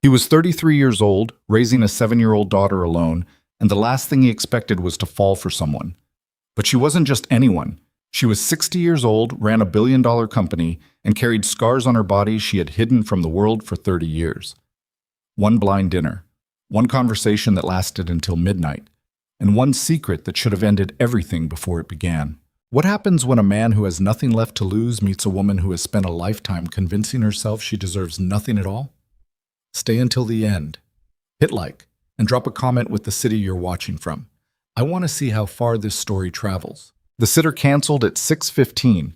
He was 33 years old, raising a 7-year-old daughter alone, and the last thing he expected was to fall for someone. But she wasn't just anyone. She was 60 years old, ran a billion-dollar company, and carried scars on her body she had hidden from the world for 30 years. One blind dinner, one conversation that lasted until midnight, and one secret that should have ended everything before it began. What happens when a man who has nothing left to lose meets a woman who has spent a lifetime convincing herself she deserves nothing at all? Stay until the end. Hit like, and drop a comment with the city you're watching from. I want to see how far this story travels. The sitter canceled at 6:15.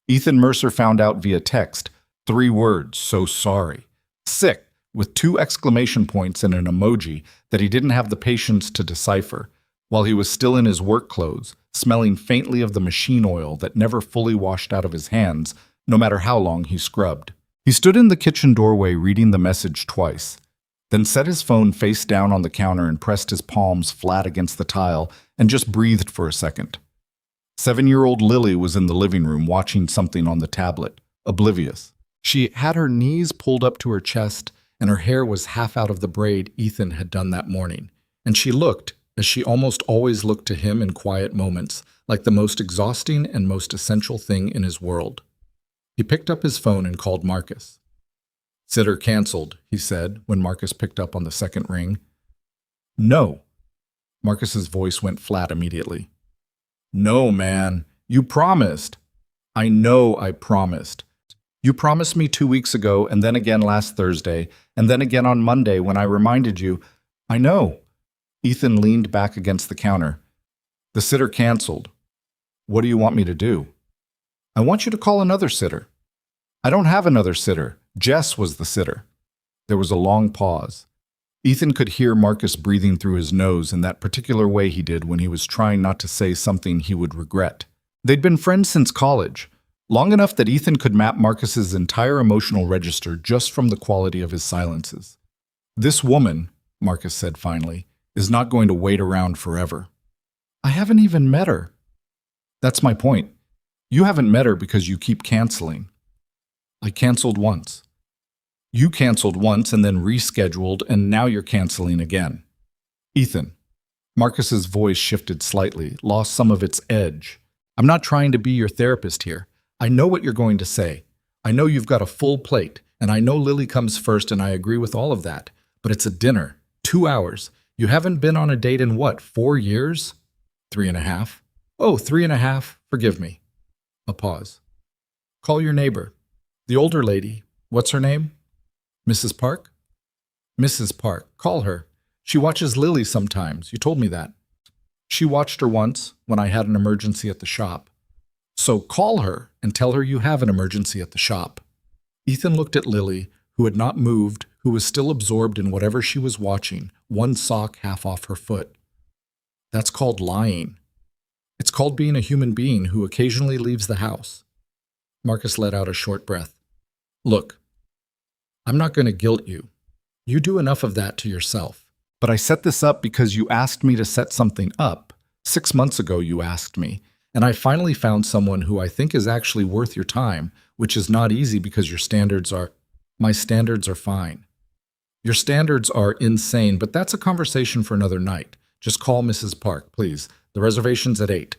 Ethan Mercer found out via text. 3 words, so sorry. Sick, with 2 exclamation points and an emoji that he didn't have the patience to decipher, while he was still in his work clothes, smelling faintly of the machine oil that never fully washed out of his hands, no matter how long he scrubbed. He stood in the kitchen doorway reading the message twice, then set his phone face down on the counter and pressed his palms flat against the tile and just breathed for a second. 7-year-old Lily was in the living room watching something on the tablet, oblivious. She had her knees pulled up to her chest and her hair was half out of the braid Ethan had done that morning, and she looked, as she almost always looked to him in quiet moments, like the most exhausting and most essential thing in his world. He picked up his phone and called Marcus. "Sitter canceled," he said when Marcus picked up on the second ring. "No." Marcus's voice went flat immediately. "No, man. You promised." "I know I promised. You promised me 2 weeks ago and then again last Thursday and then again on Monday when I reminded you." "I know." Ethan leaned back against the counter. "The sitter canceled. What do you want me to do?" "I want you to call another sitter." "I don't have another sitter. Jess was the sitter." There was a long pause. Ethan could hear Marcus breathing through his nose in that particular way he did when he was trying not to say something he would regret. They'd been friends since college, long enough that Ethan could map Marcus's entire emotional register just from the quality of his silences. "This woman," Marcus said finally, "is not going to wait around forever." "I haven't even met her." "That's my point. You haven't met her because you keep canceling." "I canceled once." "You canceled once and then rescheduled, and now you're canceling again." "Ethan." Marcus's voice shifted slightly, lost some of its edge. "I'm not trying to be your therapist here. I know what you're going to say. I know you've got a full plate, and I know Lily comes first, and I agree with all of that. But it's a dinner, 2 hours. You haven't been on a date in what, 4 years? 3.5. Oh, 3.5. Forgive me." A pause. "Call your neighbor. The older lady. What's her name?" "Mrs. Park?" "Mrs. Park. Call her. She watches Lily sometimes. You told me that." "She watched her once when I had an emergency at the shop." "So call her and tell her you have an emergency at the shop." Ethan looked at Lily, who had not moved, who was still absorbed in whatever she was watching, one sock half off her foot. "That's called lying. It's called being a human being who occasionally leaves the house." Marcus let out a short breath. "Look, I'm not going to guilt you. You do enough of that to yourself. But I set this up because you asked me to set something up. 6 months ago you asked me, and I finally found someone who I think is actually worth your time, which is not easy because my standards are fine. Your standards are insane, but that's a conversation for another night. Just call Mrs. Park, please. The reservation's at 8.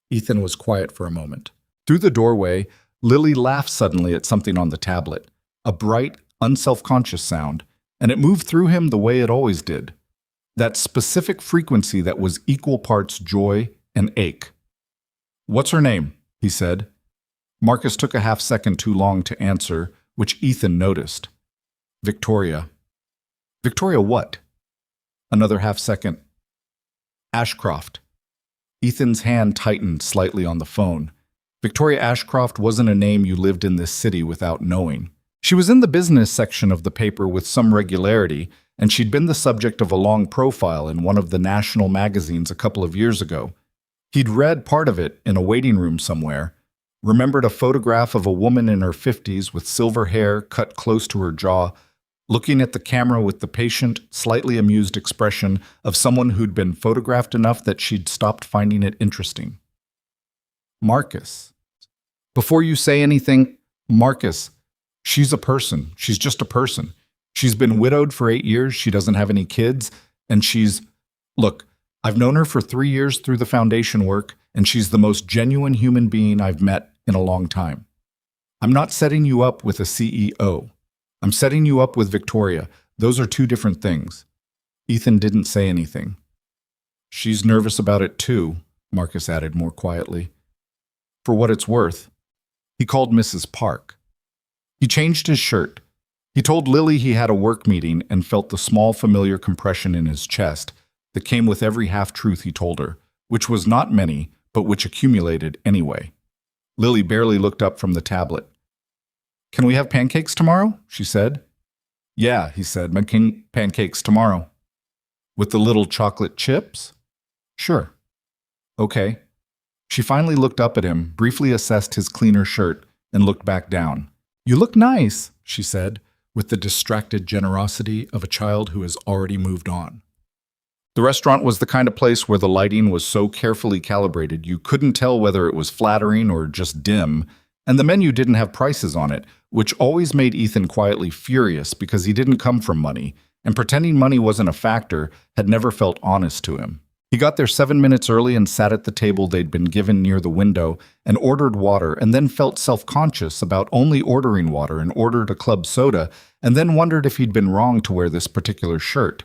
Ethan was quiet for a moment. Through the doorway, Lily laughed suddenly at something on the tablet, a bright, unself-conscious sound, and it moved through him the way it always did. That specific frequency that was equal parts joy and ache. "What's her name?" he said. Marcus took a half-second too long to answer, which Ethan noticed. "Victoria." "Victoria what?" Another half-second. "Ashcroft." Ethan's hand tightened slightly on the phone. Victoria Ashcroft wasn't a name you lived in this city without knowing. She was in the business section of the paper with some regularity, and she'd been the subject of a long profile in one of the national magazines a couple of years ago. He'd read part of it in a waiting room somewhere, remembered a photograph of a woman in her 50s with silver hair cut close to her jaw, looking at the camera with the patient, slightly amused expression of someone who'd been photographed enough that she'd stopped finding it interesting. "Marcus." "Before you say anything, Marcus, she's a person. She's just a person. She's been widowed for 8 years, she doesn't have any kids, and look, I've known her for 3 years through the foundation work, and she's the most genuine human being I've met in a long time. I'm not setting you up with a CEO. I'm setting you up with Victoria. Those are two different things. Ethan didn't say anything. She's nervous about it too, Marcus added more quietly. For what it's worth, he called Mrs. Park. He changed his shirt. He told Lily he had a work meeting and felt the small familiar compression in his chest that came with every half-truth he told her, which was not many, but which accumulated anyway. Lily barely looked up from the tablet. Can we have pancakes tomorrow? She said. Yeah, he said, making pancakes tomorrow. With the little chocolate chips? Sure. Okay. She finally looked up at him, briefly assessed his cleaner shirt, and looked back down. You look nice, she said, with the distracted generosity of a child who has already moved on. The restaurant was the kind of place where the lighting was so carefully calibrated you couldn't tell whether it was flattering or just dim, and the menu didn't have prices on it, which always made Ethan quietly furious because he didn't come from money, and pretending money wasn't a factor had never felt honest to him. He got there 7 minutes early and sat at the table they'd been given near the window and ordered water, and then felt self-conscious about only ordering water and ordered a club soda, and then wondered if he'd been wrong to wear this particular shirt.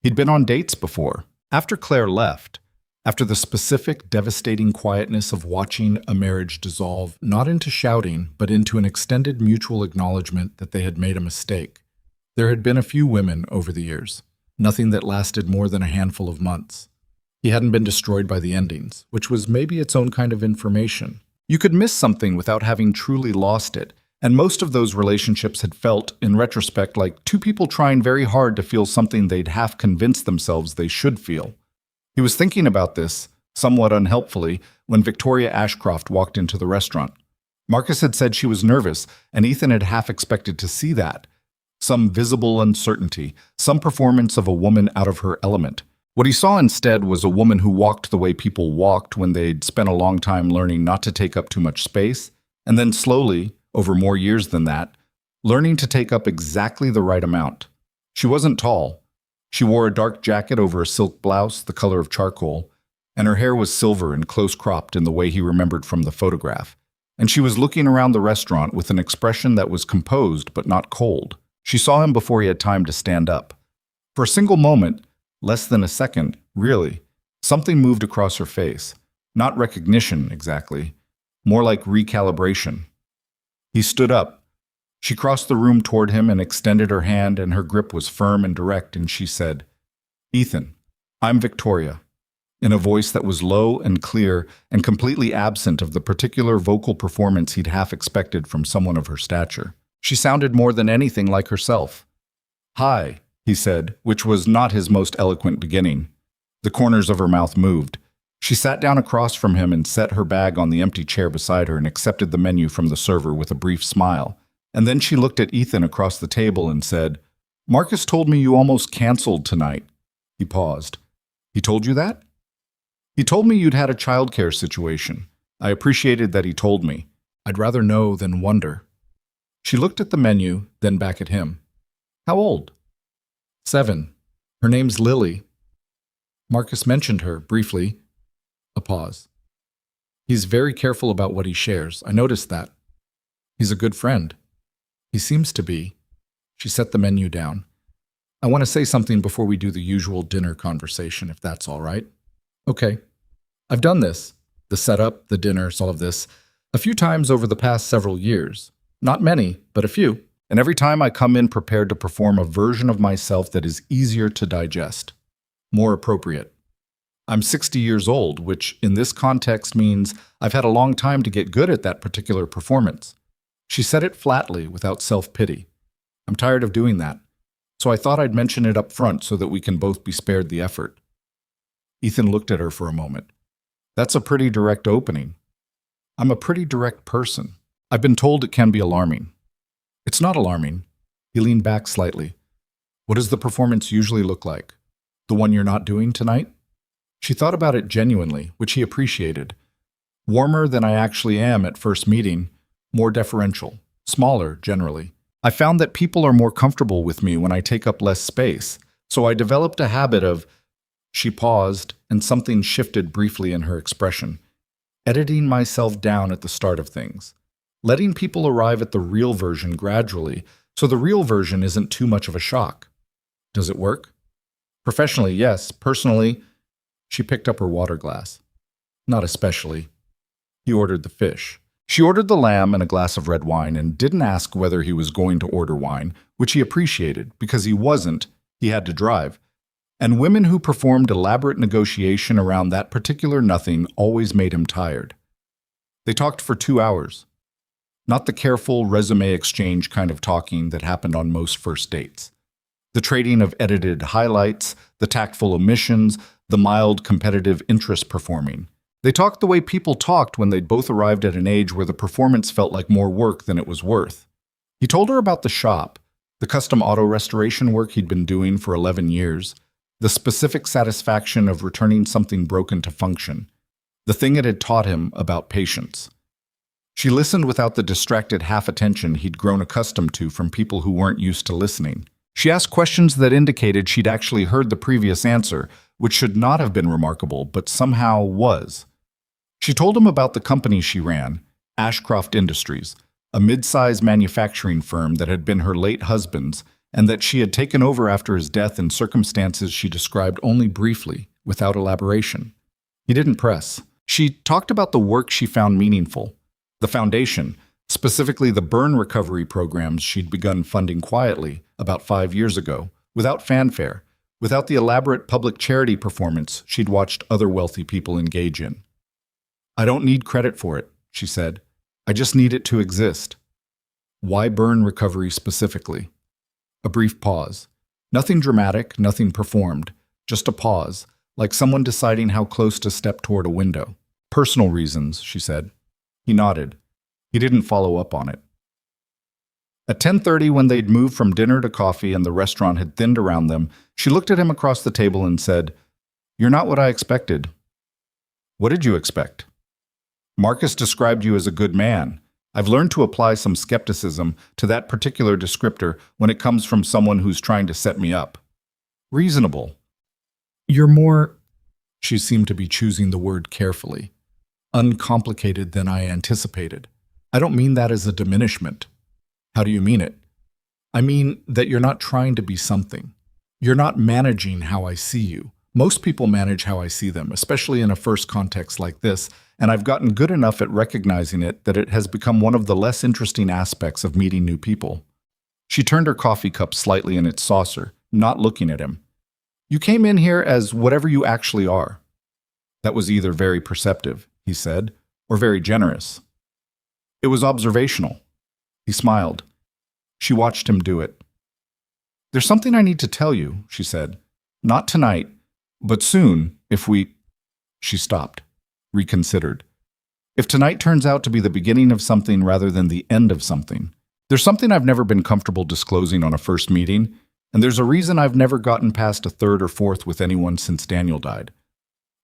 He'd been on dates before. After Claire left, after the specific, devastating quietness of watching a marriage dissolve, not into shouting, but into an extended mutual acknowledgement that they had made a mistake. There had been a few women over the years, nothing that lasted more than a handful of months. He hadn't been destroyed by the endings, which was maybe its own kind of information. You could miss something without having truly lost it, and most of those relationships had felt, in retrospect, like two people trying very hard to feel something they'd half convinced themselves they should feel. He was thinking about this, somewhat unhelpfully, when Victoria Ashcroft walked into the restaurant. Marcus had said she was nervous, and Ethan had half expected to see that. Some visible uncertainty, some performance of a woman out of her element. What he saw instead was a woman who walked the way people walked when they'd spent a long time learning not to take up too much space, and then slowly, over more years than that, learning to take up exactly the right amount. She wasn't tall. She wore a dark jacket over a silk blouse the color of charcoal, and her hair was silver and close-cropped in the way he remembered from the photograph. And she was looking around the restaurant with an expression that was composed but not cold. She saw him before he had time to stand up. For a single moment, less than a second, really, something moved across her face. Not recognition, exactly. More like recalibration. He stood up. She crossed the room toward him and extended her hand, and her grip was firm and direct, and she said, Ethan, I'm Victoria, in a voice that was low and clear and completely absent of the particular vocal performance he'd half expected from someone of her stature. She sounded more than anything like herself. Hi, he said, which was not his most eloquent beginning. The corners of her mouth moved. She sat down across from him and set her bag on the empty chair beside her and accepted the menu from the server with a brief smile. And then she looked at Ethan across the table and said, Marcus told me you almost canceled tonight. He paused. He told you that? He told me you'd had a childcare situation. I appreciated that he told me. I'd rather know than wonder. She looked at the menu, then back at him. How old? 7. Her name's Lily. Marcus mentioned her, briefly. A pause. He's very careful about what he shares. I noticed that. He's a good friend. He seems to be. She set the menu down. I want to say something before we do the usual dinner conversation, if that's all right. Okay. I've done this, the setup, the dinners, all of this, a few times over the past several years. Not many, but a few. And every time I come in prepared to perform a version of myself that is easier to digest, more appropriate. I'm 60 years old, which in this context means I've had a long time to get good at that particular performance. She said it flatly, without self-pity. I'm tired of doing that, so I thought I'd mention it up front so that we can both be spared the effort. Ethan looked at her for a moment. That's a pretty direct opening. I'm a pretty direct person. I've been told it can be alarming. It's not alarming. He leaned back slightly. What does the performance usually look like? The one you're not doing tonight? She thought about it genuinely, which he appreciated. Warmer than I actually am at first meeting, more deferential, smaller, generally. I found that people are more comfortable with me when I take up less space, so I developed a habit of—" She paused, and something shifted briefly in her expression. "Editing myself down at the start of things. Letting people arrive at the real version gradually, so the real version isn't too much of a shock." "Does it work?" "Professionally, yes. Personally—" She picked up her water glass. "Not especially." He ordered the fish. She ordered the lamb and a glass of red wine and didn't ask whether he was going to order wine, which he appreciated because he wasn't, he had to drive. And women who performed elaborate negotiation around that particular nothing always made him tired. They talked for 2 hours. Not the careful resume exchange kind of talking that happened on most first dates. The trading of edited highlights, the tactful omissions, the mild competitive interest performing. They talked the way people talked when they'd both arrived at an age where the performance felt like more work than it was worth. He told her about the shop, the custom auto restoration work he'd been doing for 11 years, the specific satisfaction of returning something broken to function, the thing it had taught him about patience. She listened without the distracted half-attention he'd grown accustomed to from people who weren't used to listening. She asked questions that indicated she'd actually heard the previous answer, which should not have been remarkable, but somehow was. She told him about the company she ran, Ashcroft Industries, a mid-size manufacturing firm that had been her late husband's, and that she had taken over after his death in circumstances she described only briefly, without elaboration. He didn't press. She talked about the work she found meaningful, the foundation, specifically the burn recovery programs she'd begun funding quietly about 5 years ago, without fanfare, without the elaborate public charity performance she'd watched other wealthy people engage in. "I don't need credit for it," she said. "I just need it to exist." Why burn recovery specifically? A brief pause. Nothing dramatic, nothing performed. Just a pause, like someone deciding how close to step toward a window. "Personal reasons," she said. He nodded. He didn't follow up on it. At 10:30, when they'd moved from dinner to coffee and the restaurant had thinned around them, she looked at him across the table and said, "You're not what I expected." "What did you expect?" "Marcus described you as a good man. I've learned to apply some skepticism to that particular descriptor when it comes from someone who's trying to set me up." "Reasonable." "You're more—" She seemed to be choosing the word carefully. "Uncomplicated than I anticipated. I don't mean that as a diminishment." "How do you mean it?" "I mean that you're not trying to be something. You're not managing how I see you. Most people manage how I see them, especially in a first context like this, and I've gotten good enough at recognizing it that it has become one of the less interesting aspects of meeting new people." She turned her coffee cup slightly in its saucer, not looking at him. "You came in here as whatever you actually are." "That was either very perceptive," he said, "or very generous." "It was observational." He smiled. She watched him do it. "There's something I need to tell you," she said. "Not tonight, but soon, if we—" She stopped, reconsidered. "If tonight turns out to be the beginning of something rather than the end of something. There's something I've never been comfortable disclosing on a first meeting, and there's a reason I've never gotten past a third or fourth with anyone since Daniel died.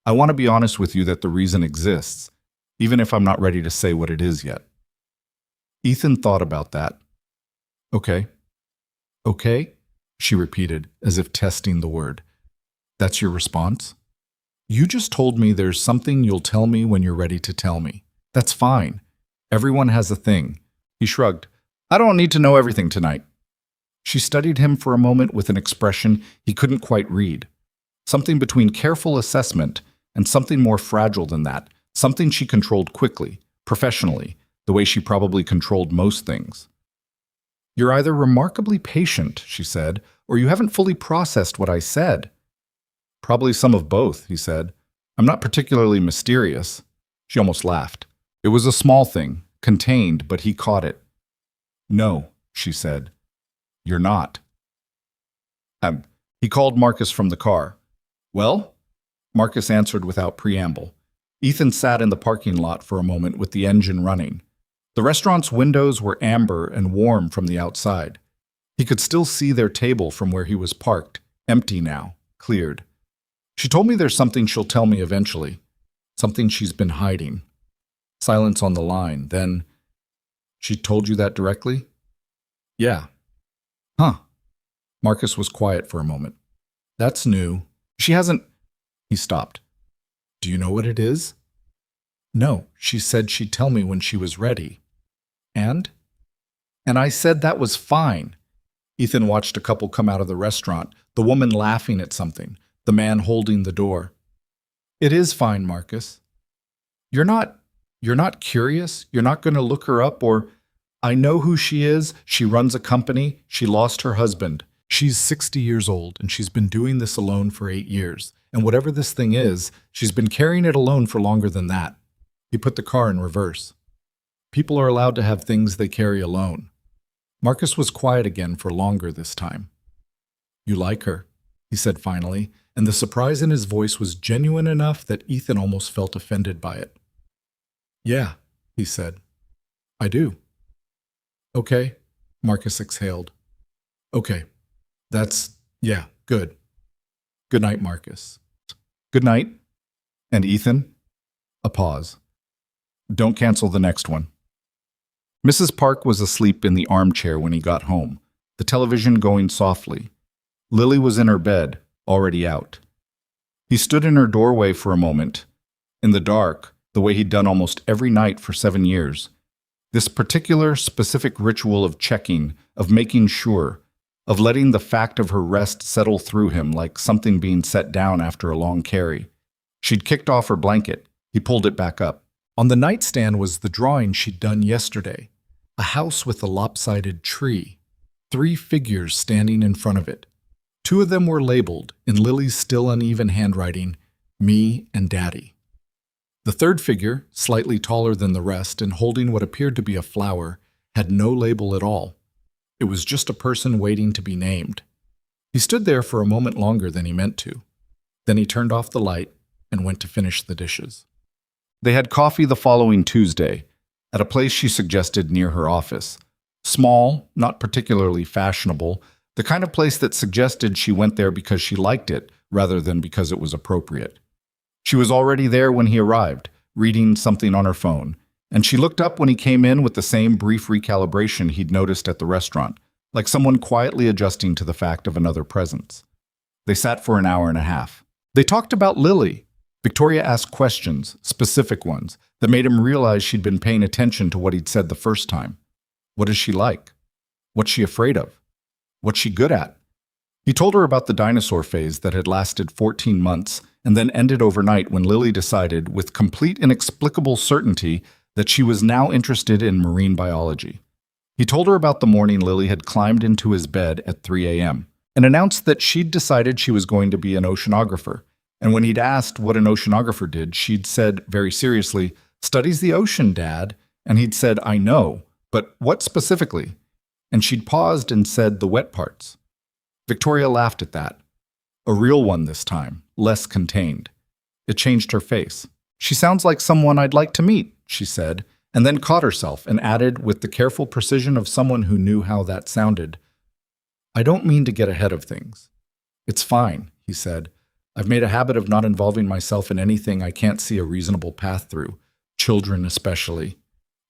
I want to be honest with you that the reason exists, even if I'm not ready to say what it is yet." Ethan thought about that. "Okay." "Okay?" she repeated, as if testing the word. "That's your response?" "You just told me there's something you'll tell me when you're ready to tell me. That's fine. Everyone has a thing." He shrugged. "I don't need to know everything tonight." She studied him for a moment with an expression he couldn't quite read. Something between careful assessment and something more fragile than that, something she controlled quickly, professionally, the way she probably controlled most things. "You're either remarkably patient," she said, "or you haven't fully processed what I said." "Probably some of both," he said. "I'm not particularly mysterious." She almost laughed. It was a small thing, contained, but he caught it. "No," she said. "You're not." He called Marcus from the car. "Well?" Marcus answered without preamble. Ethan sat in the parking lot for a moment with the engine running. The restaurant's windows were amber and warm from the outside. He could still see their table from where he was parked, empty now, cleared. "She told me there's something she'll tell me eventually. Something she's been hiding." Silence on the line. Then, "She told you that directly?" Yeah. Huh. Marcus was quiet for a moment. That's new. She hasn't. He stopped. Do you know what it is? No, she said she'd tell me when she was ready. And? And I said that was fine. Ethan watched a couple come out of the restaurant, the woman laughing at something, the man holding the door. It is fine, Marcus. You're not curious? You're not going to look her up or, I know who she is. She runs a company. She lost her husband. She's 60 years old and she's been doing this alone for 8 years. And whatever this thing is, she's been carrying it alone for longer than that. He put the car in reverse. People are allowed to have things they carry alone. Marcus was quiet again for longer this time. You like her, he said finally, and the surprise in his voice was genuine enough that Ethan almost felt offended by it. Yeah, he said. I do. Okay, Marcus exhaled. Okay, yeah, good. Good night, Marcus. Good night. And Ethan? A pause. Don't cancel the next one. Mrs. Park was asleep in the armchair when he got home, the television going softly. Lily was in her bed, already out. He stood in her doorway for a moment, in the dark, the way he'd done almost every night for 7 years. This particular, specific ritual of checking, of making sure, of letting the fact of her rest settle through him like something being set down after a long carry. She'd kicked off her blanket. He pulled it back up. On the nightstand was the drawing she'd done yesterday, a house with a lopsided tree, 3 figures standing in front of it. 2 of them were labeled, in Lily's still uneven handwriting, Me and Daddy. The 3rd figure, slightly taller than the rest and holding what appeared to be a flower, had no label at all. It was just a person waiting to be named. He stood there for a moment longer than he meant to. Then he turned off the light and went to finish the dishes. They had coffee the following Tuesday, at a place she suggested near her office. Small, not particularly fashionable, the kind of place that suggested she went there because she liked it rather than because it was appropriate. She was already there when he arrived, reading something on her phone, and she looked up when he came in with the same brief recalibration he'd noticed at the restaurant, like someone quietly adjusting to the fact of another presence. They sat for an hour and a half. They talked about Lily. Victoria asked questions, specific ones, that made him realize she'd been paying attention to what he'd said the first time. What is she like? What's she afraid of? What's she good at? He told her about the dinosaur phase that had lasted 14 months and then ended overnight when Lily decided, with complete inexplicable certainty, that she was now interested in marine biology. He told her about the morning Lily had climbed into his bed at 3 a.m. and announced that she'd decided she was going to be an oceanographer. And when he'd asked what an oceanographer did, she'd said very seriously, "Studies the ocean, Dad." And he'd said, "I know, but what specifically?" And she'd paused and said, "The wet parts." Victoria laughed at that. A real one this time, less contained. It changed her face. "She sounds like someone I'd like to meet," she said, and then caught herself and added, with the careful precision of someone who knew how that sounded, "I don't mean to get ahead of things." "It's fine," he said. "I've made a habit of not involving myself in anything I can't see a reasonable path through, children especially.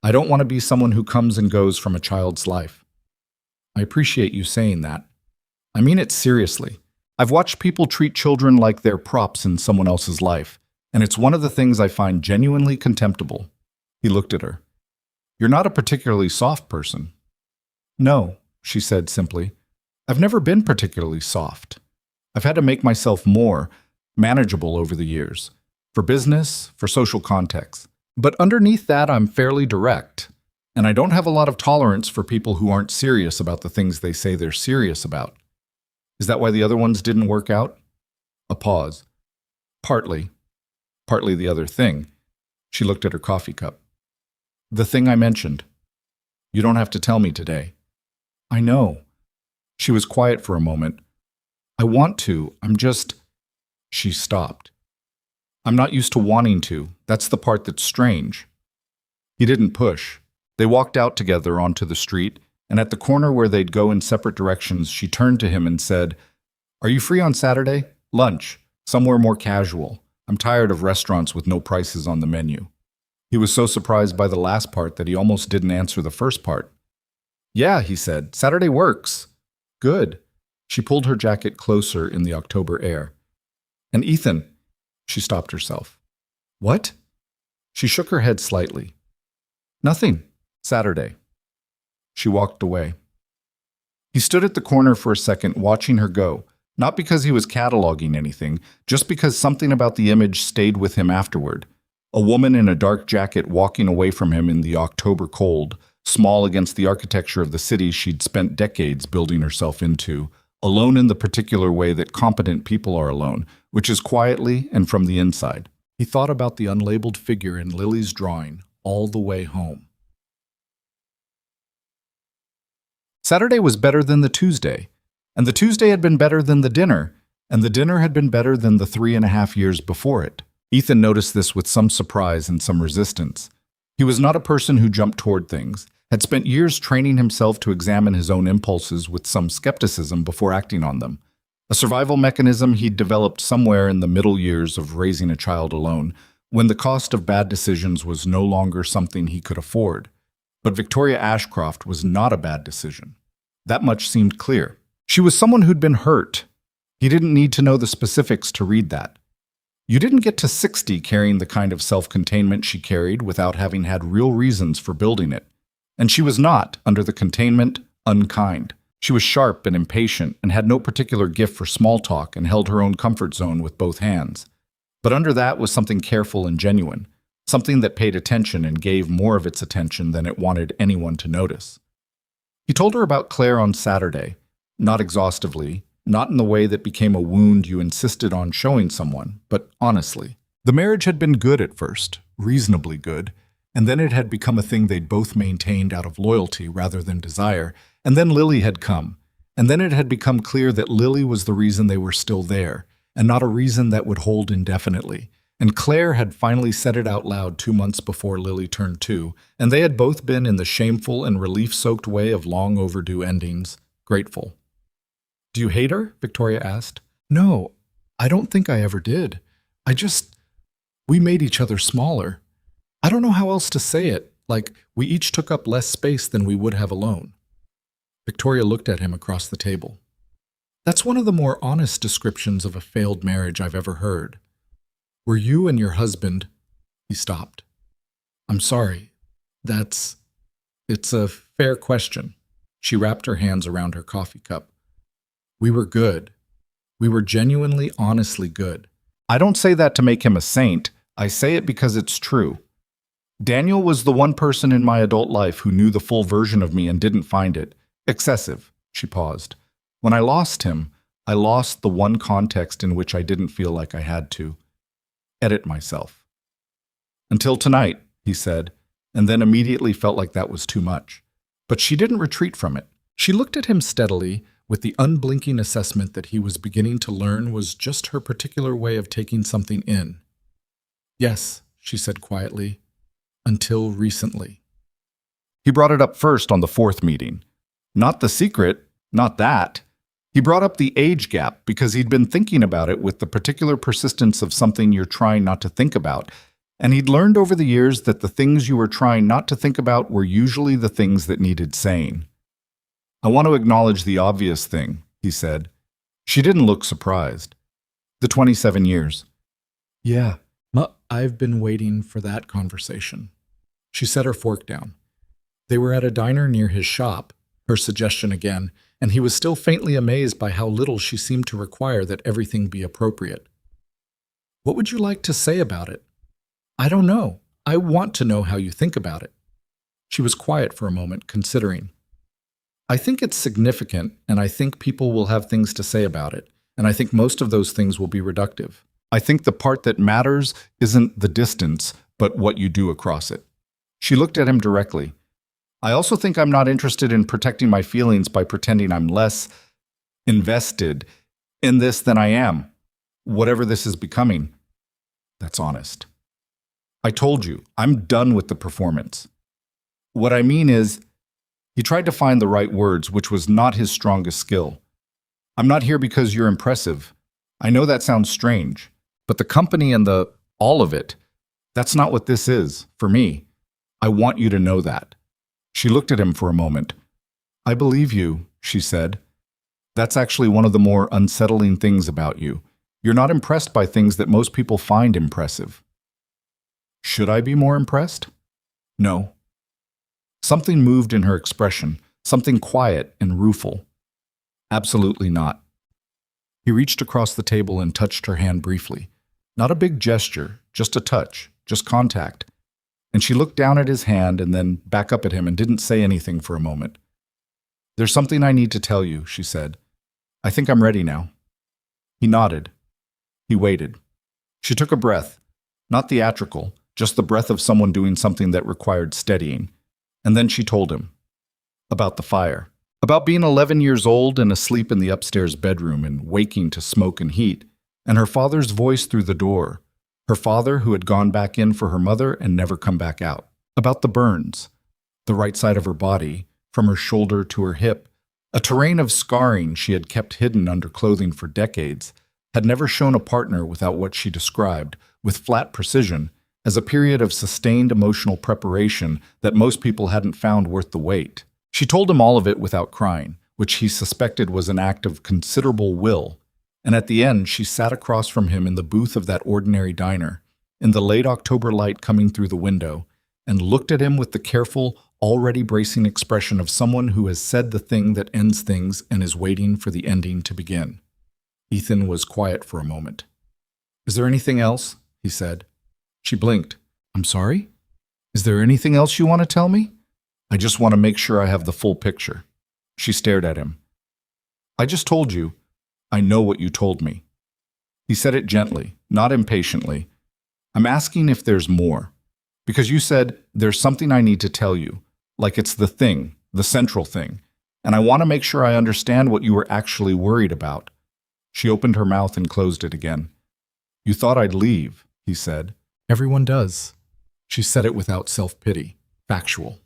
I don't want to be someone who comes and goes from a child's life." "I appreciate you saying that. I mean it seriously. I've watched people treat children like they're props in someone else's life, and it's one of the things I find genuinely contemptible." He looked at her. "You're not a particularly soft person." "No," she said simply. "I've never been particularly soft. I've had to make myself more manageable over the years, for business, for social context. But underneath that, I'm fairly direct, and I don't have a lot of tolerance for people who aren't serious about the things they say they're serious about." "Is that why the other ones didn't work out?" A pause. Partly the other thing." She looked at her coffee cup. "The thing I mentioned. You don't have to tell me today." "I know." She was quiet for a moment. "I want to. I'm just—" She stopped. "I'm not used to wanting to. That's the part that's strange." He didn't push. They walked out together onto the street, and at the corner where they'd go in separate directions, she turned to him and said, "Are you free on Saturday? Lunch. Somewhere more casual. I'm tired of restaurants with no prices on the menu." He was so surprised by the last part that he almost didn't answer the first part. Yeah, he said. Saturday works. Good. She pulled her jacket closer in the October air. And Ethan, she stopped herself. What? She shook her head slightly. Nothing. Saturday. She walked away. He stood at the corner for a second, watching her go, not because he was cataloging anything, just because something about the image stayed with him afterward. A woman in a dark jacket walking away from him in the October cold, small against the architecture of the city she'd spent decades building herself into, alone in the particular way that competent people are alone, which is quietly and from the inside. He thought about the unlabeled figure in Lily's drawing all the way home. Saturday was better than the Tuesday, and the Tuesday had been better than the dinner, and the dinner had been better than the 3.5 years before it. Ethan noticed this with some surprise and some resistance. He was not a person who jumped toward things, had spent years training himself to examine his own impulses with some skepticism before acting on them. A survival mechanism he'd developed somewhere in the middle years of raising a child alone, when the cost of bad decisions was no longer something he could afford. But Victoria Ashcroft was not a bad decision. That much seemed clear. She was someone who'd been hurt. He didn't need to know the specifics to read that. You didn't get to 60 carrying the kind of self-containment she carried without having had real reasons for building it. And she was not, under the containment, unkind. She was sharp and impatient and had no particular gift for small talk and held her own comfort zone with both hands. But under that was something careful and genuine, something that paid attention and gave more of its attention than it wanted anyone to notice. He told her about Claire on Saturday, not exhaustively, not in the way that became a wound you insisted on showing someone, but honestly. The marriage had been good at first, reasonably good, and then it had become a thing they'd both maintained out of loyalty rather than desire, and then Lily had come, and then it had become clear that Lily was the reason they were still there, and not a reason that would hold indefinitely. And Claire had finally said it out loud 2 months before Lily turned 2, and they had both been, in the shameful and relief-soaked way of long overdue endings, grateful. Do you hate her? Victoria asked. No, I don't think I ever did. We made each other smaller. I don't know how else to say it, like we each took up less space than we would have alone. Victoria looked at him across the table. That's one of the more honest descriptions of a failed marriage I've ever heard. Were you and your husband... He stopped. I'm sorry. It's a fair question. She wrapped her hands around her coffee cup. We were good. We were genuinely, honestly good. I don't say that to make him a saint. I say it because it's true. Daniel was the one person in my adult life who knew the full version of me and didn't find it excessive. She paused. When I lost him, I lost the one context in which I didn't feel like I had to edit myself. Until tonight, he said, and then immediately felt like that was too much. But she didn't retreat from it. She looked at him steadily, with the unblinking assessment that he was beginning to learn was just her particular way of taking something in. Yes, she said quietly, until recently. He brought it up first on the 4th meeting. Not the secret, not that. He brought up the age gap because he'd been thinking about it with the particular persistence of something you're trying not to think about, and he'd learned over the years that the things you were trying not to think about were usually the things that needed saying. I want to acknowledge the obvious thing, he said. She didn't look surprised. The 27 years. Yeah, I've been waiting for that conversation. She set her fork down. They were at a diner near his shop, her suggestion again, and he was still faintly amazed by how little she seemed to require that everything be appropriate. What would you like to say about it? I don't know. I want to know how you think about it. She was quiet for a moment, considering. I think it's significant, and I think people will have things to say about it, and I think most of those things will be reductive. I think the part that matters isn't the distance, but what you do across it. She looked at him directly. I also think I'm not interested in protecting my feelings by pretending I'm less invested in this than I am, whatever this is becoming. That's honest. I told you, I'm done with the performance. What I mean is, he tried to find the right words, which was not his strongest skill. I'm not here because you're impressive. I know that sounds strange, but the company and all of it, that's not what this is, for me. I want you to know that. She looked at him for a moment. I believe you, she said. That's actually one of the more unsettling things about you. You're not impressed by things that most people find impressive. Should I be more impressed? No. Something moved in her expression, something quiet and rueful. Absolutely not. He reached across the table and touched her hand briefly. Not a big gesture, just a touch, just contact. And she looked down at his hand and then back up at him and didn't say anything for a moment. There's something I need to tell you, she said. I think I'm ready now. He nodded. He waited. She took a breath, not theatrical, just the breath of someone doing something that required steadying. And then she told him. About the fire. About being 11 years old and asleep in the upstairs bedroom and waking to smoke and heat, and her father's voice through the door. Her father who had gone back in for her mother and never come back out. About the burns. The right side of her body, from her shoulder to her hip. A terrain of scarring she had kept hidden under clothing for decades, had never shown a partner without what she described, with flat precision, as a period of sustained emotional preparation that most people hadn't found worth the wait. She told him all of it without crying, which he suspected was an act of considerable will, and at the end she sat across from him in the booth of that ordinary diner, in the late October light coming through the window, and looked at him with the careful, already bracing expression of someone who has said the thing that ends things and is waiting for the ending to begin. Ethan was quiet for a moment. Is there anything else? He said. She blinked. I'm sorry? Is there anything else you want to tell me? I just want to make sure I have the full picture. She stared at him. I just told you. I know what you told me. He said it gently, not impatiently. I'm asking if there's more. Because you said, there's something I need to tell you. Like it's the thing, the central thing. And I want to make sure I understand what you were actually worried about. She opened her mouth and closed it again. You thought I'd leave, he said. Everyone does. She said it without self-pity, factual.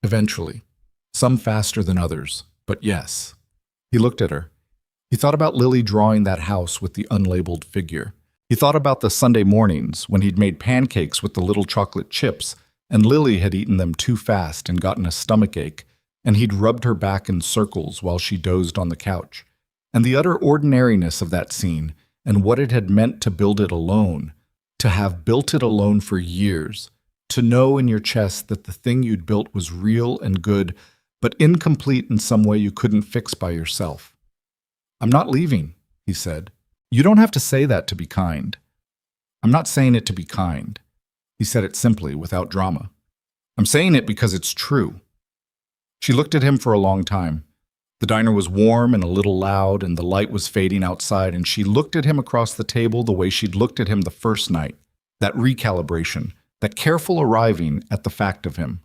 Eventually. Some faster than others, but yes. He looked at her. He thought about Lily drawing that house with the unlabeled figure. He thought about the Sunday mornings when he'd made pancakes with the little chocolate chips, and Lily had eaten them too fast and gotten a stomachache, and he'd rubbed her back in circles while she dozed on the couch. And the utter ordinariness of that scene, and what it had meant to build it alone, to have built it alone for years, to know in your chest that the thing you'd built was real and good, but incomplete in some way you couldn't fix by yourself. I'm not leaving, he said. You don't have to say that to be kind. I'm not saying it to be kind. He said it simply, without drama. I'm saying it because it's true. She looked at him for a long time. The diner was warm and a little loud, and the light was fading outside, and she looked at him across the table the way she'd looked at him the first night, that recalibration, that careful arriving at the fact of him.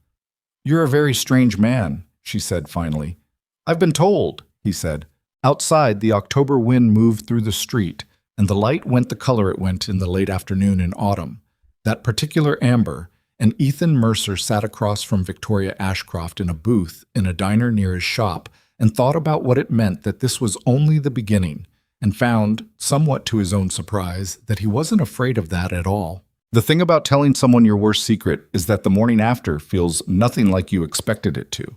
You're a very strange man, she said finally. I've been told, he said. Outside, the October wind moved through the street, and the light went the color it went in the late afternoon in autumn, that particular amber, and Ethan Mercer sat across from Victoria Ashcroft in a booth in a diner near his shop and thought about what it meant that this was only the beginning, and found, somewhat to his own surprise, that he wasn't afraid of that at all. The thing about telling someone your worst secret is that the morning after feels nothing like you expected it to.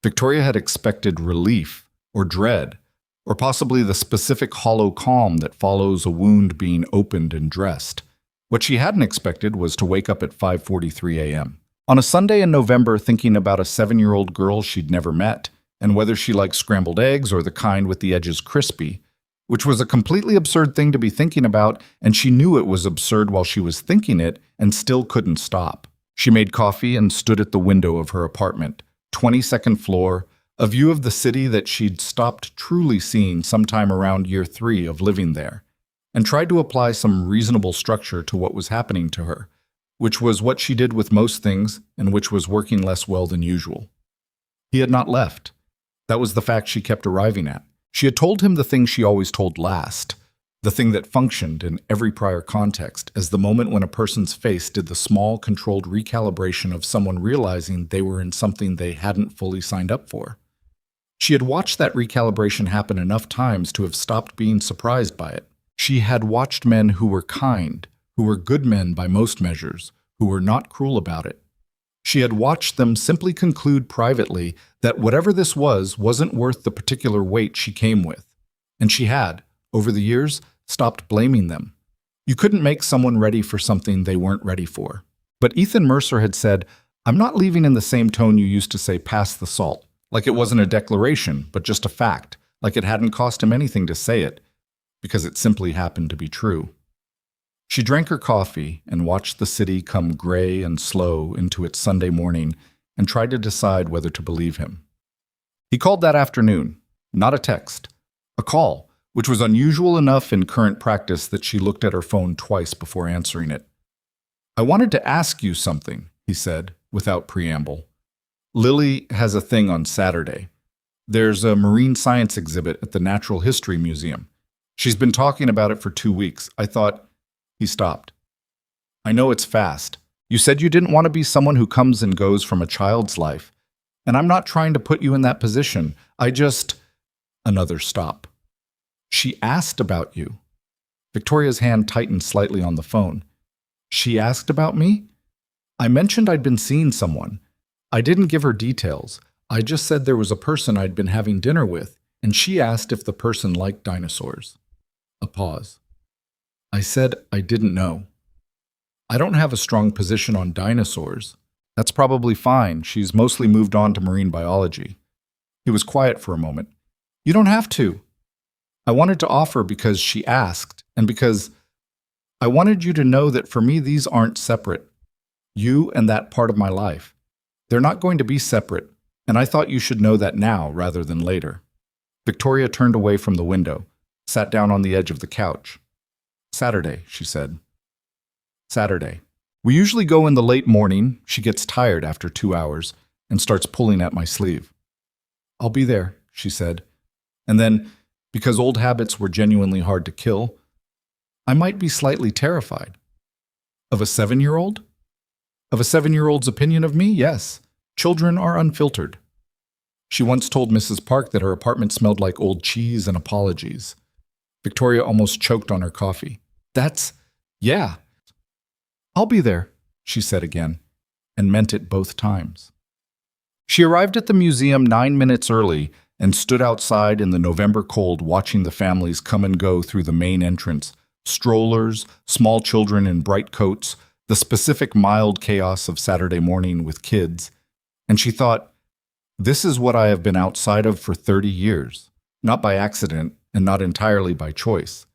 Victoria had expected relief, or dread, or possibly the specific hollow calm that follows a wound being opened and dressed. What she hadn't expected was to wake up at 5:43 a.m. on a Sunday in November thinking about a 7-year-old girl she'd never met, and whether she liked scrambled eggs or the kind with the edges crispy, which was a completely absurd thing to be thinking about, and she knew it was absurd while she was thinking it and still couldn't stop. She made coffee and stood at the window of her apartment, 22nd floor, a view of the city that she'd stopped truly seeing sometime around year 3 of living there, and tried to apply some reasonable structure to what was happening to her, which was what she did with most things and which was working less well than usual. He had not left. That was the fact she kept arriving at. She had told him the thing she always told last, the thing that functioned in every prior context as the moment when a person's face did the small, controlled recalibration of someone realizing they were in something they hadn't fully signed up for. She had watched that recalibration happen enough times to have stopped being surprised by it. She had watched men who were kind, who were good men by most measures, who were not cruel about it. She had watched them simply conclude privately that whatever this was wasn't worth the particular weight she came with. And she had, over the years, stopped blaming them. You couldn't make someone ready for something they weren't ready for. But Ethan Mercer had said, "I'm not leaving in the same tone you used to say pass the salt," like it wasn't a declaration, but just a fact, like it hadn't cost him anything to say it, because it simply happened to be true. She drank her coffee and watched the city come gray and slow into its Sunday morning and tried to decide whether to believe him. He called that afternoon, not a text, a call, which was unusual enough in current practice that she looked at her phone twice before answering it. "I wanted to ask you something," he said, without preamble. "Lily has a thing on Saturday. There's a marine science exhibit at the Natural History Museum. She's been talking about it for 2 weeks. I thought—" He stopped. "I know it's fast. You said you didn't want to be someone who comes and goes from a child's life. And I'm not trying to put you in that position. I just—" Another stop. "She asked about you." Victoria's hand tightened slightly on the phone. "She asked about me? I mentioned I'd been seeing someone. I didn't give her details. I just said there was a person I'd been having dinner with, and she asked if the person liked dinosaurs." A pause. "I said I didn't know. I don't have a strong position on dinosaurs." "That's probably fine. She's mostly moved on to marine biology." He was quiet for a moment. "You don't have to. I wanted to offer because she asked, and because I wanted you to know that for me these aren't separate. You and that part of my life. They're not going to be separate, and I thought you should know that now rather than later." Victoria turned away from the window, sat down on the edge of the couch. "Saturday," she said. "Saturday. We usually go in the late morning." She gets tired after 2 hours and starts pulling at my sleeve. "I'll be there," she said. And then, because old habits were genuinely hard to kill, "I might be slightly terrified." Of a 7-year-old? Of a 7-year-old's opinion of me? Yes. Children are unfiltered. She once told Mrs. Park that her apartment smelled like old cheese and apologies. Victoria almost choked on her coffee. Yeah. "I'll be there," she said again, and meant it both times. She arrived at the museum 9 minutes early and stood outside in the November cold watching the families come and go through the main entrance, strollers, small children in bright coats, the specific mild chaos of Saturday morning with kids. And she thought, this is what I have been outside of for 30 years, not by accident and not entirely by choice.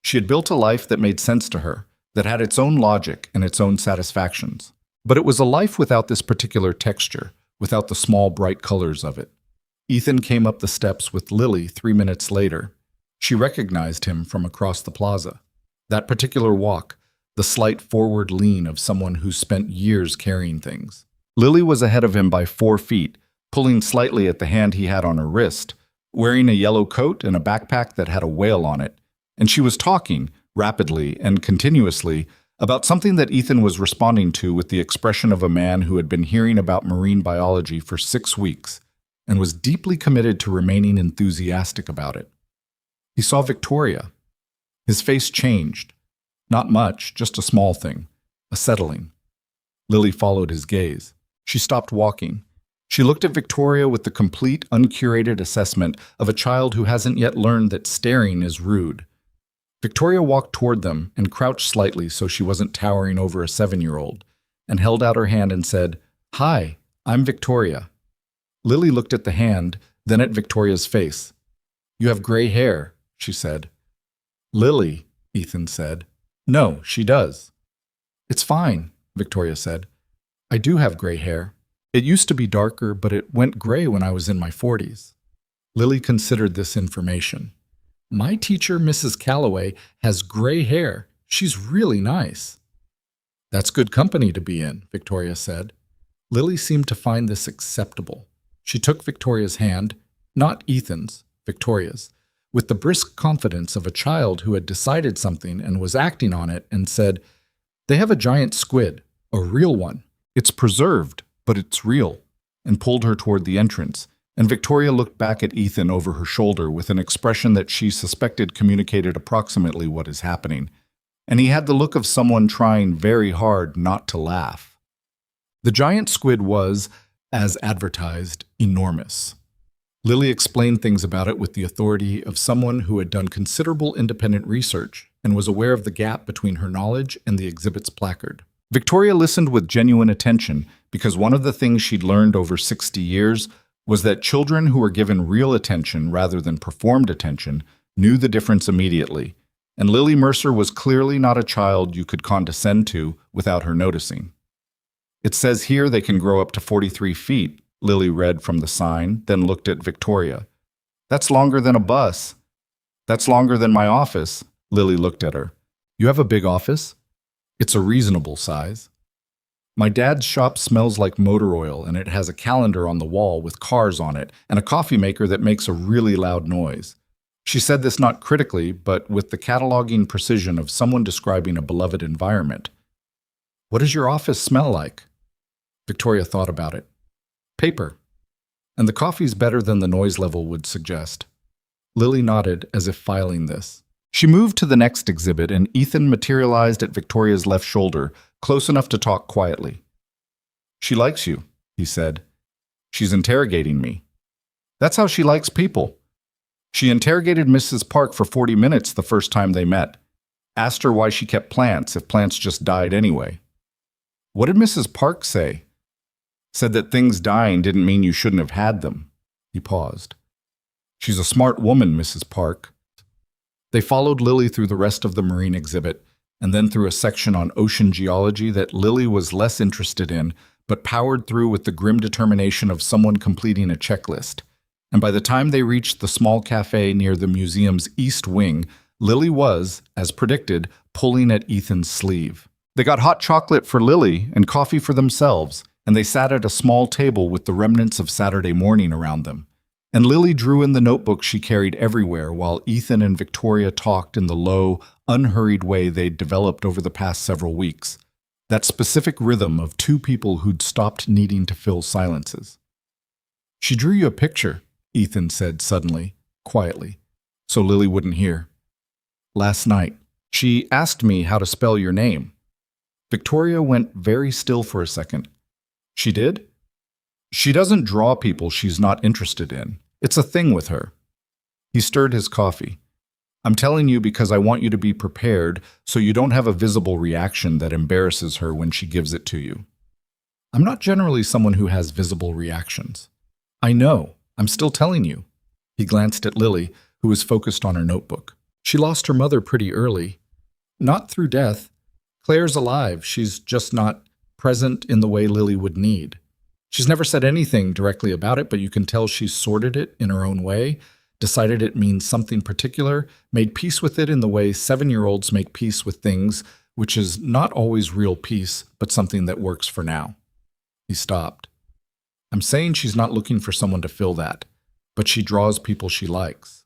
She had built a life that made sense to her, that had its own logic and its own satisfactions. But it was a life without this particular texture, without the small bright colors of it. Ethan came up the steps with Lily 3 minutes later. She recognized him from across the plaza. That particular walk, the slight forward lean of someone who's spent years carrying things. Lily was ahead of him by 4 feet, pulling slightly at the hand he had on her wrist, wearing a yellow coat and a backpack that had a whale on it. And she was talking, rapidly and continuously, about something that Ethan was responding to with the expression of a man who had been hearing about marine biology for 6 weeks and was deeply committed to remaining enthusiastic about it. He saw Victoria. His face changed. Not much, just a small thing, a settling. Lily followed his gaze. She stopped walking. She looked at Victoria with the complete, uncurated assessment of a child who hasn't yet learned that staring is rude. Victoria walked toward them and crouched slightly so she wasn't towering over a 7-year-old, and held out her hand and said, "Hi, I'm Victoria." Lily looked at the hand, then at Victoria's face. "You have gray hair," she said. "Lily," Ethan said. "No, she does." "It's fine," Victoria said. "I do have gray hair. It used to be darker, but it went gray when I was in my 40s. Lily considered this information. "My teacher, Mrs. Calloway, has gray hair. She's really nice." "That's good company to be in," Victoria said. Lily seemed to find this acceptable. She took Victoria's hand, not Ethan's, Victoria's, with the brisk confidence of a child who had decided something and was acting on it, and said, "They have a giant squid, a real one. It's preserved, but it's real," and pulled her toward the entrance. And Victoria looked back at Ethan over her shoulder with an expression that she suspected communicated approximately what is happening. And he had the look of someone trying very hard not to laugh. The giant squid was, as advertised, enormous. Lily explained things about it with the authority of someone who had done considerable independent research and was aware of the gap between her knowledge and the exhibit's placard. Victoria listened with genuine attention because one of the things she'd learned over 60 years was that children who were given real attention rather than performed attention knew the difference immediately, and Lily Mercer was clearly not a child you could condescend to without her noticing. It says here they can grow up to 43 feet, Lily read from the sign, then looked at Victoria. That's longer than a bus. That's longer than my office. Lily looked at her. You have a big office? It's a reasonable size. My dad's shop smells like motor oil, and it has a calendar on the wall with cars on it and a coffee maker that makes a really loud noise. She said this not critically, but with the cataloging precision of someone describing a beloved environment. What does your office smell like? Victoria thought about it. Paper. And the coffee's better than the noise level would suggest. Lily nodded as if filing this. She moved to the next exhibit, and Ethan materialized at Victoria's left shoulder, close enough to talk quietly. She likes you, he said. She's interrogating me. That's how she likes people. She interrogated Mrs. Park for 40 minutes the first time they met. Asked her why she kept plants if plants just died anyway. What did Mrs. Park say? Said that things dying didn't mean you shouldn't have had them. He paused. She's a smart woman, Mrs. Park. They followed Lily through the rest of the marine exhibit, and then through a section on ocean geology that Lily was less interested in, but powered through with the grim determination of someone completing a checklist. And by the time they reached the small cafe near the museum's east wing, Lily was, as predicted, pulling at Ethan's sleeve. They got hot chocolate for Lily and coffee for themselves, and they sat at a small table with the remnants of Saturday morning around them. And Lily drew in the notebook she carried everywhere while Ethan and Victoria talked in the low, unhurried way they'd developed over the past several weeks. That specific rhythm of two people who'd stopped needing to fill silences. She drew you a picture, Ethan said suddenly, quietly, so Lily wouldn't hear. Last night, she asked me how to spell your name. Victoria went very still for a second. She did? She doesn't draw people she's not interested in. It's a thing with her. He stirred his coffee. I'm telling you because I want you to be prepared so you don't have a visible reaction that embarrasses her when she gives it to you. I'm not generally someone who has visible reactions. I know. I'm still telling you. He glanced at Lily, who was focused on her notebook. She lost her mother pretty early. Not through death. Claire's alive. She's just not present in the way Lily would need. She's never said anything directly about it, but you can tell she's sorted it in her own way, decided it means something particular, made peace with it in the way 7-year-olds make peace with things, which is not always real peace, but something that works for now. He stopped. I'm saying she's not looking for someone to fill that, but she draws people she likes.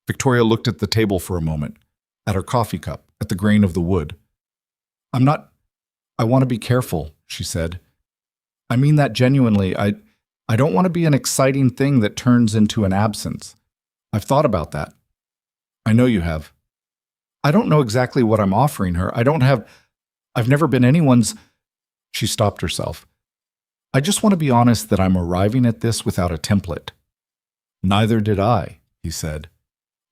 Victoria looked at the table for a moment, at her coffee cup, at the grain of the wood. I want to be careful, she said. I mean that genuinely. I don't want to be an exciting thing that turns into an absence. I've thought about that. I know you have. I don't know exactly what I'm offering her. I've never been anyone's. She stopped herself. I just want to be honest that I'm arriving at this without a template. Neither did I, he said.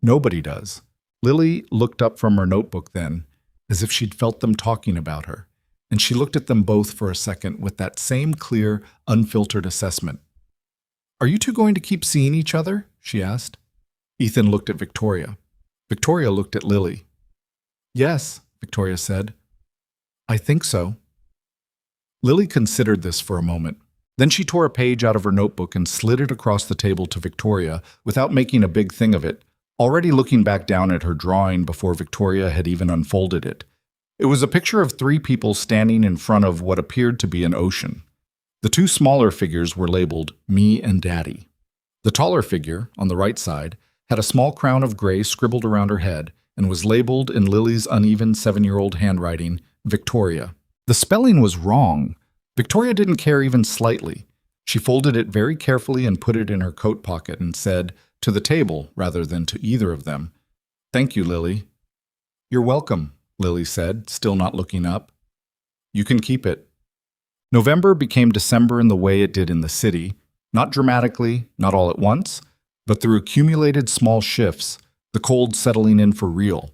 Nobody does. Lily looked up from her notebook then, as if she'd felt them talking about her, and she looked at them both for a second with that same clear, unfiltered assessment. Are you two going to keep seeing each other? She asked. Ethan looked at Victoria. Victoria looked at Lily. Yes, Victoria said. I think so. Lily considered this for a moment. Then she tore a page out of her notebook and slid it across the table to Victoria without making a big thing of it, already looking back down at her drawing before Victoria had even unfolded it. It was a picture of 3 people standing in front of what appeared to be an ocean. The 2 smaller figures were labeled Me and Daddy. The taller figure, on the right side, had a small crown of gray scribbled around her head and was labeled in Lily's uneven 7-year-old handwriting, Victoria. The spelling was wrong. Victoria didn't care even slightly. She folded it very carefully and put it in her coat pocket and said, to the table rather than to either of them, Thank you, Lily. You're welcome, Lily said, still not looking up. You can keep it. November became December in the way it did in the city, not dramatically, not all at once, but through accumulated small shifts, the cold settling in for real,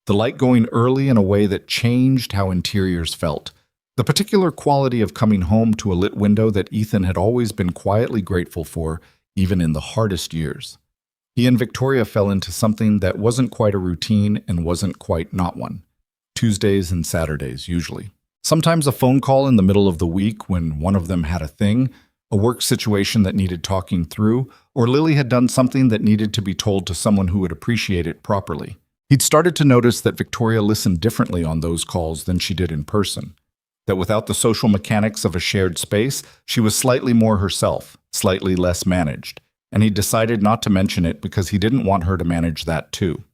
the light going early in a way that changed how interiors felt, the particular quality of coming home to a lit window that Ethan had always been quietly grateful for, even in the hardest years. He and Victoria fell into something that wasn't quite a routine and wasn't quite not one. Tuesdays and Saturdays, usually. Sometimes a phone call in the middle of the week when one of them had a thing, a work situation that needed talking through, or Lily had done something that needed to be told to someone who would appreciate it properly. He'd started to notice that Victoria listened differently on those calls than she did in person. That without the social mechanics of a shared space, she was slightly more herself, slightly less managed, and he decided not to mention it because he didn't want her to manage that too.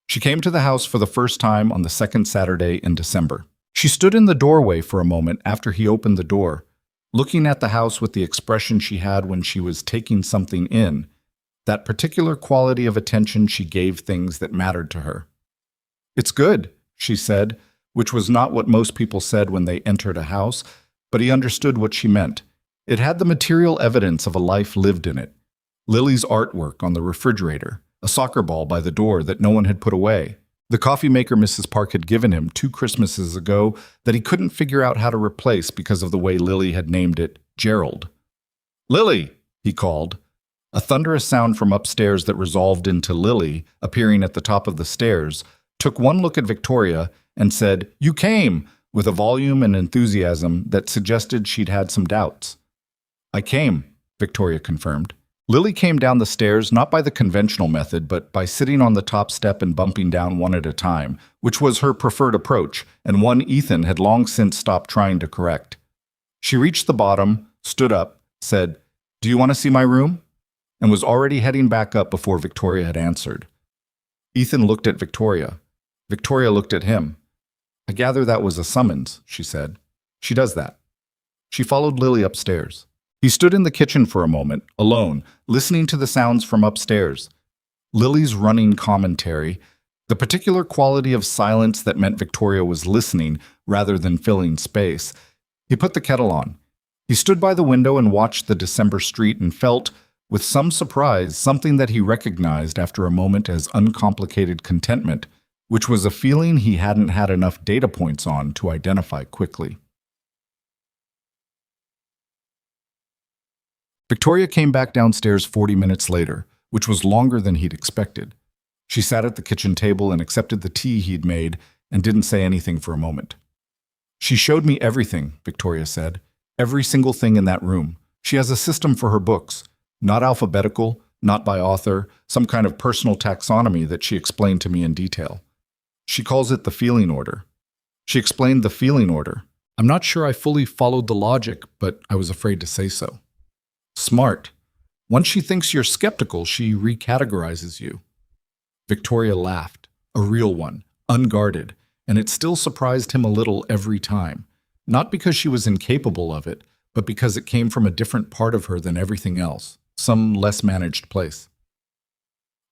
She came to the house for the first time on the second Saturday in December. She stood in the doorway for a moment after he opened the door, looking at the house with the expression she had when she was taking something in, that particular quality of attention she gave things that mattered to her. "It's good," she said, which was not what most people said when they entered a house, but he understood what she meant. It had the material evidence of a life lived in it. Lily's artwork on the refrigerator, a soccer ball by the door that no one had put away, the coffee maker Mrs. Park had given him 2 Christmases ago that he couldn't figure out how to replace because of the way Lily had named it, Gerald. "Lily!" he called. A thunderous sound from upstairs that resolved into Lily, appearing at the top of the stairs, took one look at Victoria and said, "You came!" with a volume and enthusiasm that suggested she'd had some doubts. "I came," Victoria confirmed. Lily came down the stairs not by the conventional method, but by sitting on the top step and bumping down one at a time, which was her preferred approach, and one Ethan had long since stopped trying to correct. She reached the bottom, stood up, said, "Do you want to see my room?" and was already heading back up before Victoria had answered. Ethan looked at Victoria. Victoria looked at him. "I gather that was a summons," she said. "She does that." She followed Lily upstairs. He stood in the kitchen for a moment, alone, listening to the sounds from upstairs. Lily's running commentary, the particular quality of silence that meant Victoria was listening rather than filling space. He put the kettle on. He stood by the window and watched the December street and felt, with some surprise, something that he recognized after a moment as uncomplicated contentment, which was a feeling he hadn't had enough data points on to identify quickly. Victoria came back downstairs 40 minutes later, which was longer than he'd expected. She sat at the kitchen table and accepted the tea he'd made and didn't say anything for a moment. "She showed me everything," Victoria said. "Every single thing in that room. She has a system for her books. Not alphabetical, not by author, some kind of personal taxonomy that she explained to me in detail. She calls it the feeling order." She explained the feeling order. "I'm not sure I fully followed the logic, but I was afraid to say so." "Smart. Once she thinks you're skeptical, she recategorizes you." Victoria laughed, a real one, unguarded, and it still surprised him a little every time. Not because she was incapable of it, but because it came from a different part of her than everything else, some less managed place.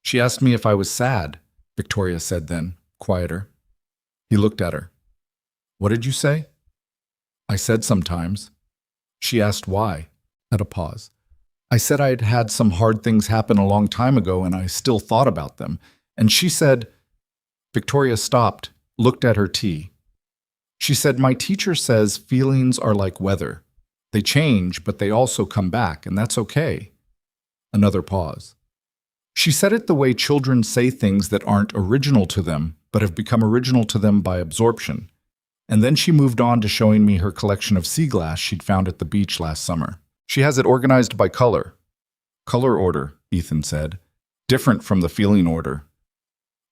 "She asked me if I was sad," Victoria said then, quieter. He looked at her. "What did you say?" "I said sometimes." She asked why, at a pause. "I said I'd had some hard things happen a long time ago and I still thought about them. And she said..." Victoria stopped, looked at her tea. She said, "My teacher says feelings are like weather. They change, but they also come back, and that's okay." Another pause. She said it the way children say things that aren't original to them, but have become original to them by absorption. And then she moved on to showing me her collection of sea glass she'd found at the beach last summer. She has it organized by color. "Color order," Ethan said. "Different from the feeling order."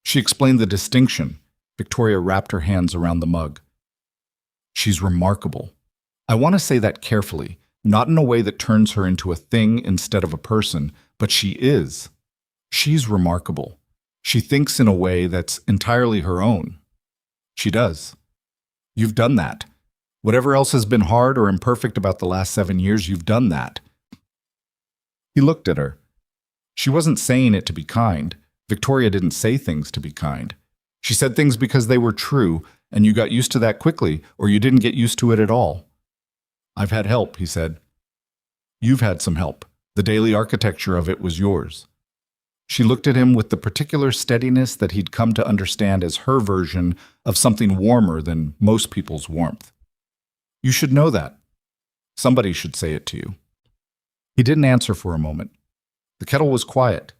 She explained the distinction. Victoria wrapped her hands around the mug. "She's remarkable. I want to say that carefully, not in a way that turns her into a thing instead of a person, but she is. She's remarkable. She thinks in a way that's entirely her own." "She does." "You've done that. Whatever else has been hard or imperfect about the last 7 years, you've done that." He looked at her. She wasn't saying it to be kind. Victoria didn't say things to be kind. She said things because they were true, and you got used to that quickly, or you didn't get used to it at all. I've had help, he said. You've had some help. The daily architecture of it was yours. She looked at him with the particular steadiness that he'd come to understand as her version of something warmer than most people's warmth. You should know that. Somebody should say it to you. He didn't answer for a moment. The kettle was quiet.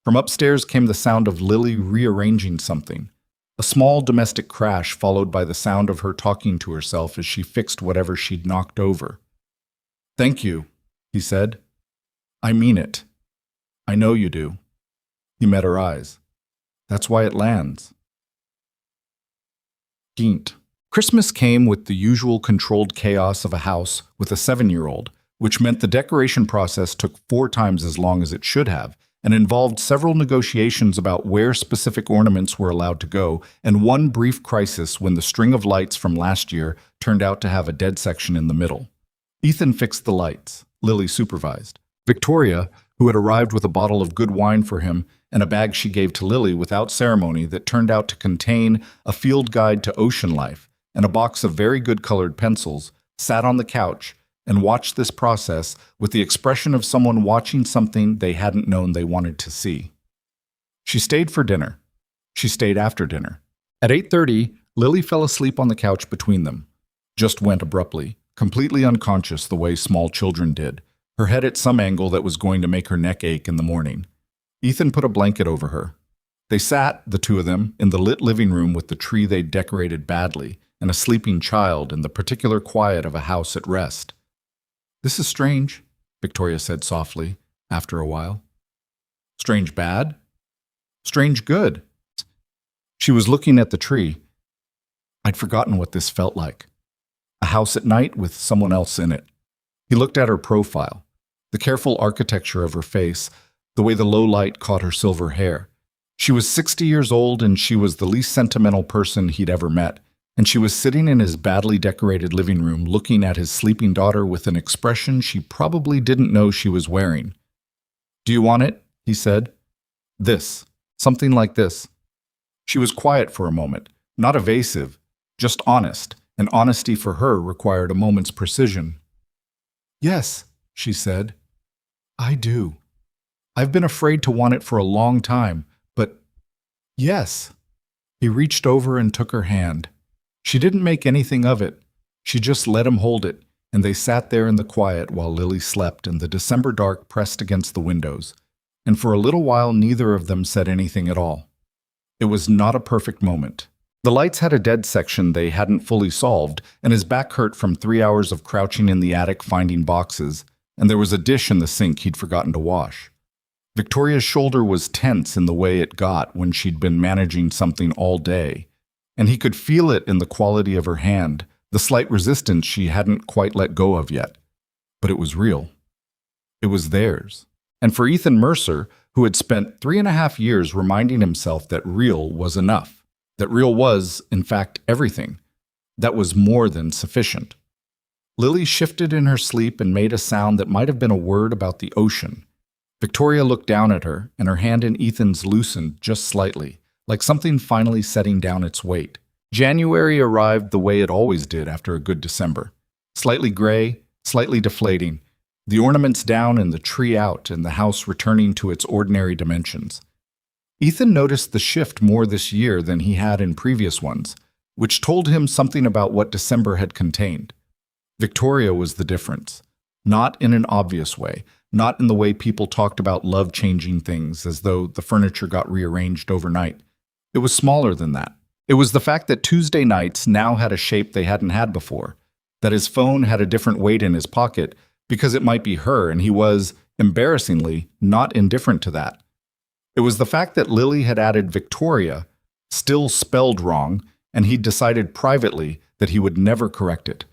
From upstairs came the sound of Lily rearranging something, a small domestic crash followed by the sound of her talking to herself as she fixed whatever she'd knocked over. Thank you, he said. I mean it. I know you do. He met her eyes. That's why it lands. Gint. Christmas came with the usual controlled chaos of a house with a 7-year-old, which meant the decoration process took 4 times as long as it should have, and involved several negotiations about where specific ornaments were allowed to go, and one brief crisis when the string of lights from last year turned out to have a dead section in the middle. Ethan fixed the lights. Lily supervised. Victoria, who had arrived with a bottle of good wine for him and a bag she gave to Lily without ceremony that turned out to contain a field guide to ocean life and a box of very good colored pencils, sat on the couch and watched this process with the expression of someone watching something they hadn't known they wanted to see. She stayed for dinner. She stayed after dinner. At 8:30, Lily fell asleep on the couch between them. Just went abruptly, completely unconscious the way small children did, her head at some angle that was going to make her neck ache in the morning. Ethan put a blanket over her. They sat, the two of them, in the lit living room with the tree they'd decorated badly and a sleeping child in the particular quiet of a house at rest. This is strange, Victoria said softly, after a while. Strange bad? Strange good. She was looking at the tree. I'd forgotten what this felt like. A house at night with someone else in it. He looked at her profile, the careful architecture of her face, the way the low light caught her silver hair. She was 60 years old and she was the least sentimental person he'd ever met, and she was sitting in his badly decorated living room looking at his sleeping daughter with an expression she probably didn't know she was wearing. Do you want it? He said. This. Something like this. She was quiet for a moment, not evasive, just honest, and honesty for her required a moment's precision. Yes, she said. I do. I've been afraid to want it for a long time, but yes. He reached over and took her hand. She didn't make anything of it. She just let him hold it, and they sat there in the quiet while Lily slept and the December dark pressed against the windows. And for a little while neither of them said anything at all. It was not a perfect moment. The lights had a dead section they hadn't fully solved, and his back hurt from 3 hours of crouching in the attic finding boxes, and there was a dish in the sink he'd forgotten to wash. Victoria's shoulder was tense in the way it got when she'd been managing something all day, and he could feel it in the quality of her hand, the slight resistance she hadn't quite let go of yet. But it was real. It was theirs. And for Ethan Mercer, who had spent 3.5 years reminding himself that real was enough, that real was, in fact, everything, that was more than sufficient. Lily shifted in her sleep and made a sound that might have been a word about the ocean. Victoria looked down at her, and her hand in Ethan's loosened just slightly, like something finally setting down its weight. January arrived the way it always did after a good December. Slightly gray, slightly deflating, the ornaments down and the tree out, and the house returning to its ordinary dimensions. Ethan noticed the shift more this year than he had in previous ones, which told him something about what December had contained. Victoria was the difference. Not in an obvious way, not in the way people talked about love-changing things as though the furniture got rearranged overnight. It was smaller than that. It was the fact that Tuesday nights now had a shape they hadn't had before, that his phone had a different weight in his pocket because it might be her, and he was, embarrassingly, not indifferent to that. It was the fact that Lily had added Victoria, still spelled wrong, and he'd decided privately that he would never correct it,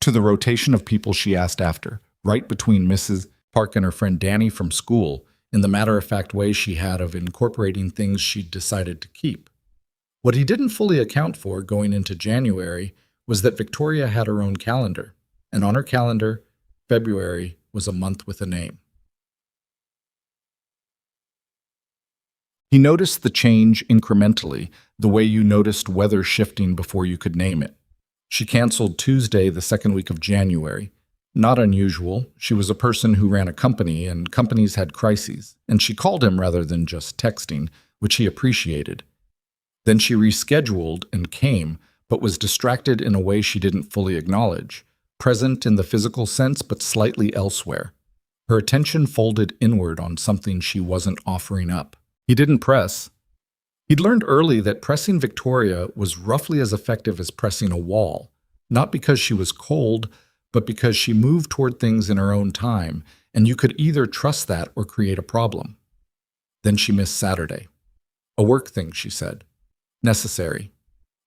to the rotation of people she asked after, right between Mrs. Park and her friend Danny from school, in the matter-of-fact way she had of incorporating things she'd decided to keep. What he didn't fully account for going into January was that Victoria had her own calendar, and on her calendar, February was a month with a name. He noticed the change incrementally, the way you noticed weather shifting before you could name it. She canceled Tuesday the second week of January. Not unusual. She was a person who ran a company, and companies had crises, and she called him rather than just texting, which he appreciated. Then she rescheduled and came, but was distracted in a way she didn't fully acknowledge, present in the physical sense but slightly elsewhere. Her attention folded inward on something she wasn't offering up. He didn't press. He'd learned early that pressing Victoria was roughly as effective as pressing a wall, not because she was cold, but because she moved toward things in her own time, and you could either trust that or create a problem. Then she missed Saturday. A work thing, she said. Necessary.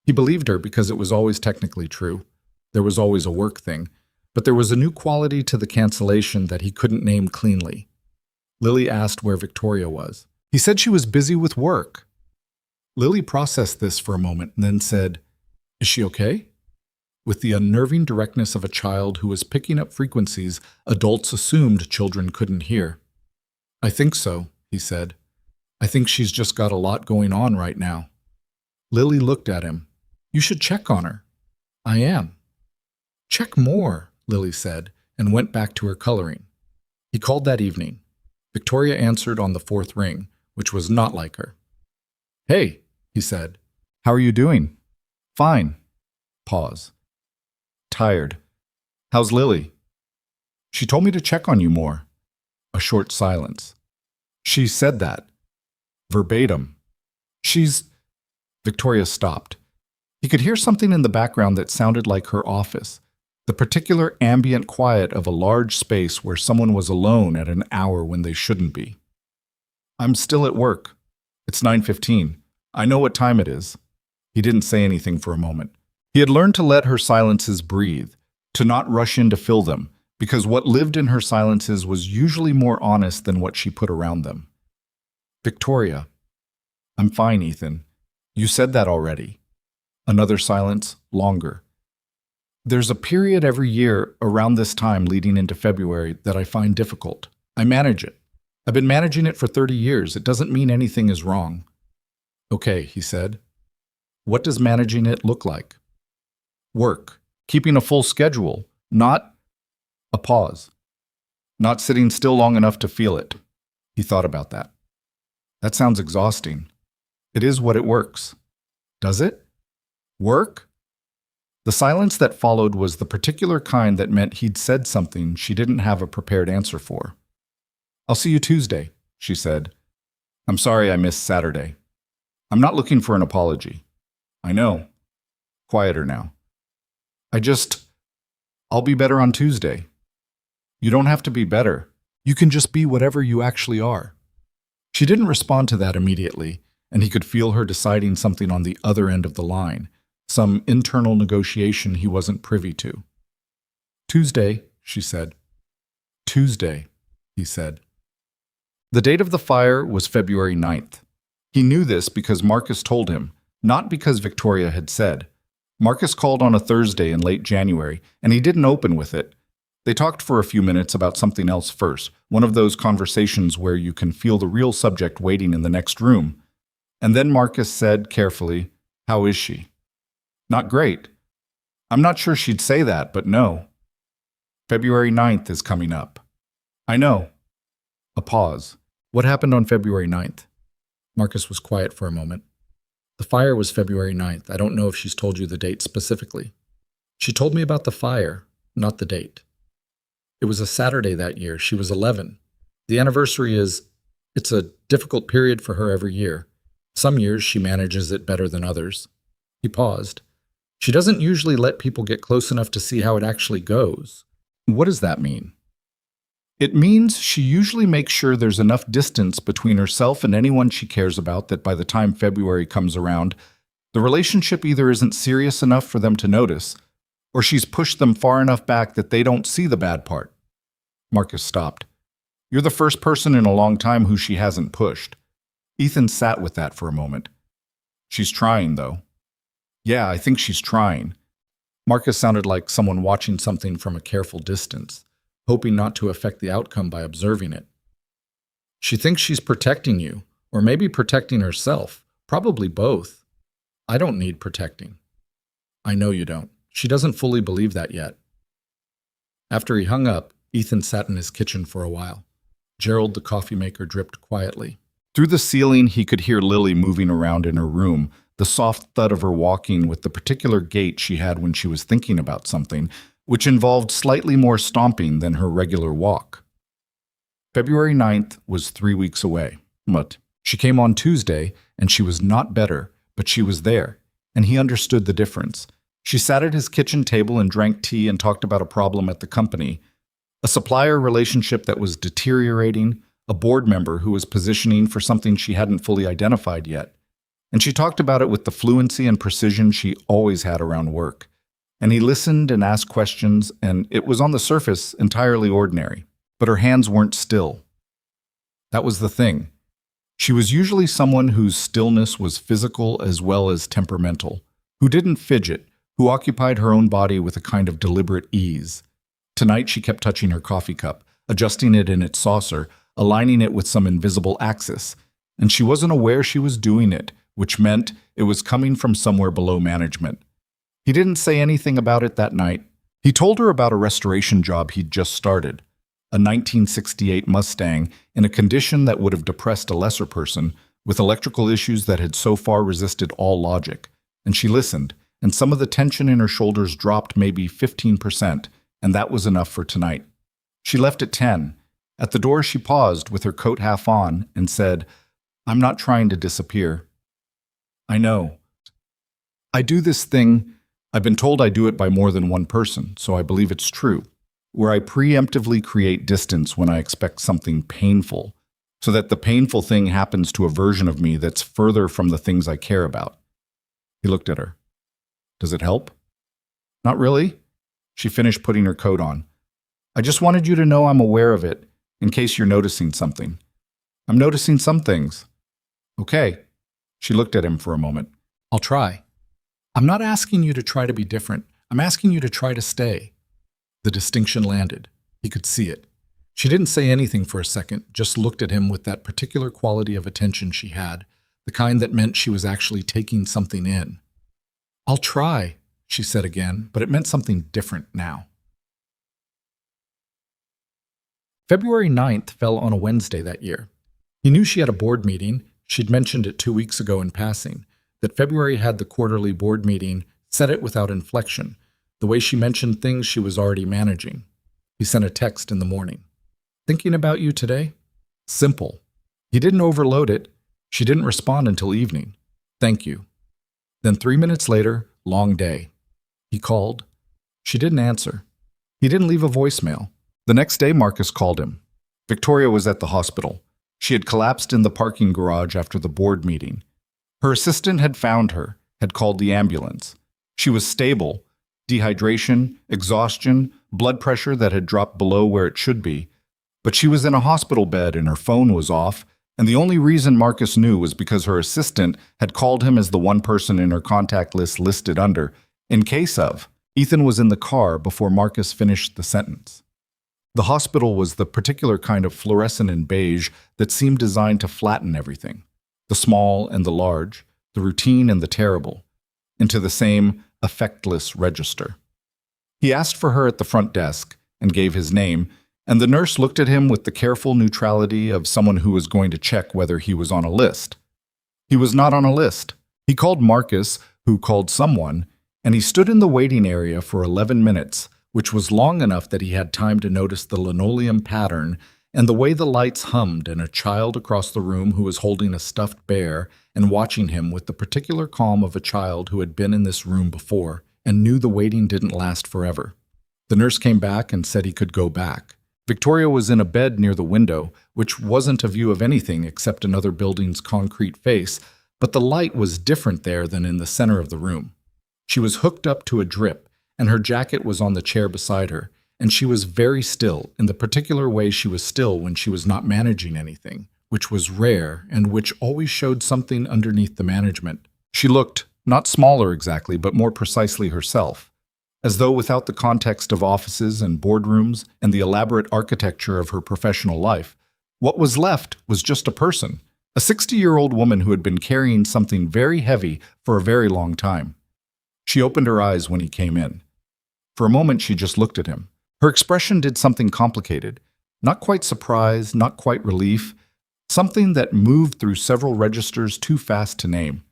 He believed her because it was always technically true. There was always a work thing, but there was a new quality to the cancellation that he couldn't name cleanly. Lily asked where Victoria was. He said she was busy with work. Lily processed this for a moment and then said, "Is she okay?" With the unnerving directness of a child who was picking up frequencies adults assumed children couldn't hear. "I think so," he said. "I think she's just got a lot going on right now." Lily looked at him. "You should check on her." "I am." "Check more," Lily said, and went back to her coloring. He called that evening. Victoria answered on the fourth ring, which was not like her. "Hey," he said. "How are you doing?" "Fine." Pause. "Tired." "How's Lily?" "She told me to check on you more." A short silence. "She said that. Verbatim. She's—" Victoria stopped. He could hear something in the background that sounded like her office, the particular ambient quiet of a large space where someone was alone at an hour when they shouldn't be. "I'm still at work. It's 9:15. I know what time it is." He didn't say anything for a moment. He had learned to let her silences breathe, to not rush in to fill them, because what lived in her silences was usually more honest than what she put around them. "Victoria." "I'm fine, Ethan. You said that already." Another silence, longer. "There's a period every year around this time leading into February that I find difficult. I manage it. I've been managing it for 30 years. It doesn't mean anything is wrong." "Okay," he said. "What does managing it look like?" "Work. Keeping a full schedule. Not—" A pause. "Not sitting still long enough to feel it." He thought about that. "That sounds exhausting." "It is what it works." "Does it? Work?" The silence that followed was the particular kind that meant he'd said something she didn't have a prepared answer for. "I'll see you Tuesday," she said. "I'm sorry I missed Saturday." "I'm not looking for an apology." "I know." Quieter now. I'll be better on Tuesday." "You don't have to be better. You can just be whatever you actually are." She didn't respond to that immediately, and he could feel her deciding something on the other end of the line, some internal negotiation he wasn't privy to. "Tuesday," she said. "Tuesday," he said. The date of the fire was February 9th. He knew this because Marcus told him, not because Victoria had said. Marcus called on a Thursday in late January, and he didn't open with it. They talked for a few minutes about something else first, one of those conversations where you can feel the real subject waiting in the next room. And then Marcus said carefully, "How is she?" "Not great." "I'm not sure she'd say that, but no." "February 9th is coming up." "I know." A pause. "What happened on February 9th? Marcus was quiet for a moment. "The fire was February 9th. I don't know if she's told you the date specifically." "She told me about the fire, not the date." "It was a Saturday that year. She was 11. The anniversary it's a difficult period for her every year. Some years she manages it better than others." He paused. "She doesn't usually let people get close enough to see how it actually goes." "What does that mean?" "It means she usually makes sure there's enough distance between herself and anyone she cares about that by the time February comes around, the relationship either isn't serious enough for them to notice, or she's pushed them far enough back that they don't see the bad part." Marcus stopped. "You're the first person in a long time who she hasn't pushed." Ethan sat with that for a moment. "She's trying, though." "Yeah, I think she's trying." Marcus sounded like someone watching something from a careful distance, hoping not to affect the outcome by observing it. "She thinks she's protecting you, or maybe protecting herself, probably both. I don't need protecting." "I know you don't. She doesn't fully believe that yet." After he hung up, Ethan sat in his kitchen for a while. Gerald, the coffee maker, dripped quietly. Through the ceiling, he could hear Lily moving around in her room, the soft thud of her walking with the particular gait she had when she was thinking about something, which involved slightly more stomping than her regular walk. February 9th was 3 weeks away. But she came on Tuesday, and she was not better, but she was there, and he understood the difference. She sat at his kitchen table and drank tea and talked about a problem at the company, a supplier relationship that was deteriorating, a board member who was positioning for something she hadn't fully identified yet. And she talked about it with the fluency and precision she always had around work. And he listened and asked questions, and it was on the surface entirely ordinary. But her hands weren't still. That was the thing. She was usually someone whose stillness was physical as well as temperamental, who didn't fidget, who occupied her own body with a kind of deliberate ease. Tonight she kept touching her coffee cup, adjusting it in its saucer, aligning it with some invisible axis, and she wasn't aware she was doing it, which meant it was coming from somewhere below management. He didn't say anything about it that night. He told her about a restoration job he'd just started, a 1968 Mustang in a condition that would have depressed a lesser person, with electrical issues that had so far resisted all logic. And she listened, and some of the tension in her shoulders dropped maybe 15%, and that was enough for tonight. She left at 10. At the door she paused with her coat half on and said, "I'm not trying to disappear. I know. I do this thing. I've been told I do it by more than one person, so I believe it's true, where I preemptively create distance when I expect something painful, so that the painful thing happens to a version of me that's further from the things I care about." He looked at her. "Does it help?" "Not really." She finished putting her coat on. "I just wanted you to know I'm aware of it, in case you're noticing something." "I'm noticing some things." "Okay." She looked at him for a moment. "I'll try. I'm not asking you to try to be different. I'm asking you to try to stay." The distinction landed. He could see it. She didn't say anything for a second, just looked at him with that particular quality of attention she had, the kind that meant she was actually taking something in. "I'll try," she said again, but it meant something different now. February 9th fell on a Wednesday that year. He knew she had a board meeting. She'd mentioned it 2 weeks ago in passing. That February had the quarterly board meeting, said it without inflection, the way she mentioned things she was already managing. He sent a text in the morning. "Thinking about you today?" Simple. He didn't overload it. She didn't respond until evening. "Thank you." Then 3 minutes later, long day. He called. She didn't answer. He didn't leave a voicemail. The next day, Marcus called him. Victoria was at the hospital. She had collapsed in the parking garage after the board meeting. Her assistant had found her, had called the ambulance. She was stable. Dehydration, exhaustion, blood pressure that had dropped below where it should be. But she was in a hospital bed and her phone was off, and the only reason Marcus knew was because her assistant had called him as the one person in her contact list listed under, "in case of." Ethan was in the car before Marcus finished the sentence. The hospital was the particular kind of fluorescent and beige that seemed designed to flatten everything, the small and the large, the routine and the terrible, into the same effectless register. He asked for her at the front desk and gave his name, and the nurse looked at him with the careful neutrality of someone who was going to check whether he was on a list. He was not on a list. He called Marcus, who called someone, and he stood in the waiting area for 11 minutes, which was long enough that he had time to notice the linoleum pattern and the way the lights hummed and a child across the room who was holding a stuffed bear and watching him with the particular calm of a child who had been in this room before and knew the waiting didn't last forever. The nurse came back and said he could go back. Victoria was in a bed near the window, which wasn't a view of anything except another building's concrete face, but the light was different there than in the center of the room. She was hooked up to a drip, and her jacket was on the chair beside her, and she was very still in the particular way she was still when she was not managing anything, which was rare and which always showed something underneath the management. She looked, not smaller exactly, but more precisely herself, as though without the context of offices and boardrooms and the elaborate architecture of her professional life, what was left was just a person, a 60-year-old woman who had been carrying something very heavy for a very long time. She opened her eyes when he came in. For a moment she just looked at him, Her expression did something complicated. Not quite surprise, not quite relief, something that moved through several registers too fast to name.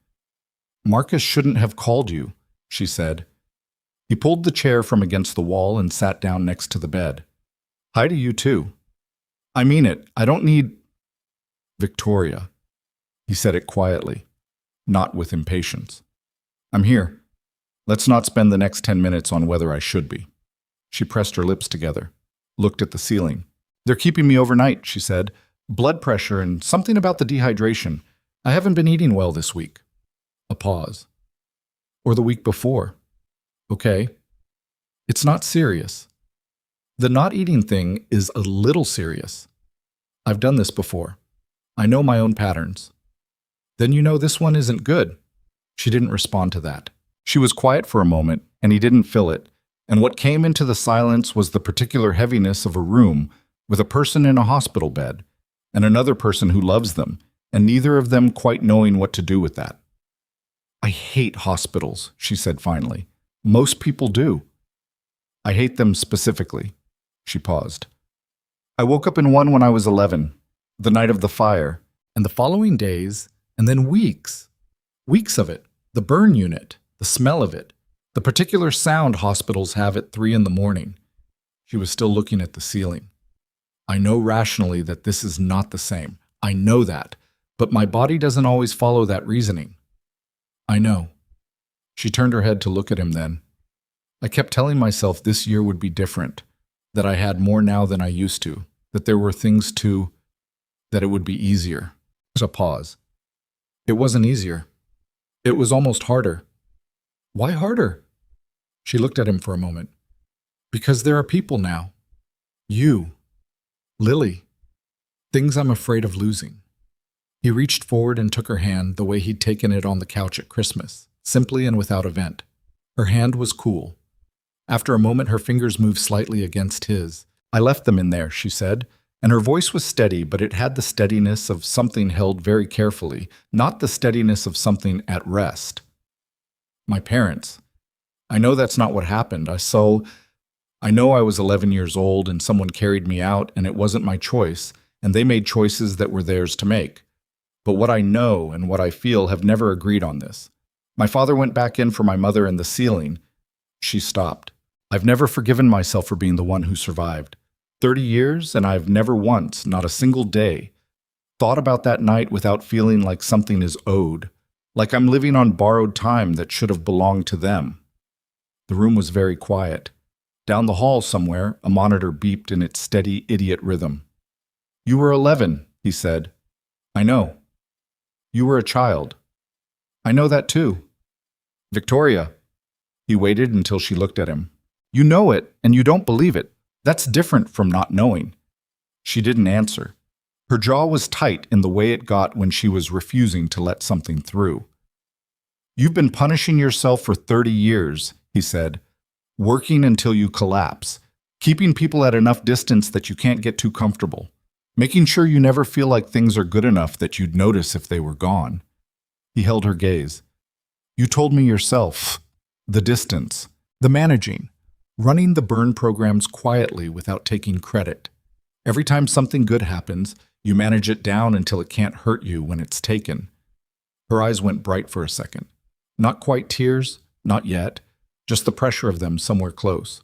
"Marcus shouldn't have called you," she said. He pulled the chair from against the wall and sat down next to the bed. "Hi to you too." "I mean it. I don't need—" "Victoria." He said it quietly, not with impatience. "I'm here. Let's not spend the next 10 minutes on whether I should be." She pressed her lips together, looked at the ceiling. "They're keeping me overnight," she said. "Blood pressure and something about the dehydration. I haven't been eating well this week." A pause. "Or the week before." "Okay. It's not serious." "The not eating thing is a little serious. I've done this before. I know my own patterns." "Then you know this one isn't good." She didn't respond to that. She was quiet for a moment, and he didn't fill it, and what came into the silence was the particular heaviness of a room with a person in a hospital bed, and another person who loves them, and neither of them quite knowing what to do with that. "I hate hospitals," she said finally. "Most people do." "I hate them specifically." She paused. "I woke up in one when I was 11, the night of the fire, and the following days, and then weeks. Weeks of it. The burn unit, the smell of it, the particular sound hospitals have at 3 in the morning." She was still looking at the ceiling. "I know rationally that this is not the same. I know that. But my body doesn't always follow that reasoning." "I know." She turned her head to look at him then. "I kept telling myself this year would be different, that I had more now than I used to, that there were things to, that it would be easier." There's a pause. "It wasn't easier. It was almost harder." "Why harder?" She looked at him for a moment. "Because there are people now. You. Lily. Things I'm afraid of losing." He reached forward and took her hand the way he'd taken it on the couch at Christmas, simply and without event. Her hand was cool. After a moment, her fingers moved slightly against his. "I left them in there," she said, and her voice was steady, but it had the steadiness of something held very carefully, not the steadiness of something at rest. "My parents. I know that's not what happened. I know I was 11 years old and someone carried me out and it wasn't my choice, and they made choices that were theirs to make. But what I know and what I feel have never agreed on this. My father went back in for my mother and the ceiling." She stopped. "I've never forgiven myself for being the one who survived. 30 years, and I've never once, not a single day, thought about that night without feeling like something is owed, like I'm living on borrowed time that should have belonged to them." The room was very quiet. Down the hall somewhere, a monitor beeped in its steady idiot rhythm. "You were 11, he said. "I know." "You were a child." "I know that too." "Victoria." He waited until she looked at him. "You know it, and you don't believe it. That's different from not knowing." She didn't answer. Her jaw was tight in the way it got when she was refusing to let something through. "You've been punishing yourself for 30 years, he said, "working until you collapse, keeping people at enough distance that you can't get too comfortable, making sure you never feel like things are good enough that you'd notice if they were gone." He held her gaze. "You told me yourself. The distance, the managing, running the burn programs quietly without taking credit. Every time something good happens, you manage it down until it can't hurt you when it's taken." Her eyes went bright for a second. Not quite tears, not yet, just the pressure of them somewhere close.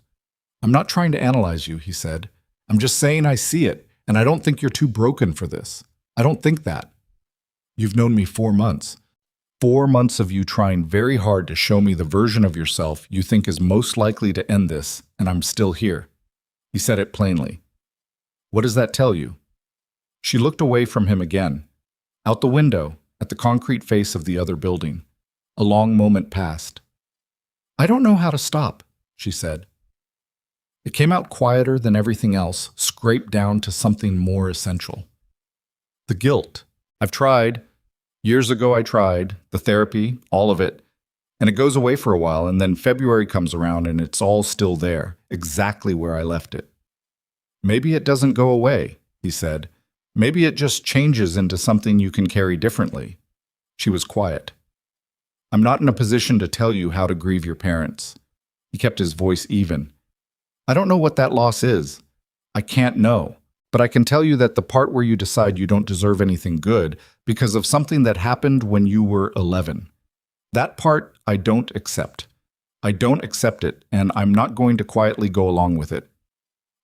"I'm not trying to analyze you," he said. "I'm just saying I see it, and I don't think you're too broken for this. I don't think that. You've known me 4 months. 4 months of you trying very hard to show me the version of yourself you think is most likely to end this, and I'm still here." He said it plainly. "What does that tell you?" She looked away from him again, out the window, at the concrete face of the other building. A long moment passed. "I don't know how to stop," she said. It came out quieter than everything else, scraped down to something more essential. "The guilt. I've tried. Years ago I tried, the therapy, all of it, and it goes away for a while, and then February comes around and it's all still there, exactly where I left it." "Maybe it doesn't go away," he said. "Maybe it just changes into something you can carry differently." She was quiet. "I'm not in a position to tell you how to grieve your parents." He kept his voice even. I don't know what that loss is. I can't know. But I can tell you that the part where you decide you don't deserve anything good because of something that happened when you were 11, that part I don't accept. I don't accept it, and I'm not going to quietly go along with it.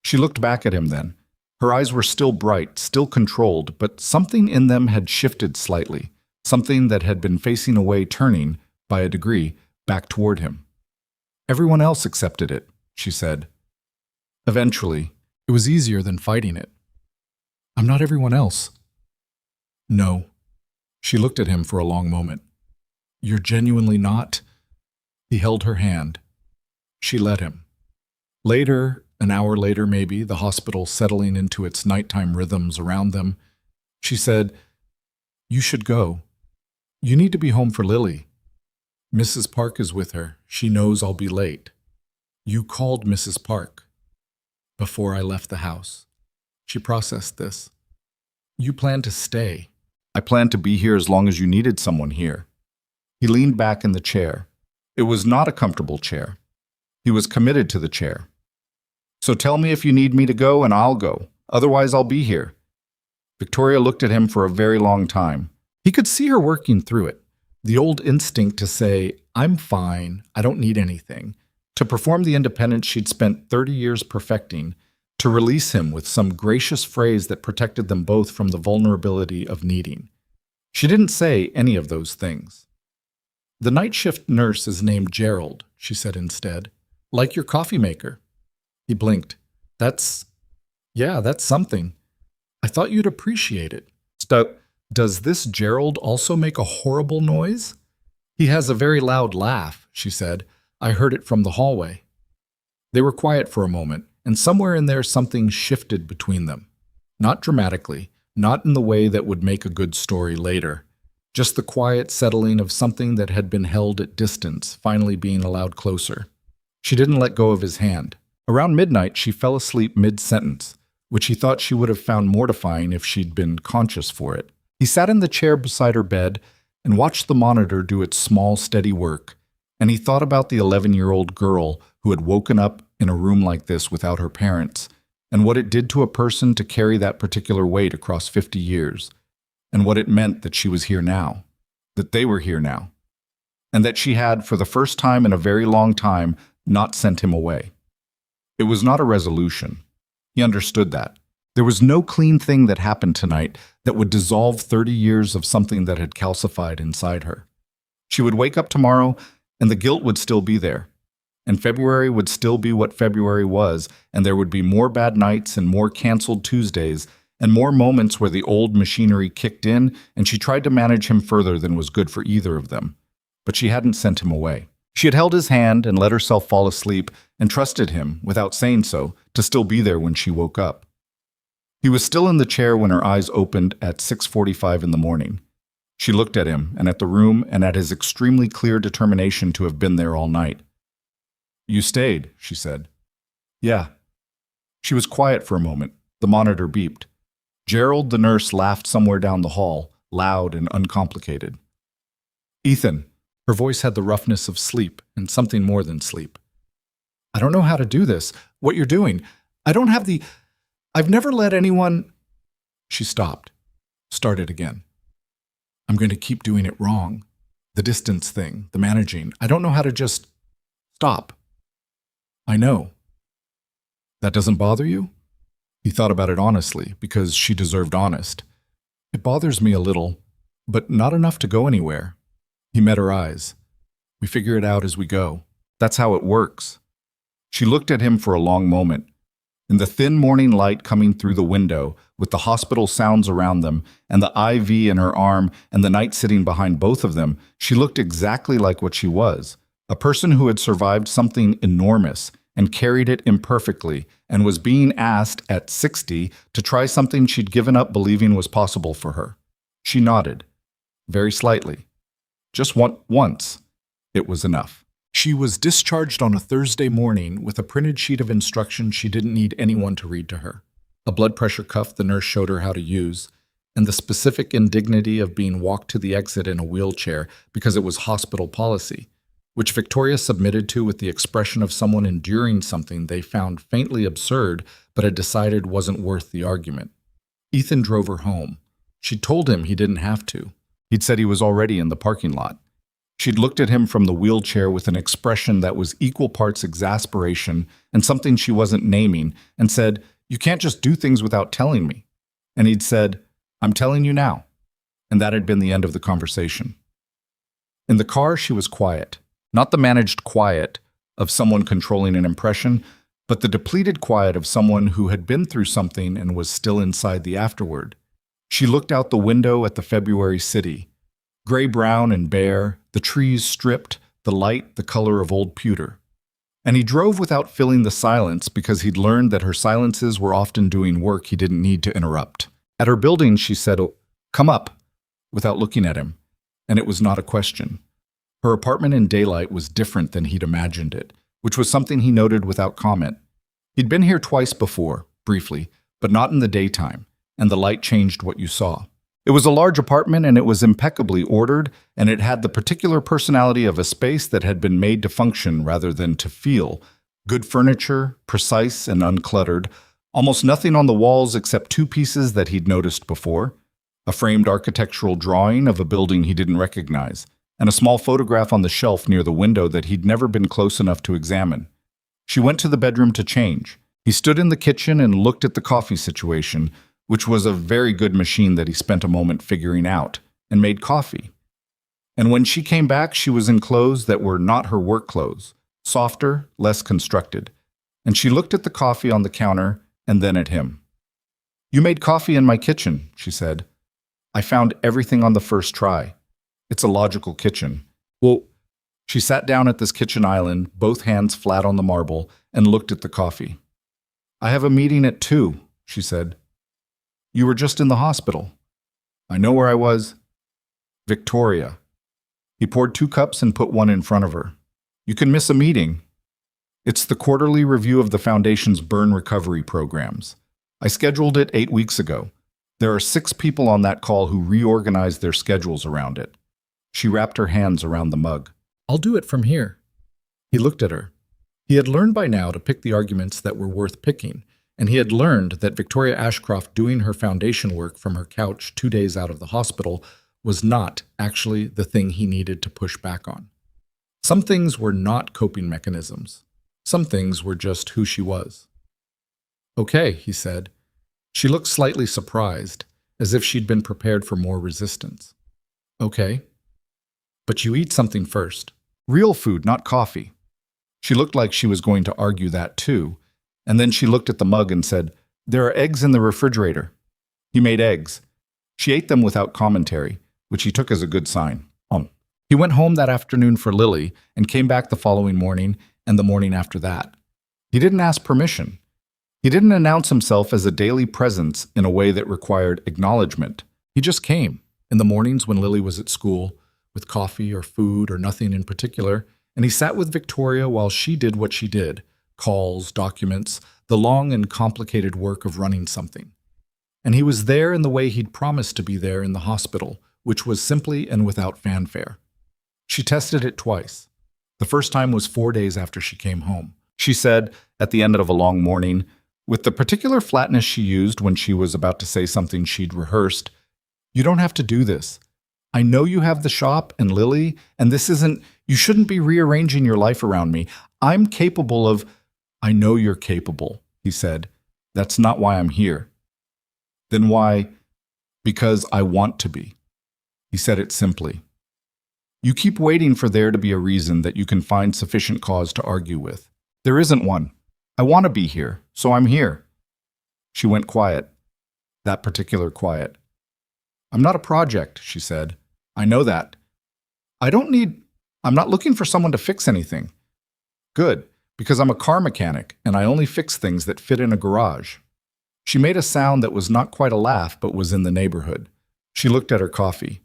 She looked back at him then. Her eyes were still bright, still controlled, but something in them had shifted slightly, something that had been facing away, turning, by a degree, back toward him. Everyone else accepted it, she said. Eventually, it was easier than fighting it. I'm not everyone else. No. She looked at him for a long moment. You're genuinely not? He held her hand. She let him. Later, an hour later maybe, the hospital settling into its nighttime rhythms around them, she said, You should go. You need to be home for Lily. Mrs. Park is with her. She knows I'll be late. You called Mrs. Park before I left the house. She processed this. You planned to stay. I planned to be here as long as you needed someone here. He leaned back in the chair. It was not a comfortable chair. He was committed to the chair. So tell me if you need me to go and I'll go. Otherwise, I'll be here. Victoria looked at him for a very long time. He could see her working through it. The old instinct to say, I'm fine, I don't need anything. To perform the independence she'd spent 30 years perfecting. To release him with some gracious phrase that protected them both from the vulnerability of needing. She didn't say any of those things. The night shift nurse is named Gerald, she said instead. Like your coffee maker. He blinked. That's something. I thought you'd appreciate it. Does this Gerald also make a horrible noise? He has a very loud laugh, she said. I heard it from the hallway. They were quiet for a moment, and somewhere in there something shifted between them. Not dramatically, not in the way that would make a good story later. Just the quiet settling of something that had been held at distance, finally being allowed closer. She didn't let go of his hand. Around midnight, she fell asleep mid-sentence, which he thought she would have found mortifying if she'd been conscious for it. He sat in the chair beside her bed and watched the monitor do its small, steady work, and he thought about the 11-year-old girl who had woken up in a room like this without her parents, and what it did to a person to carry that particular weight across 50 years, and what it meant that she was here now, that they were here now, and that she had, for the first time in a very long time, not sent him away. It was not a resolution. He understood that. There was no clean thing that happened tonight that would dissolve 30 years of something that had calcified inside her. She would wake up tomorrow, and the guilt would still be there. And February would still be what February was, and there would be more bad nights and more canceled Tuesdays, and more moments where the old machinery kicked in, and she tried to manage him further than was good for either of them. But she hadn't sent him away. She had held his hand and let herself fall asleep, and trusted him, without saying so, to still be there when she woke up. He was still in the chair when her eyes opened at 6:45 in the morning. She looked at him, and at the room, and at his extremely clear determination to have been there all night. You stayed, she said. Yeah. She was quiet for a moment. The monitor beeped. Gerald, the nurse, laughed somewhere down the hall, loud and uncomplicated. Ethan. Her voice had the roughness of sleep, and something more than sleep. I don't know how to do this. What you're doing. I've never let anyone... She stopped. Started again. I'm going to keep doing it wrong. The distance thing, the managing. I don't know how to just... stop. I know. That doesn't bother you? He thought about it honestly, because she deserved honest. It bothers me a little, but not enough to go anywhere. He met her eyes. We figure it out as we go. That's how it works. She looked at him for a long moment. In the thin morning light coming through the window, with the hospital sounds around them, and the IV in her arm, and the night sitting behind both of them, she looked exactly like what she was. A person who had survived something enormous and carried it imperfectly, and was being asked at 60 to try something she'd given up believing was possible for her. She nodded, very slightly. Just once. It was enough. She was discharged on a Thursday morning with a printed sheet of instructions she didn't need anyone to read to her. A blood pressure cuff the nurse showed her how to use, and the specific indignity of being walked to the exit in a wheelchair because it was hospital policy. which Victoria submitted to with the expression of someone enduring something they found faintly absurd but had decided wasn't worth the argument. Ethan drove her home. She'd told him he didn't have to. He'd said he was already in the parking lot. She'd looked at him from the wheelchair with an expression that was equal parts exasperation and something she wasn't naming, and said, "You can't just do things without telling me." And he'd said, "I'm telling you now." And that had been the end of the conversation. In the car, she was quiet. Not the managed quiet of someone controlling an impression, but the depleted quiet of someone who had been through something and was still inside the afterward. She looked out the window at the February city. Gray-brown and bare, the trees stripped, the light the color of old pewter. And he drove without filling the silence because he'd learned that her silences were often doing work he didn't need to interrupt. At her building, she said, "Oh, come up," without looking at him, and it was not a question. Her apartment in daylight was different than he'd imagined it, which was something he noted without comment. He'd been here twice before, briefly, but not in the daytime, and the light changed what you saw. It was a large apartment, and it was impeccably ordered, and it had the particular personality of a space that had been made to function rather than to feel. Good furniture, precise and uncluttered, almost nothing on the walls except two pieces that he'd noticed before, a framed architectural drawing of a building he didn't recognize, and a small photograph on the shelf near the window that he'd never been close enough to examine. She went to the bedroom to change. He stood in the kitchen and looked at the coffee situation, which was a very good machine that he spent a moment figuring out, and made coffee. And when she came back, she was in clothes that were not her work clothes, softer, less constructed. And she looked at the coffee on the counter and then at him. "You made coffee in my kitchen," she said. "I found everything on the first try. It's a logical kitchen." Well, she sat down at this kitchen island, both hands flat on the marble, and looked at the coffee. "I have a meeting at 2, she said. "You were just in the hospital." "I know where I was." "Victoria." He poured 2 cups and put one in front of her. "You can miss a meeting. It's the quarterly review of the Foundation's burn recovery programs. I scheduled it 8 weeks ago. There are 6 people on that call who reorganized their schedules around it." She wrapped her hands around the mug. "I'll do it from here." He looked at her. He had learned by now to pick the arguments that were worth picking, and he had learned that Victoria Ashcroft doing her foundation work from her couch 2 days out of the hospital was not actually the thing he needed to push back on. Some things were not coping mechanisms. Some things were just who she was. "Okay," he said. She looked slightly surprised, as if she'd been prepared for more resistance. "Okay. But you eat something first. Real food, not coffee." She looked like she was going to argue that too, and then she looked at the mug and said, "There are eggs in the refrigerator." He made eggs. She ate them without commentary, which he took as a good sign. He went home that afternoon for Lily and came back the following morning and the morning after that. He didn't ask permission. He didn't announce himself as a daily presence in a way that required acknowledgement. He just came, in the mornings when Lily was at school, with coffee or food or nothing in particular, and he sat with Victoria while she did what she did, calls, documents, the long and complicated work of running something. And he was there in the way he'd promised to be there in the hospital, which was simply and without fanfare. She tested it twice. The first time was 4 days after she came home. She said, at the end of a long morning, with the particular flatness she used when she was about to say something she'd rehearsed, "You don't have to do this. I know you have the shop and Lily, and you shouldn't be rearranging your life around me. I'm capable of—" "I know you're capable," he said. "That's not why I'm here." "Then why?" "Because I want to be." He said it simply. "You keep waiting for there to be a reason that you can find sufficient cause to argue with. There isn't one. I want to be here, so I'm here." She went quiet. That particular quiet. "I'm not a project," she said. "I know that. I'm not looking for someone to fix anything." "Good, because I'm a car mechanic, and I only fix things that fit in a garage." She made a sound that was not quite a laugh, but was in the neighborhood. She looked at her coffee.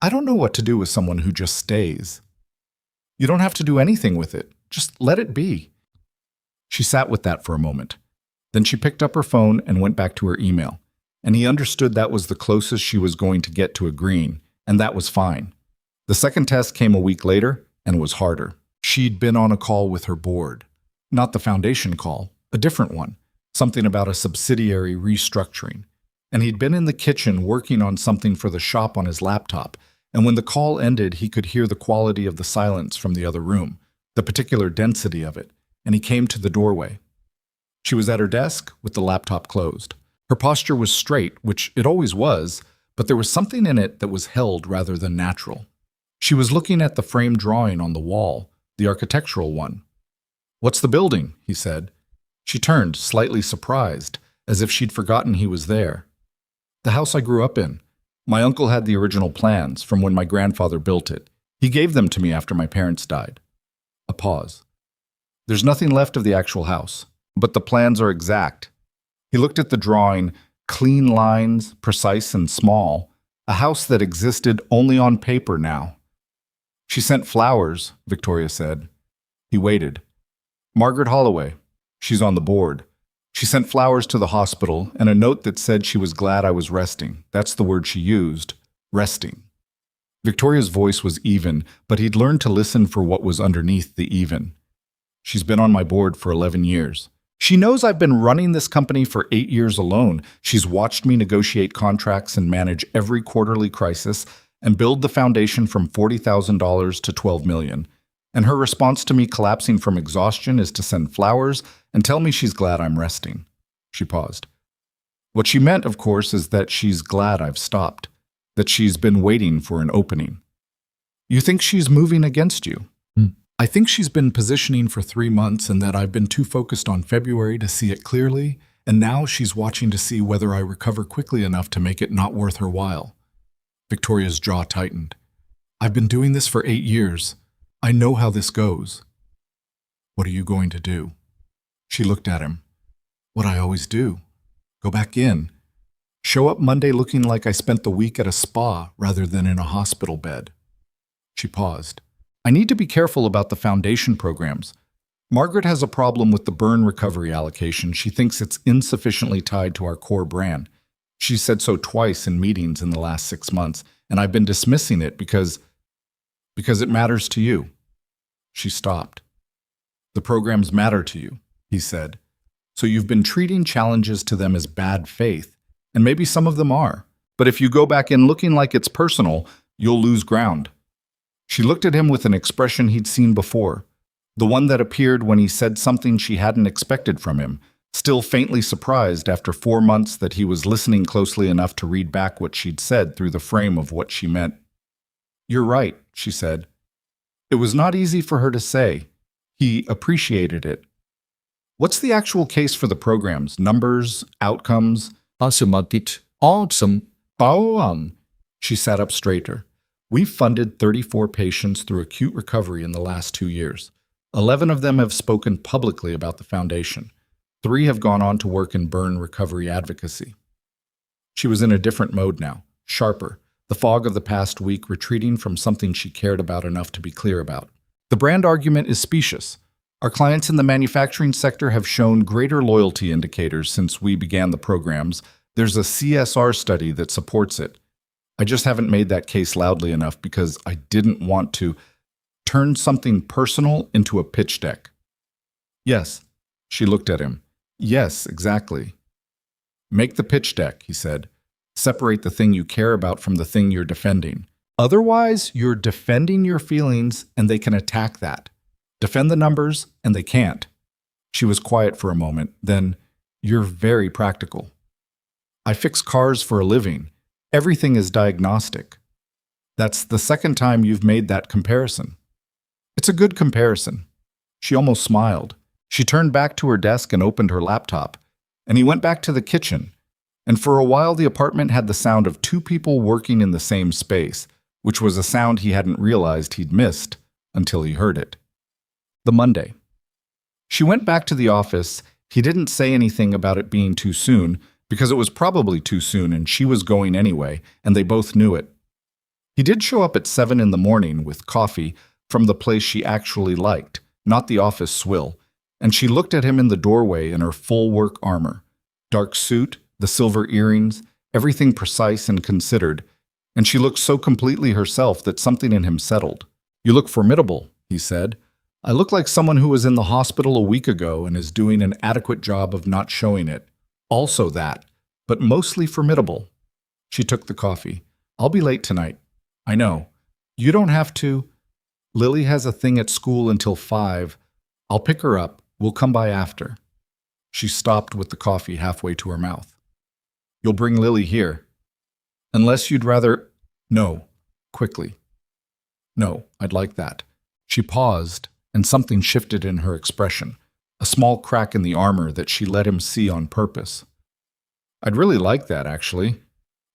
"I don't know what to do with someone who just stays." "You don't have to do anything with it. Just let it be." She sat with that for a moment. Then she picked up her phone and went back to her email. And he understood that was the closest she was going to get to agreeing, and that was fine. The second test came a week later, and was harder. She'd been on a call with her board. Not the foundation call, a different one, something about a subsidiary restructuring. And he'd been in the kitchen working on something for the shop on his laptop, and when the call ended, he could hear the quality of the silence from the other room, the particular density of it, and he came to the doorway. She was at her desk with the laptop closed. Her posture was straight, which it always was, but there was something in it that was held rather than natural. She was looking at the framed drawing on the wall, the architectural one. "What's the building?" he said. She turned, slightly surprised, as if she'd forgotten he was there. "The house I grew up in. My uncle had the original plans from when my grandfather built it. He gave them to me after my parents died." A pause. "There's nothing left of the actual house, but the plans are exact." He looked at the drawing, clean lines, precise and small, a house that existed only on paper now. "She sent flowers," Victoria said. He waited. "Margaret Holloway. She's on the board. She sent flowers to the hospital and a note that said she was glad I was resting. That's the word she used, resting." Victoria's voice was even, but he'd learned to listen for what was underneath the even. "She's been on my board for 11 years. She knows I've been running this company for 8 years alone. She's watched me negotiate contracts and manage every quarterly crisis and build the foundation from $40,000 to $12 million. And her response to me collapsing from exhaustion is to send flowers and tell me she's glad I'm resting." She paused. "What she meant, of course, is that she's glad I've stopped, that she's been waiting for an opening." "You think she's moving against you?" "I think she's been positioning for 3 months and that I've been too focused on February to see it clearly, and now she's watching to see whether I recover quickly enough to make it not worth her while." Victoria's jaw tightened. "I've been doing this for 8 years. I know how this goes." "What are you going to do?" She looked at him. "What I always do. Go back in. Show up Monday looking like I spent the week at a spa rather than in a hospital bed." She paused. "I need to be careful about the foundation programs. Margaret has a problem with the burn recovery allocation. She thinks it's insufficiently tied to our core brand. She said so twice in meetings in the last 6 months, and I've been dismissing it because it matters to you." She stopped. "The programs matter to you," he said. "So you've been treating challenges to them as bad faith, and maybe some of them are. But if you go back in looking like it's personal, you'll lose ground." She looked at him with an expression he'd seen before, the one that appeared when he said something she hadn't expected from him, still faintly surprised after 4 months that he was listening closely enough to read back what she'd said through the frame of what she meant. "You're right," she said. It was not easy for her to say. He appreciated it. "What's the actual case for the programs? Numbers? Outcomes?" Awesome. She sat up straighter. "We've funded 34 patients through acute recovery in the last 2 years. 11 of them have spoken publicly about the foundation. 3 have gone on to work in burn recovery advocacy." She was in a different mode now, sharper, the fog of the past week retreating from something she cared about enough to be clear about. "The brand argument is specious. Our clients in the manufacturing sector have shown greater loyalty indicators since we began the programs. There's a CSR study that supports it. I just haven't made that case loudly enough because I didn't want to turn something personal into a pitch deck." "Yes." She looked at him. "Yes, exactly." "Make the pitch deck," he said. "Separate the thing you care about from the thing you're defending. Otherwise, you're defending your feelings and they can attack that. Defend the numbers and they can't." She was quiet for a moment. Then, "You're very practical." "I fix cars for a living. Everything is diagnostic." "That's the second time you've made that comparison." "It's a good comparison." She almost smiled. She turned back to her desk and opened her laptop, and he went back to the kitchen. And for a while the apartment had the sound of 2 people working in the same space, which was a sound he hadn't realized he'd missed until he heard it. The Monday. She went back to the office. He didn't say anything about it being too soon, because it was probably too soon and she was going anyway, and they both knew it. He did show up at 7 in the morning with coffee from the place she actually liked, not the office swill, and she looked at him in the doorway in her full work armor, dark suit, the silver earrings, everything precise and considered, and she looked so completely herself that something in him settled. "You look formidable," he said. I look like someone who was in the hospital a week ago and is doing an adequate job of not showing it. Also that, but mostly formidable. She took the coffee. I'll be late tonight. I know. You don't have to. Lily has a thing at school until 5. I'll pick her up. We'll come by after. She stopped with the coffee halfway to her mouth. You'll bring Lily here. Unless you'd rather… No. Quickly. No, I'd like that. She paused, and something shifted in her expression, a small crack in the armor that she let him see on purpose. I'd really like that, actually.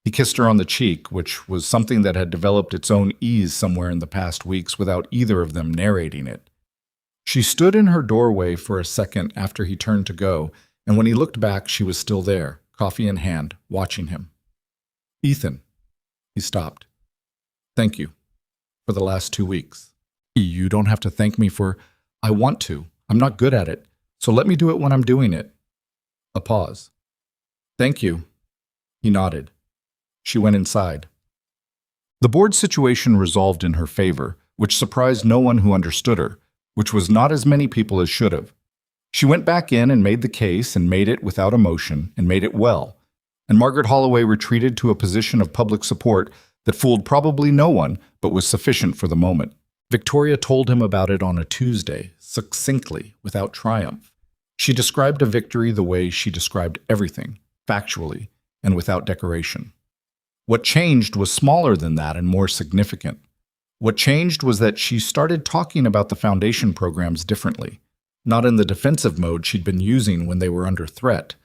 He kissed her on the cheek, which was something that had developed its own ease somewhere in the past weeks without either of them narrating it. She stood in her doorway for a second after he turned to go, and when he looked back, she was still there, coffee in hand, watching him. Ethan. He stopped. Thank you. For the last 2 weeks. You don't have to thank me for… I want to. I'm not good at it, so let me do it when I'm doing it. A pause. Thank you. He nodded. She went inside. The board situation resolved in her favor, which surprised no one who understood her, which was not as many people as should have. She went back in and made the case and made it without emotion and made it well, and Margaret Holloway retreated to a position of public support that fooled probably no one but was sufficient for the moment. Victoria told him about it on a Tuesday, succinctly, without triumph. She described a victory the way she described everything, factually, and without decoration. What changed was smaller than that and more significant. What changed was that she started talking about the foundation programs differently, not in the defensive mode she'd been using when they were under threat,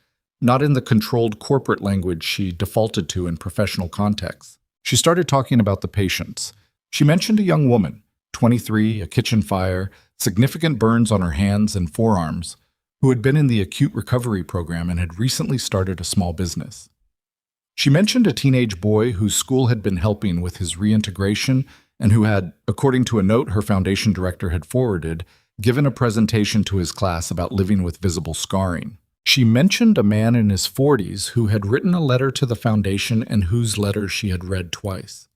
not in the controlled corporate language she defaulted to in professional contexts. She started talking about the patients. She mentioned a young woman, 23, a kitchen fire, significant burns on her hands and forearms, who had been in the acute recovery program and had recently started a small business. She mentioned a teenage boy whose school had been helping with his reintegration and who had, according to a note her foundation director had forwarded, given a presentation to his class about living with visible scarring. She mentioned a man in his 40s who had written a letter to the foundation and whose letter she had read twice.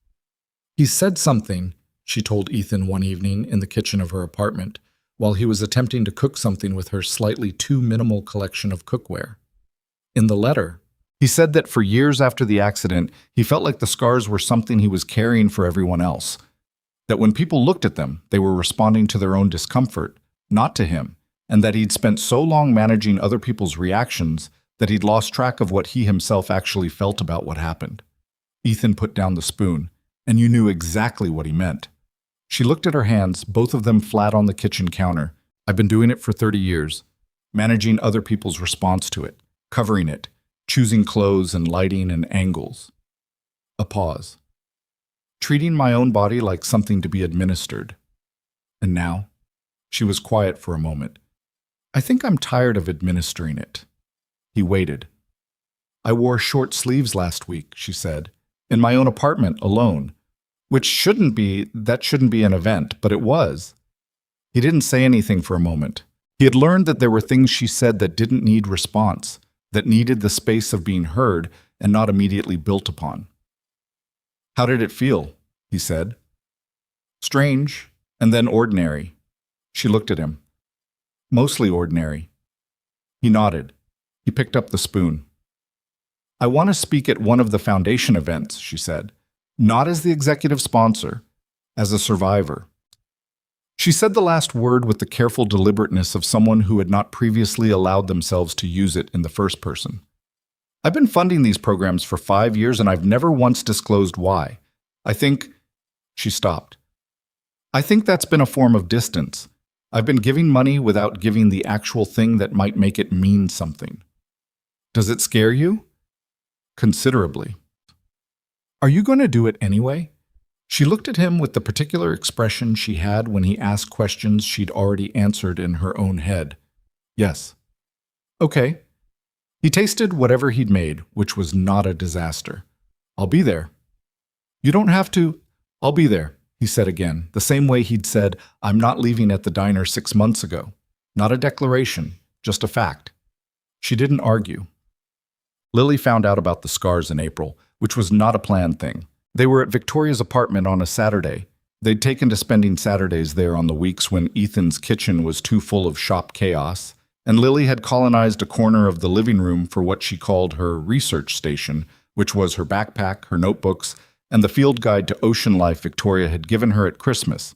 He said something, she told Ethan one evening in the kitchen of her apartment, while he was attempting to cook something with her slightly too minimal collection of cookware. In the letter, he said that for years after the accident, he felt like the scars were something he was carrying for everyone else, that when people looked at them, they were responding to their own discomfort, not to him, and that he'd spent so long managing other people's reactions that he'd lost track of what he himself actually felt about what happened. Ethan put down the spoon, and you knew exactly what he meant. She looked at her hands, both of them flat on the kitchen counter. I've been doing it for 30 years, managing other people's response to it, covering it, choosing clothes and lighting and angles. A pause. Treating my own body like something to be administered. And now? She was quiet for a moment. I think I'm tired of administering it. He waited. I wore short sleeves last week, she said, in my own apartment alone, which shouldn't be an event, but it was. He didn't say anything for a moment. He had learned that there were things she said that didn't need response, that needed the space of being heard and not immediately built upon. How did it feel? He said. Strange, and then ordinary. She looked at him. Mostly ordinary. He nodded. He picked up the spoon. I want to speak at one of the foundation events, she said, not as the executive sponsor, as a survivor. She said the last word with the careful deliberateness of someone who had not previously allowed themselves to use it in the first person. I've been funding these programs for 5 years and I've never once disclosed why. I think… She stopped. I think that's been a form of distance. I've been giving money without giving the actual thing that might make it mean something. Does it scare you? Considerably. Are you going to do it anyway? She looked at him with the particular expression she had when he asked questions she'd already answered in her own head. Yes. Okay. He tasted whatever he'd made, which was not a disaster. I'll be there. You don't have to. I'll be there, he said again, the same way he'd said, I'm not leaving at the diner 6 months ago. Not a declaration, just a fact. She didn't argue. Lily found out about the scars in April, which was not a planned thing. They were at Victoria's apartment on a Saturday. They'd taken to spending Saturdays there on the weeks when Ethan's kitchen was too full of shop chaos, and Lily had colonized a corner of the living room for what she called her research station, which was her backpack, her notebooks, and the field guide to ocean life Victoria had given her at Christmas.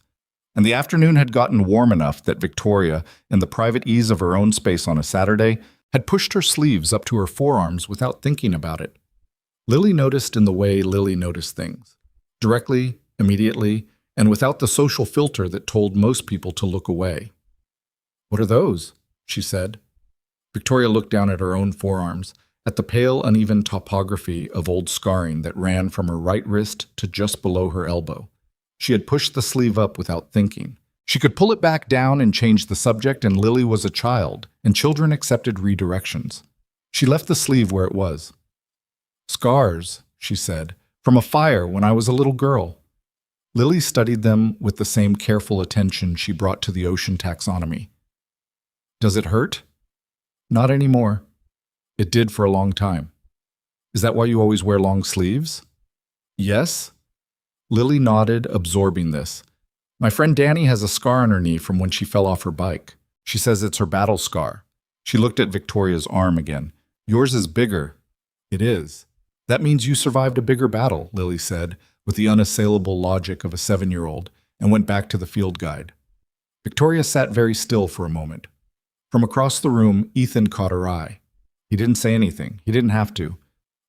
And the afternoon had gotten warm enough that Victoria, in the private ease of her own space on a Saturday, had pushed her sleeves up to her forearms without thinking about it. Lily noticed in the way Lily noticed things, directly, immediately, and without the social filter that told most people to look away. "What are those?" she said. Victoria looked down at her own forearms, at the pale, uneven topography of old scarring that ran from her right wrist to just below her elbow. She had pushed the sleeve up without thinking. She could pull it back down and change the subject, and Lily was a child, and children accepted redirections. She left the sleeve where it was. "Scars," she said, "from a fire when I was a little girl." Lily studied them with the same careful attention she brought to the ocean taxonomy. "Does it hurt?" "Not anymore." "It did for a long time." "Is that why you always wear long sleeves?" "Yes." Lily nodded, absorbing this. "My friend Danny has a scar on her knee from when she fell off her bike. She says it's her battle scar." She looked at Victoria's arm again. "Yours is bigger." "It is." "That means you survived a bigger battle," Lily said, with the unassailable logic of a 7-year-old, and went back to the field guide. Victoria sat very still for a moment. From across the room, Ethan caught her eye. He didn't say anything. He didn't have to.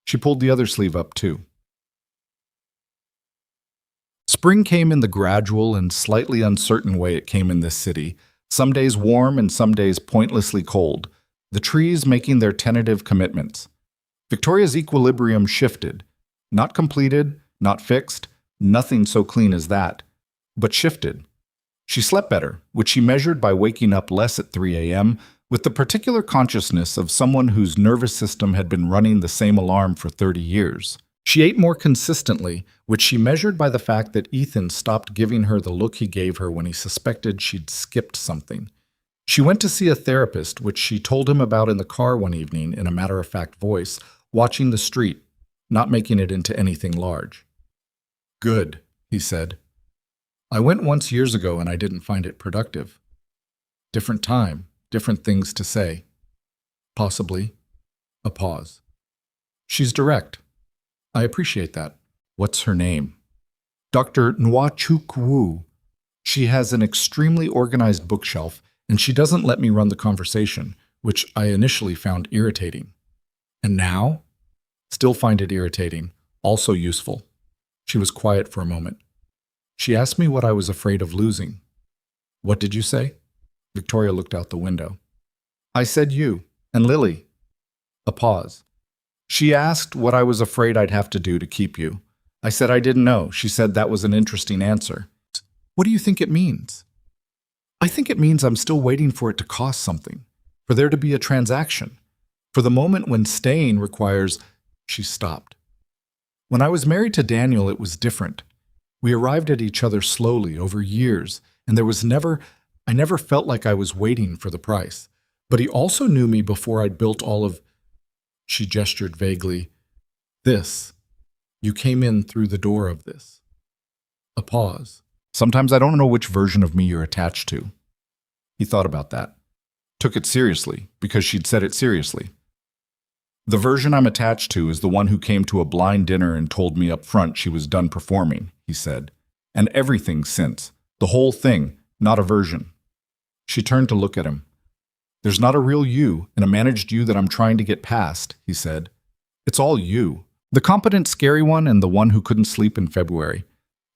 She pulled the other sleeve up, too. Spring came in the gradual and slightly uncertain way it came in this city, some days warm and some days pointlessly cold, the trees making their tentative commitments. Victoria's equilibrium shifted, not completed, not fixed, nothing so clean as that, but shifted. She slept better, which she measured by waking up less at 3 a.m., with the particular consciousness of someone whose nervous system had been running the same alarm for 30 years. She ate more consistently, which she measured by the fact that Ethan stopped giving her the look he gave her when he suspected she'd skipped something. She went to see a therapist, which she told him about in the car one evening in a matter-of-fact voice, watching the street, not making it into anything large. "Good," he said. "I went once years ago and I didn't find it productive." Different time, different things to say. Possibly. A pause. "She's direct. I appreciate that. What's her name?" "Dr. Nwachuk Wu. She has an extremely organized bookshelf, and she doesn't let me run the conversation, which I initially found irritating. And now? Still find it irritating, also useful." She was quiet for a moment. "She asked me what I was afraid of losing." "What did you say?" Victoria looked out the window. "I said you, and Lily." A pause. "She asked what I was afraid I'd have to do to keep you. I said I didn't know. She said that was an interesting answer." "What do you think it means?" "I think it means I'm still waiting for it to cost something, for there to be a transaction, for the moment when staying requires—" She stopped. "When I was married to Daniel, it was different. We arrived at each other slowly over years, and I never felt like I was waiting for the price. But he also knew me before I'd built all of—" She gestured vaguely. "This. You came in through the door of this." A pause. "Sometimes I don't know which version of me you're attached to." He thought about that. Took it seriously, because she'd said it seriously. "The version I'm attached to is the one who came to a blind dinner and told me up front she was done performing," he said. "And everything since. The whole thing, not a version." She turned to look at him. "There's not a real you and a managed you that I'm trying to get past," he said. "It's all you. The competent, scary one and the one who couldn't sleep in February.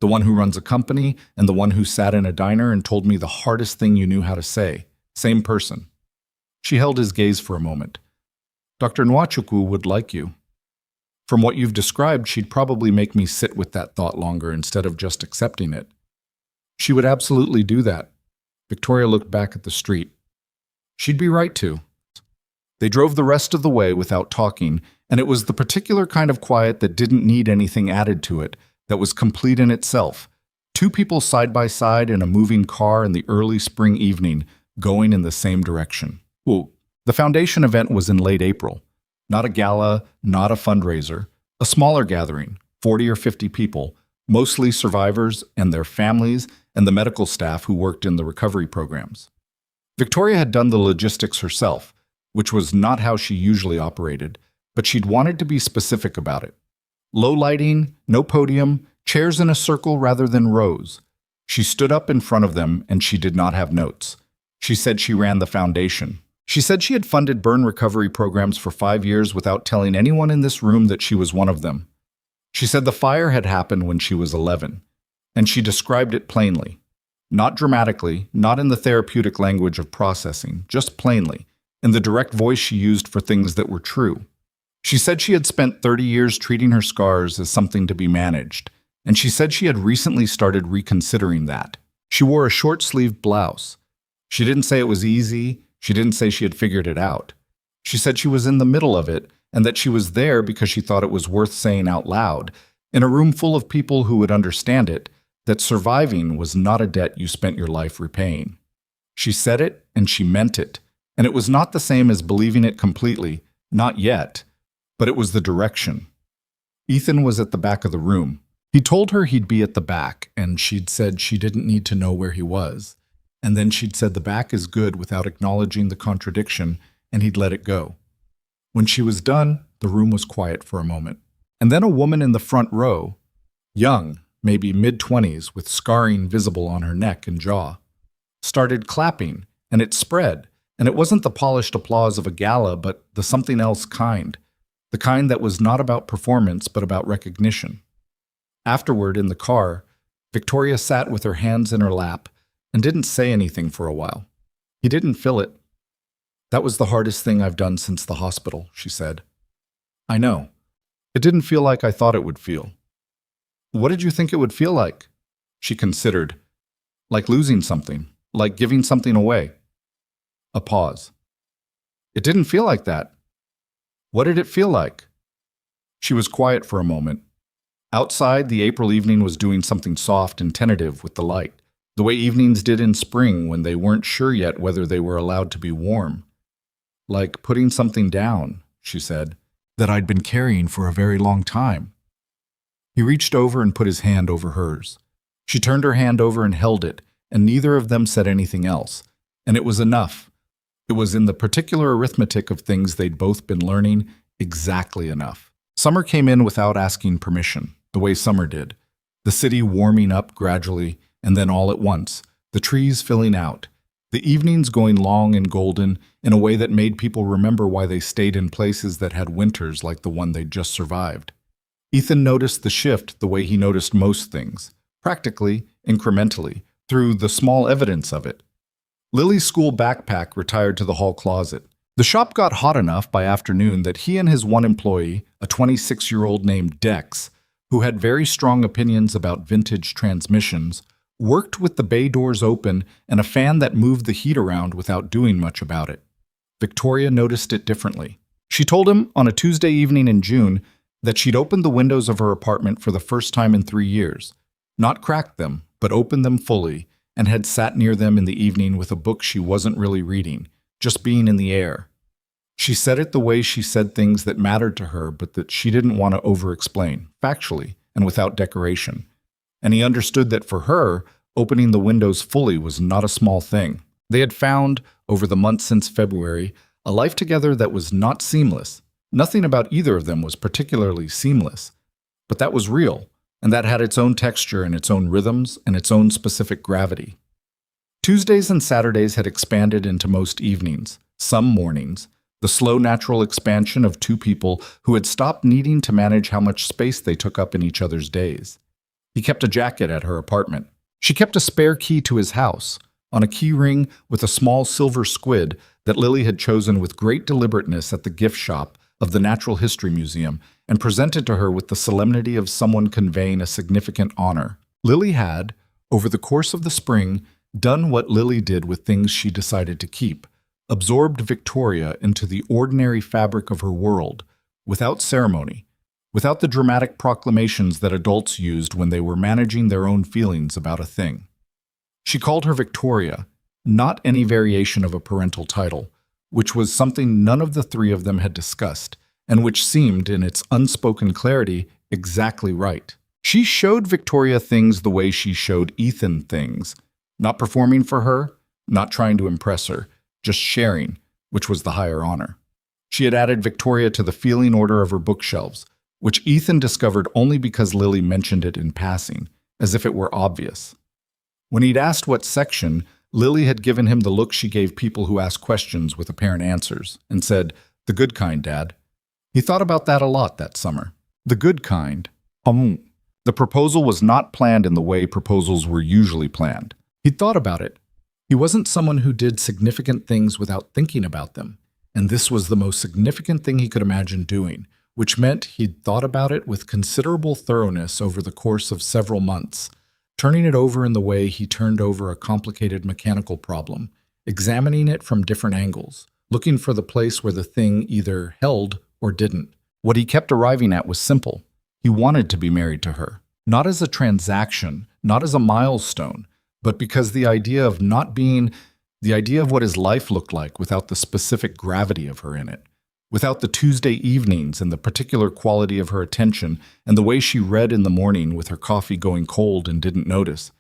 The one who runs a company and the one who sat in a diner and told me the hardest thing you knew how to say. Same person." She held his gaze for a moment. "Dr. Nwachukwu would like you. From what you've described, she'd probably make me sit with that thought longer instead of just accepting it." "She would absolutely do that." Victoria looked back at the street. "She'd be right to." They drove the rest of the way without talking, and it was the particular kind of quiet that didn't need anything added to it, that was complete in itself. Two people side by side in a moving car in the early spring evening, going in the same direction. Well, the foundation event was in late April. Not a gala, not a fundraiser. A smaller gathering, 40 or 50 people, mostly survivors and their families and the medical staff who worked in the recovery programs. Victoria had done the logistics herself, which was not how she usually operated, but she'd wanted to be specific about it. Low lighting, no podium, chairs in a circle rather than rows. She stood up in front of them and she did not have notes. She said she ran the foundation. She said she had funded burn recovery programs for 5 years without telling anyone in this room that she was one of them. She said the fire had happened when she was 11, and she described it plainly. Not dramatically, not in the therapeutic language of processing, just plainly, in the direct voice she used for things that were true. She said she had spent 30 years treating her scars as something to be managed, and she said she had recently started reconsidering that. She wore a short-sleeved blouse. She didn't say it was easy. She didn't say she had figured it out. She said she was in the middle of it and that she was there because she thought it was worth saying out loud, in a room full of people who would understand it, that surviving was not a debt you spent your life repaying. She said it and she meant it, and it was not the same as believing it completely, not yet, but it was the direction. Ethan was at the back of the room. He told her he'd be at the back, and she'd said she didn't need to know where he was. And then she'd said the back is good without acknowledging the contradiction, and he'd let it go. When she was done, the room was quiet for a moment. And then a woman in the front row, young, maybe mid-20s, with scarring visible on her neck and jaw, started clapping, and it spread, and it wasn't the polished applause of a gala, but the something else kind, the kind that was not about performance, but about recognition. Afterward, in the car, Victoria sat with her hands in her lap and didn't say anything for a while. He didn't feel it. "That was the hardest thing I've done since the hospital," she said. "I know. It didn't feel like I thought it would feel." "What did you think it would feel like?" She considered. "Like losing something, like giving something away." A pause. "It didn't feel like that." "What did it feel like?" She was quiet for a moment. Outside, the April evening was doing something soft and tentative with the light, the way evenings did in spring when they weren't sure yet whether they were allowed to be warm. "Like putting something down," she said, "that I'd been carrying for a very long time." He reached over and put his hand over hers. She turned her hand over and held it, and neither of them said anything else. And it was enough. It was in the particular arithmetic of things they'd both been learning, exactly enough. Summer came in without asking permission, the way summer did. The city warming up gradually, and then all at once, the trees filling out, the evenings going long and golden in a way that made people remember why they stayed in places that had winters like the one they'd just survived. Ethan noticed the shift the way he noticed most things, practically, incrementally, through the small evidence of it. Lily's school backpack retired to the hall closet. The shop got hot enough by afternoon that he and his one employee, a 26-year-old named Dex, who had very strong opinions about vintage transmissions, worked with the bay doors open and a fan that moved the heat around without doing much about it. Victoria noticed it differently. She told him on a Tuesday evening in June that she'd opened the windows of her apartment for the first time in 3 years, not cracked them, but opened them fully, and had sat near them in the evening with a book she wasn't really reading, just being in the air. She said it the way she said things that mattered to her, but that she didn't want to over-explain, factually and without decoration. And he understood that for her, opening the windows fully was not a small thing. They had found, over the months since February, a life together that was not seamless. Nothing about either of them was particularly seamless. But that was real, and that had its own texture and its own rhythms and its own specific gravity. Tuesdays and Saturdays had expanded into most evenings, some mornings, the slow natural expansion of two people who had stopped needing to manage how much space they took up in each other's days. He kept a jacket at her apartment. She kept a spare key to his house, on a key ring with a small silver squid that Lily had chosen with great deliberateness at the gift shop of the Natural History Museum and presented to her with the solemnity of someone conveying a significant honor. Lily had, over the course of the spring, done what Lily did with things she decided to keep, absorbed Victoria into the ordinary fabric of her world, without ceremony, without the dramatic proclamations that adults used when they were managing their own feelings about a thing. She called her Victoria, not any variation of a parental title, which was something none of the three of them had discussed, and which seemed, in its unspoken clarity, exactly right. She showed Victoria things the way she showed Ethan things, not performing for her, not trying to impress her, just sharing, which was the higher honor. She had added Victoria to the feeling order of her bookshelves, which Ethan discovered only because Lily mentioned it in passing, as if it were obvious. When he'd asked what section, Lily had given him the look she gave people who ask questions with apparent answers, and said, "The good kind, Dad." He thought about that a lot that summer. The good kind. The proposal was not planned in the way proposals were usually planned. He'd thought about it. He wasn't someone who did significant things without thinking about them, and this was the most significant thing he could imagine doing, which meant he'd thought about it with considerable thoroughness over the course of several months, turning it over in the way he turned over a complicated mechanical problem, examining it from different angles, looking for the place where the thing either held or didn't. What he kept arriving at was simple. He wanted to be married to her, not as a transaction, not as a milestone, but because the idea of what his life looked like without the specific gravity of her in it, without the Tuesday evenings and the particular quality of her attention and the way she read in the morning with her coffee going cold and didn't notice.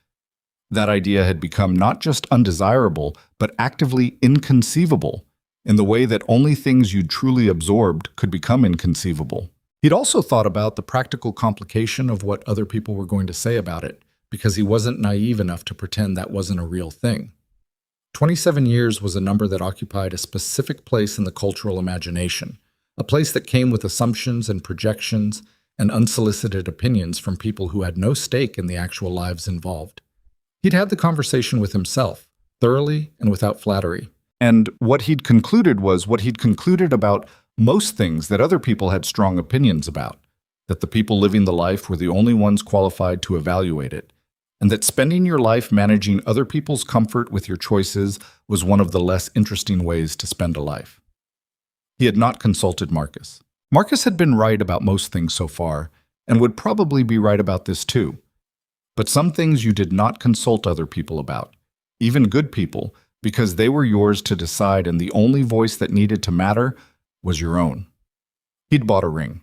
That idea had become not just undesirable, but actively inconceivable, in the way that only things you'd truly absorbed could become inconceivable. He'd also thought about the practical complication of what other people were going to say about it, because he wasn't naive enough to pretend that wasn't a real thing. 27 years was a number that occupied a specific place in the cultural imagination, a place that came with assumptions and projections and unsolicited opinions from people who had no stake in the actual lives involved. He'd had the conversation with himself, thoroughly and without flattery. And what he'd concluded was what he'd concluded about most things that other people had strong opinions about, that the people living the life were the only ones qualified to evaluate it, and that spending your life managing other people's comfort with your choices was one of the less interesting ways to spend a life. He had not consulted Marcus. Marcus had been right about most things so far, and would probably be right about this too. But some things you did not consult other people about, even good people, because they were yours to decide, and the only voice that needed to matter was your own. He'd bought a ring.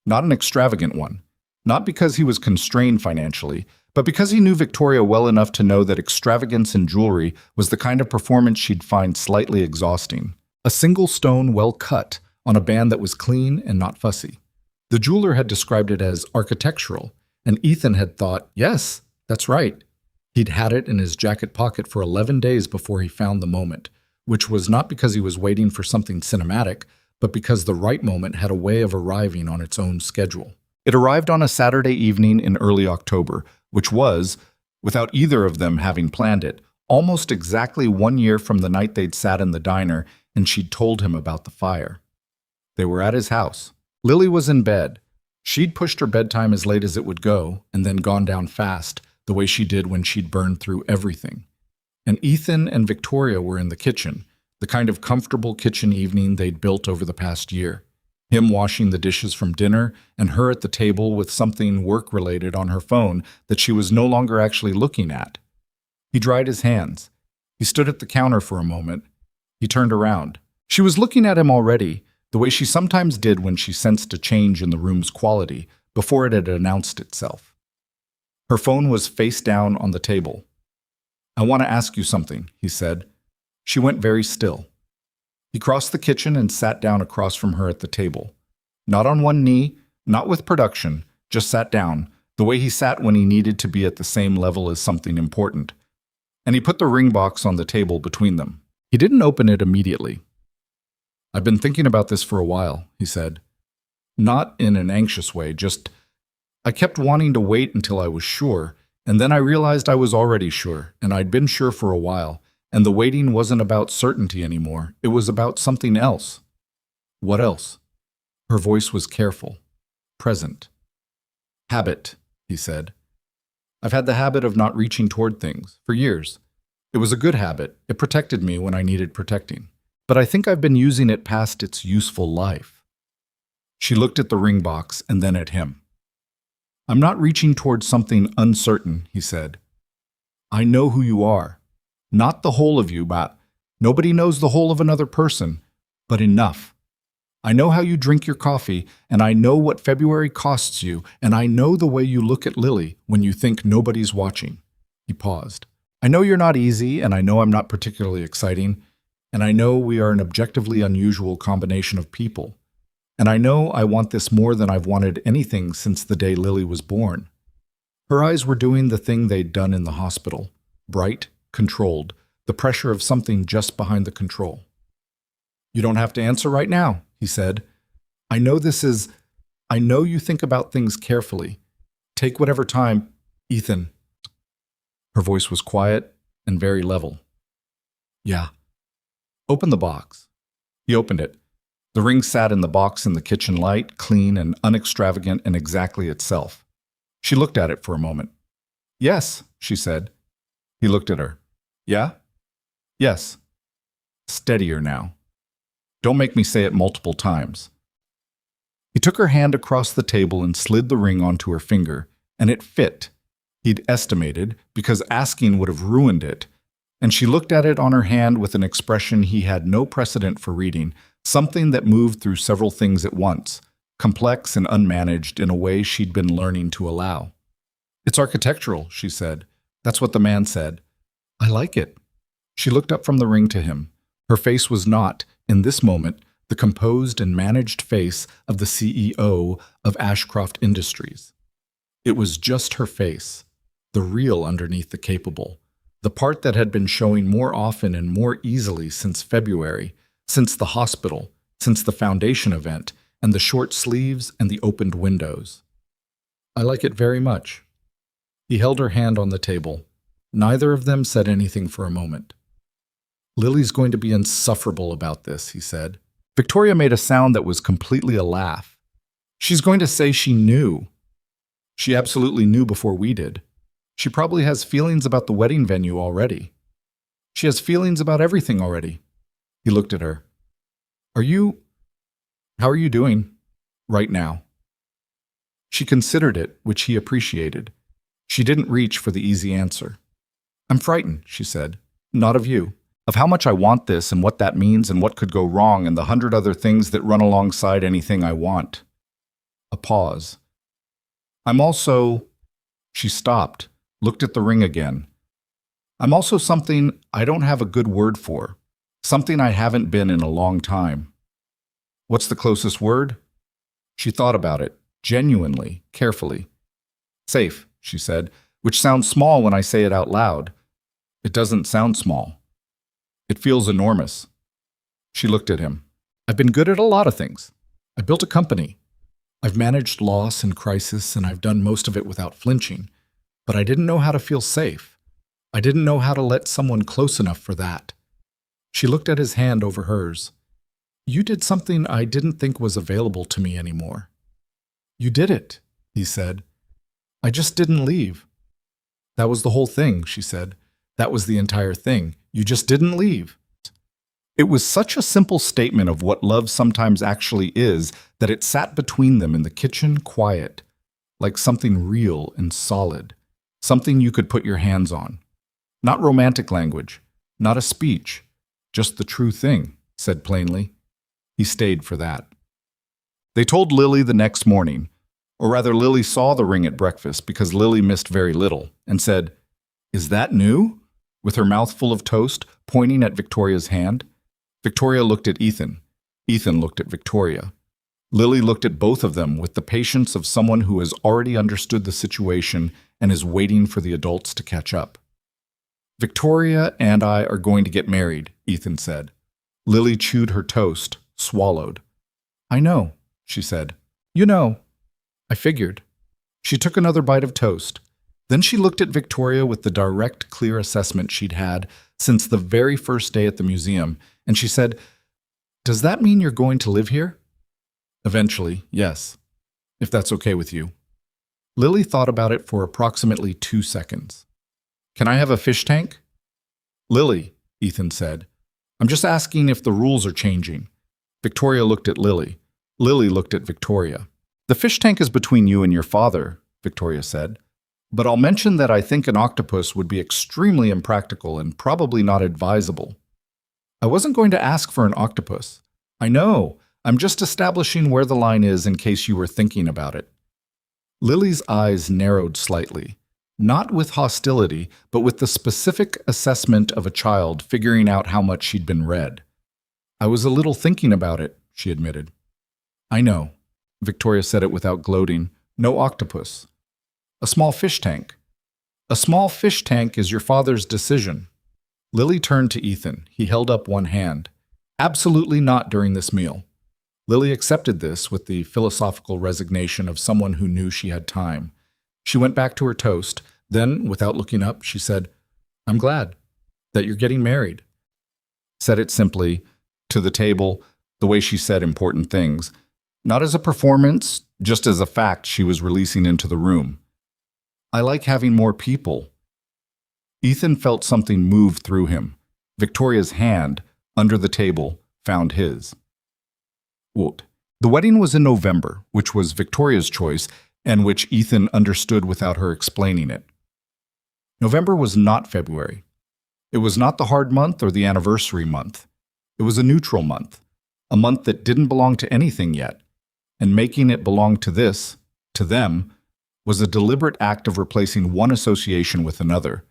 Not an extravagant one. Not because he was constrained financially, but because he knew Victoria well enough to know that extravagance in jewelry was the kind of performance she'd find slightly exhausting. A single stone well cut on a band that was clean and not fussy. The jeweler had described it as architectural, and Ethan had thought, yes, that's right. He'd had it in his jacket pocket for 11 days before he found the moment, which was not because he was waiting for something cinematic, but because the right moment had a way of arriving on its own schedule. It arrived on a Saturday evening in early October, which was, without either of them having planned it, almost exactly 1 year from the night they'd sat in the diner and she'd told him about the fire. They were at his house. Lily was in bed. She'd pushed her bedtime as late as it would go and then gone down fast, the way she did when she'd burned through everything. And Ethan and Victoria were in the kitchen, the kind of comfortable kitchen evening they'd built over the past year. Him washing the dishes from dinner, and her at the table with something work-related on her phone that she was no longer actually looking at. He dried his hands. He stood at the counter for a moment. He turned around. She was looking at him already, the way she sometimes did when she sensed a change in the room's quality, before it had announced itself. Her phone was face down on the table. "I want to ask you something," he said. She went very still. He crossed the kitchen and sat down across from her at the table. Not on one knee, not with production, just sat down, the way he sat when he needed to be at the same level as something important. And he put the ring box on the table between them. He didn't open it immediately. "I've been thinking about this for a while," he said. Not in an anxious way, just, I kept wanting to wait until I was sure, and then I realized I was already sure, and I'd been sure for a while. And the waiting wasn't about certainty anymore. It was about something else. What else? Her voice was careful, present. "Habit," he said. "I've had the habit of not reaching toward things for years. It was a good habit. It protected me when I needed protecting. But I think I've been using it past its useful life." She looked at the ring box and then at him. "I'm not reaching toward something uncertain," he said. "I know who you are. Not the whole of you, but nobody knows the whole of another person, but enough. I know how you drink your coffee, and I know what February costs you, and I know the way you look at Lily when you think nobody's watching." He paused. "I know you're not easy, and I know I'm not particularly exciting, and I know we are an objectively unusual combination of people, and I know I want this more than I've wanted anything since the day Lily was born." Her eyes were doing the thing they'd done in the hospital. Bright, controlled, the pressure of something just behind the control. "You don't have to answer right now," he said. I know you think about things carefully. Take whatever time, Ethan." Her voice was quiet and very level. "Yeah." "Open the box." He opened it. The ring sat in the box in the kitchen light, clean and unextravagant and exactly itself. She looked at it for a moment. "Yes," she said. He looked at her. "Yeah?" "Yes." Steadier now. "Don't make me say it multiple times." He took her hand across the table and slid the ring onto her finger, and it fit. He'd estimated, because asking would have ruined it, and she looked at it on her hand with an expression he had no precedent for reading, something that moved through several things at once, complex and unmanaged in a way she'd been learning to allow. "It's architectural," she said. "That's what the man said." "I like it." She looked up from the ring to him. Her face was not, in this moment, the composed and managed face of the CEO of Ashcroft Industries. It was just her face, the real underneath the capable, the part that had been showing more often and more easily since February, since the hospital, since the foundation event, and the short sleeves and the opened windows. "I like it very much." He held her hand on the table. Neither of them said anything for a moment. "Lily's going to be insufferable about this," he said. Victoria made a sound that was completely a laugh. "She's going to say she knew. She absolutely knew before we did. She probably has feelings about the wedding venue already. She has feelings about everything already." He looked at her. How are you doing right now?" She considered it, which he appreciated. She didn't reach for the easy answer. "I'm frightened," she said. "Not of you. Of how much I want this and what that means and what could go wrong and the 100 other things that run alongside anything I want." A pause. "I'm also—" She stopped, looked at the ring again. "I'm also something I don't have a good word for, something I haven't been in a long time." "What's the closest word?" She thought about it, genuinely, carefully. "Safe," she said, "which sounds small when I say it out loud. It doesn't sound small. It feels enormous." She looked at him. "I've been good at a lot of things. I built a company. I've managed loss and crisis, and I've done most of it without flinching. But I didn't know how to feel safe. I didn't know how to let someone close enough for that." She looked at his hand over hers. "You did something I didn't think was available to me anymore." "You did it," he said. "I just didn't leave." "That was the whole thing," she said. "That was the entire thing. You just didn't leave." It was such a simple statement of what love sometimes actually is that it sat between them in the kitchen quiet, like something real and solid, something you could put your hands on. Not romantic language, not a speech, just the true thing, said plainly. He stayed for that. They told Lily the next morning, or rather Lily saw the ring at breakfast because Lily missed very little, and said, "Is that new?" with her mouth full of toast, pointing at Victoria's hand. Victoria looked at Ethan. Ethan looked at Victoria. Lily looked at both of them with the patience of someone who has already understood the situation and is waiting for the adults to catch up. "Victoria and I are going to get married," Ethan said. Lily chewed her toast, swallowed. "I know," she said. "You know. I figured." She took another bite of toast. Then she looked at Victoria with the direct, clear assessment she'd had since the very first day at the museum, and she said, "Does that mean you're going to live here?" "Eventually, yes, if that's okay with you." Lily thought about it for approximately 2 seconds. "Can I have a fish tank?" "Lily," Ethan said, "I'm just asking if the rules are changing." Victoria looked at Lily. Lily looked at Victoria. "The fish tank is between you and your father," Victoria said. "But I'll mention that I think an octopus would be extremely impractical and probably not advisable." "I wasn't going to ask for an octopus." "I know. I'm just establishing where the line is in case you were thinking about it. Lily's eyes narrowed slightly, not with hostility, but with the specific assessment of a child figuring out how much she'd been read. I was a little thinking about it, she admitted. I know. Victoria said it without gloating. No octopus. A small fish tank. A small fish tank is your father's decision. Lily turned to Ethan. He held up one hand. Absolutely not during this meal. Lily accepted this with the philosophical resignation of someone who knew she had time. She went back to her toast. Then, without looking up, she said, I'm glad that you're getting married. Said it simply, to the table, the way she said important things. Not as a performance, just as a fact she was releasing into the room. I like having more people. Ethan felt something move through him. Victoria's hand, under the table, found his. Quote, the wedding was in November, which was Victoria's choice, and which Ethan understood without her explaining it. November was not February. It was not the hard month or the anniversary month. It was a neutral month, a month that didn't belong to anything yet, and making it belong to this, to them, was a deliberate act of replacing one association with another.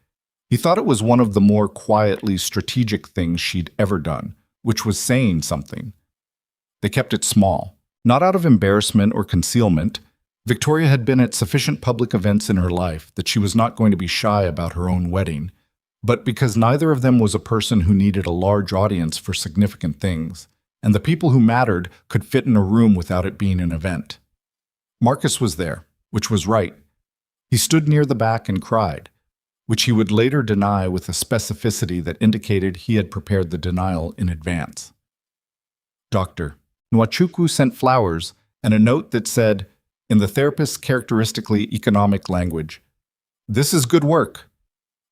He thought it was one of the more quietly strategic things she'd ever done, which was saying something. They kept it small, not out of embarrassment or concealment. Victoria had been at sufficient public events in her life that she was not going to be shy about her own wedding, but because neither of them was a person who needed a large audience for significant things, and the people who mattered could fit in a room without it being an event. Marcus was there, which was right. He stood near the back and cried, which he would later deny with a specificity that indicated he had prepared the denial in advance. Dr. Nwachukwu sent flowers and a note that said, in the therapist's characteristically economic language, "This is good work."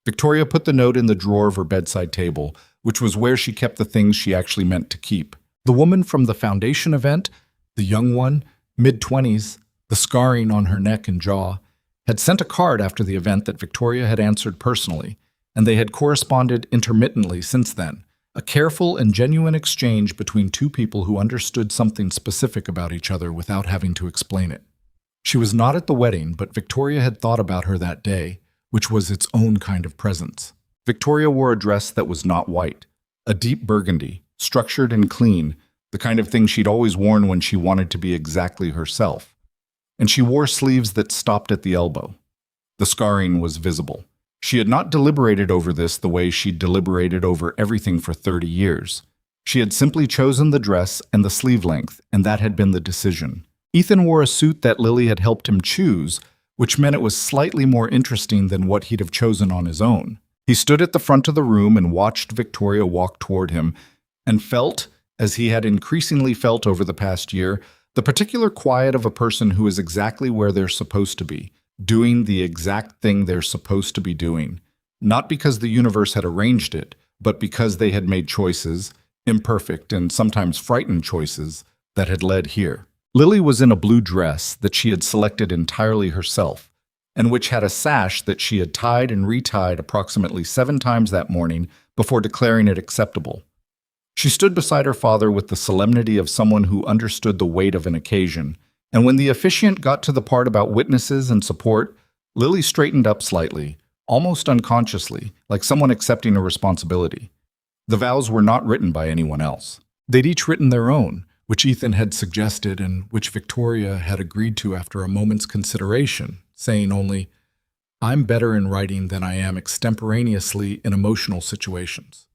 Victoria put the note in the drawer of her bedside table, which was where she kept the things she actually meant to keep. The woman from the foundation event, the young one, mid-20s, the scarring on her neck and jaw, had sent a card after the event that Victoria had answered personally, and they had corresponded intermittently since then, a careful and genuine exchange between two people who understood something specific about each other without having to explain it. She was not at the wedding, but Victoria had thought about her that day, which was its own kind of presence. Victoria wore a dress that was not white, a deep burgundy, structured and clean, the kind of thing she'd always worn when she wanted to be exactly herself. And she wore sleeves that stopped at the elbow. The scarring was visible. She had not deliberated over this the way she'd deliberated over everything for 30 years. She had simply chosen the dress and the sleeve length, and that had been the decision. Ethan wore a suit that Lily had helped him choose, which meant it was slightly more interesting than what he'd have chosen on his own. He stood at the front of the room and watched Victoria walk toward him, and felt, as he had increasingly felt over the past year, the particular quiet of a person who is exactly where they're supposed to be, doing the exact thing they're supposed to be doing, not because the universe had arranged it, but because they had made choices, imperfect and sometimes frightened choices, that had led here. Lily was in a blue dress that she had selected entirely herself, and which had a sash that she had tied and retied approximately 7 times that morning before declaring it acceptable. She stood beside her father with the solemnity of someone who understood the weight of an occasion, and when the officiant got to the part about witnesses and support, Lily straightened up slightly, almost unconsciously, like someone accepting a responsibility. The vows were not written by anyone else. They'd each written their own, which Ethan had suggested and which Victoria had agreed to after a moment's consideration, saying only, "I'm better in writing than I am extemporaneously in emotional situations,"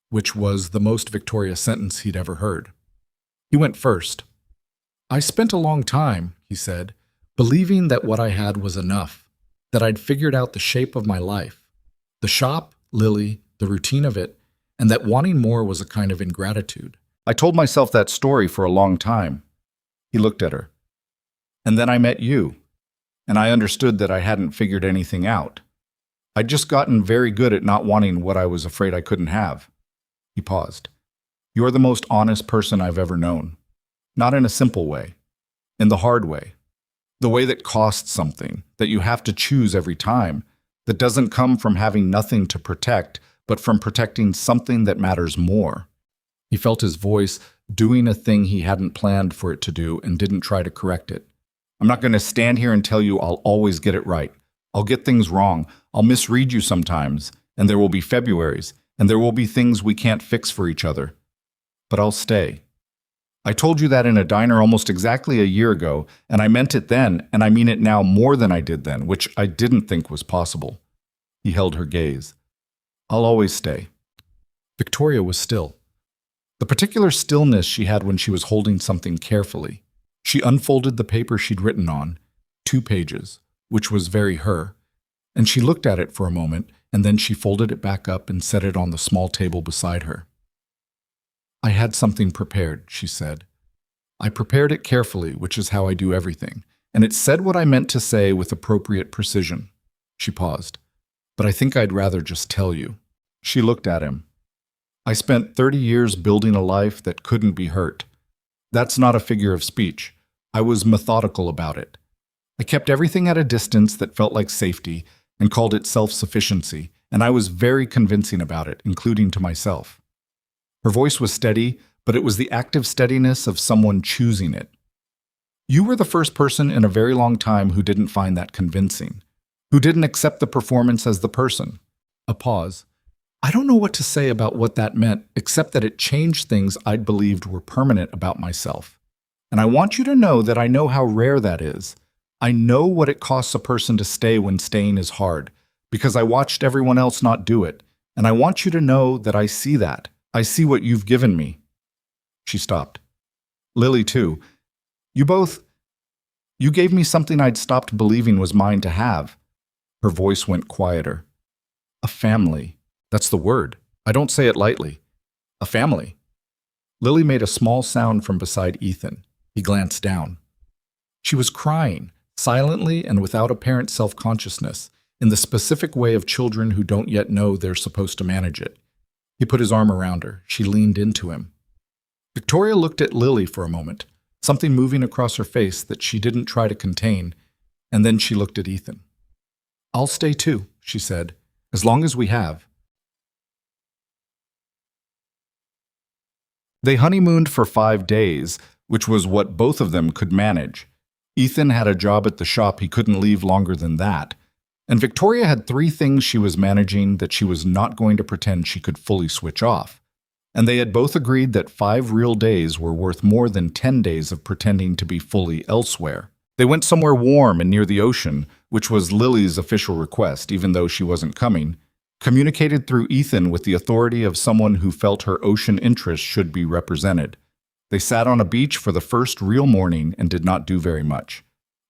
which was the most Victoria sentence he'd ever heard. He went first. "I spent a long time," he said, "believing that what I had was enough, that I'd figured out the shape of my life, the shop, Lily, the routine of it, and that wanting more was a kind of ingratitude. I told myself that story for a long time." He looked at her. "And then I met you, and I understood that I hadn't figured anything out. I'd just gotten very good at not wanting what I was afraid I couldn't have." He paused. "You're the most honest person I've ever known. Not in a simple way, in the hard way. The way that costs something, that you have to choose every time, that doesn't come from having nothing to protect, but from protecting something that matters more." He felt his voice doing a thing he hadn't planned for it to do and didn't try to correct it. I'm not going to stand here and tell you I'll always get it right. I'll get things wrong. I'll misread you sometimes, and there will be Februaries, and there will be things we can't fix for each other. But I'll stay. I told you that in a diner almost exactly a year ago, and I meant it then, and I mean it now more than I did then, which I didn't think was possible. He held her gaze. I'll always stay. Victoria was still. The particular stillness she had when she was holding something carefully. She unfolded the paper she'd written on, 2 pages, which was very her, and she looked at it for a moment, and then she folded it back up and set it on the small table beside her. I had something prepared, she said. I prepared it carefully, which is how I do everything, and it said what I meant to say with appropriate precision. She paused. But I think I'd rather just tell you. She looked at him. I spent 30 years building a life that couldn't be hurt. That's not a figure of speech. I was methodical about it. I kept everything at a distance that felt like safety and called it self-sufficiency, and I was very convincing about it, including to myself. Her voice was steady, but it was the active steadiness of someone choosing it. You were the first person in a very long time who didn't find that convincing, who didn't accept the performance as the person. A pause. I don't know what to say about what that meant, except that it changed things I'd believed were permanent about myself. And I want you to know that I know how rare that is. I know what it costs a person to stay when staying is hard, because I watched everyone else not do it, and I want you to know that I see that. I see what you've given me. She stopped. Lily, too. You gave me something I'd stopped believing was mine to have. Her voice went quieter. A family. That's the word. I don't say it lightly. A family. Lily made a small sound from beside Ethan. He glanced down. She was crying, silently and without apparent self-consciousness, in the specific way of children who don't yet know they're supposed to manage it. He put his arm around her. She leaned into him. Victoria looked at Lily for a moment, something moving across her face that she didn't try to contain, and then she looked at Ethan. I'll stay too, she said, as long as we have. They honeymooned for 5 days, which was what both of them could manage. Ethan had a job at the shop he couldn't leave longer than that, and Victoria had 3 things she was managing that she was not going to pretend she could fully switch off. And they had both agreed that 5 real days were worth more than 10 days of pretending to be fully elsewhere. They went somewhere warm and near the ocean, which was Lily's official request, even though she wasn't coming, communicated through Ethan with the authority of someone who felt her ocean interests should be represented. They sat on a beach for the first real morning and did not do very much.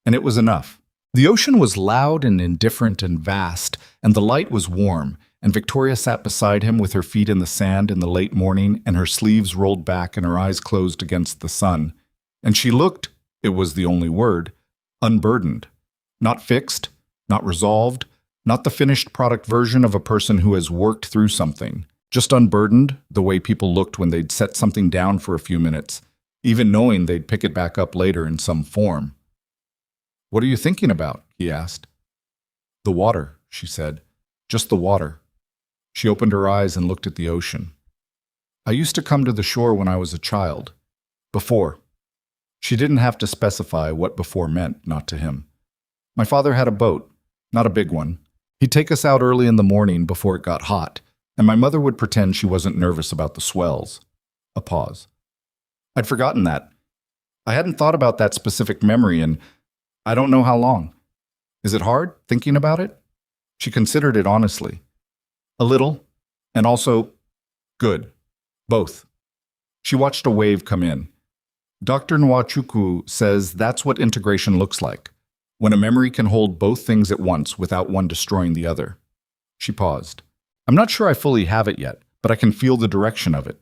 And it was enough. The ocean was loud and indifferent and vast, and the light was warm, and Victoria sat beside him with her feet in the sand in the late morning and her sleeves rolled back and her eyes closed against the sun. And she looked, it was the only word, unburdened. Not fixed, not resolved, not the finished product version of a person who has worked through something. Just unburdened, the way people looked when they'd set something down for a few minutes, even knowing they'd pick it back up later in some form. What are you thinking about? He asked. The water, she said. Just the water. She opened her eyes and looked at the ocean. I used to come to the shore when I was a child. Before. She didn't have to specify what before meant, not to him. My father had a boat, not a big one. He'd take us out early in the morning before it got hot, and my mother would pretend she wasn't nervous about the swells. A pause. I'd forgotten that. I hadn't thought about that specific memory in I don't know how long. Is it hard, thinking about it? She considered it honestly. A little, and also good. Both. She watched a wave come in. Dr. Nwachukwu says that's what integration looks like, when a memory can hold both things at once without one destroying the other. She paused. I'm not sure I fully have it yet, but I can feel the direction of it.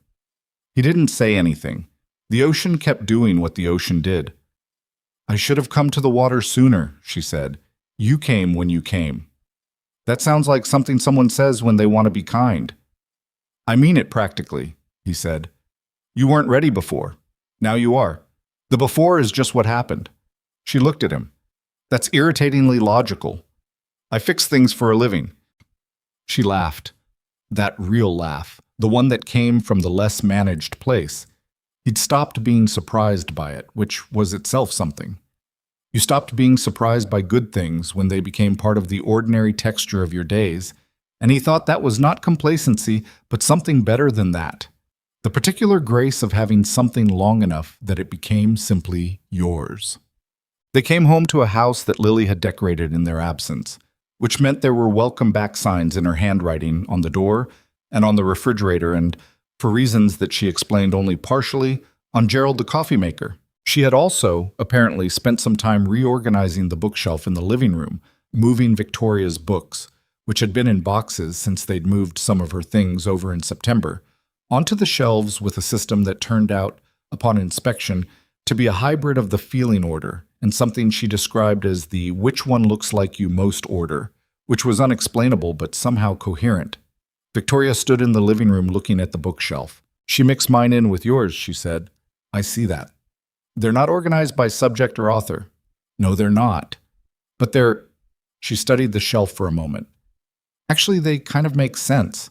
He didn't say anything. The ocean kept doing what the ocean did. I should have come to the water sooner, she said. You came when you came. That sounds like something someone says when they want to be kind. I mean it practically, he said. You weren't ready before. Now you are. The before is just what happened. She looked at him. That's irritatingly logical. I fix things for a living. She laughed. That real laugh, the one that came from the less managed place. He'd stopped being surprised by it, which was itself something. You stopped being surprised by good things when they became part of the ordinary texture of your days, and he thought that was not complacency, but something better than that. The particular grace of having something long enough that it became simply yours. They came home to a house that Lily had decorated in their absence, which meant there were welcome back signs in her handwriting on the door and on the refrigerator and, for reasons that she explained only partially, on Gerald the coffee maker. She had also, apparently, spent some time reorganizing the bookshelf in the living room, moving Victoria's books, which had been in boxes since they'd moved some of her things over in September, onto the shelves with a system that turned out, upon inspection, to be a hybrid of the feeling order and something she described as the which one looks like you most order, which was unexplainable but somehow coherent. Victoria stood in the living room looking at the bookshelf. She mixed mine in with yours, she said. I see that. They're not organized by subject or author. No, they're not. But they're... She studied the shelf for a moment. Actually, they kind of make sense.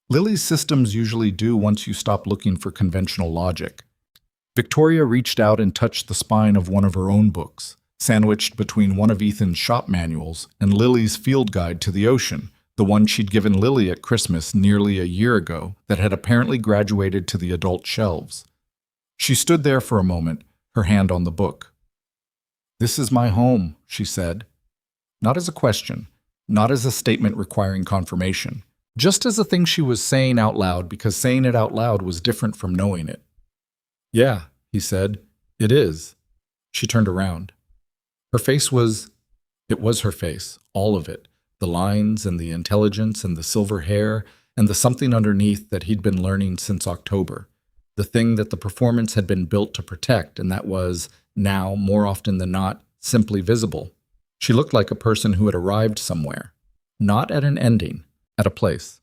Lily's systems usually do once you stop looking for conventional logic. Victoria reached out and touched the spine of one of her own books, sandwiched between one of Ethan's shop manuals and Lily's field guide to the ocean, the one she'd given Lily at Christmas nearly a year ago that had apparently graduated to the adult shelves. She stood there for a moment, her hand on the book. This is my home, she said. Not as a question, not as a statement requiring confirmation, just as a thing she was saying out loud because saying it out loud was different from knowing it. Yeah, he said, it is. She turned around. Her face was... It was her face, all of it, the lines and the intelligence and the silver hair and the something underneath that he'd been learning since October. The thing that the performance had been built to protect, and that was, now, more often than not, simply visible. She looked like a person who had arrived somewhere, not at an ending, at a place.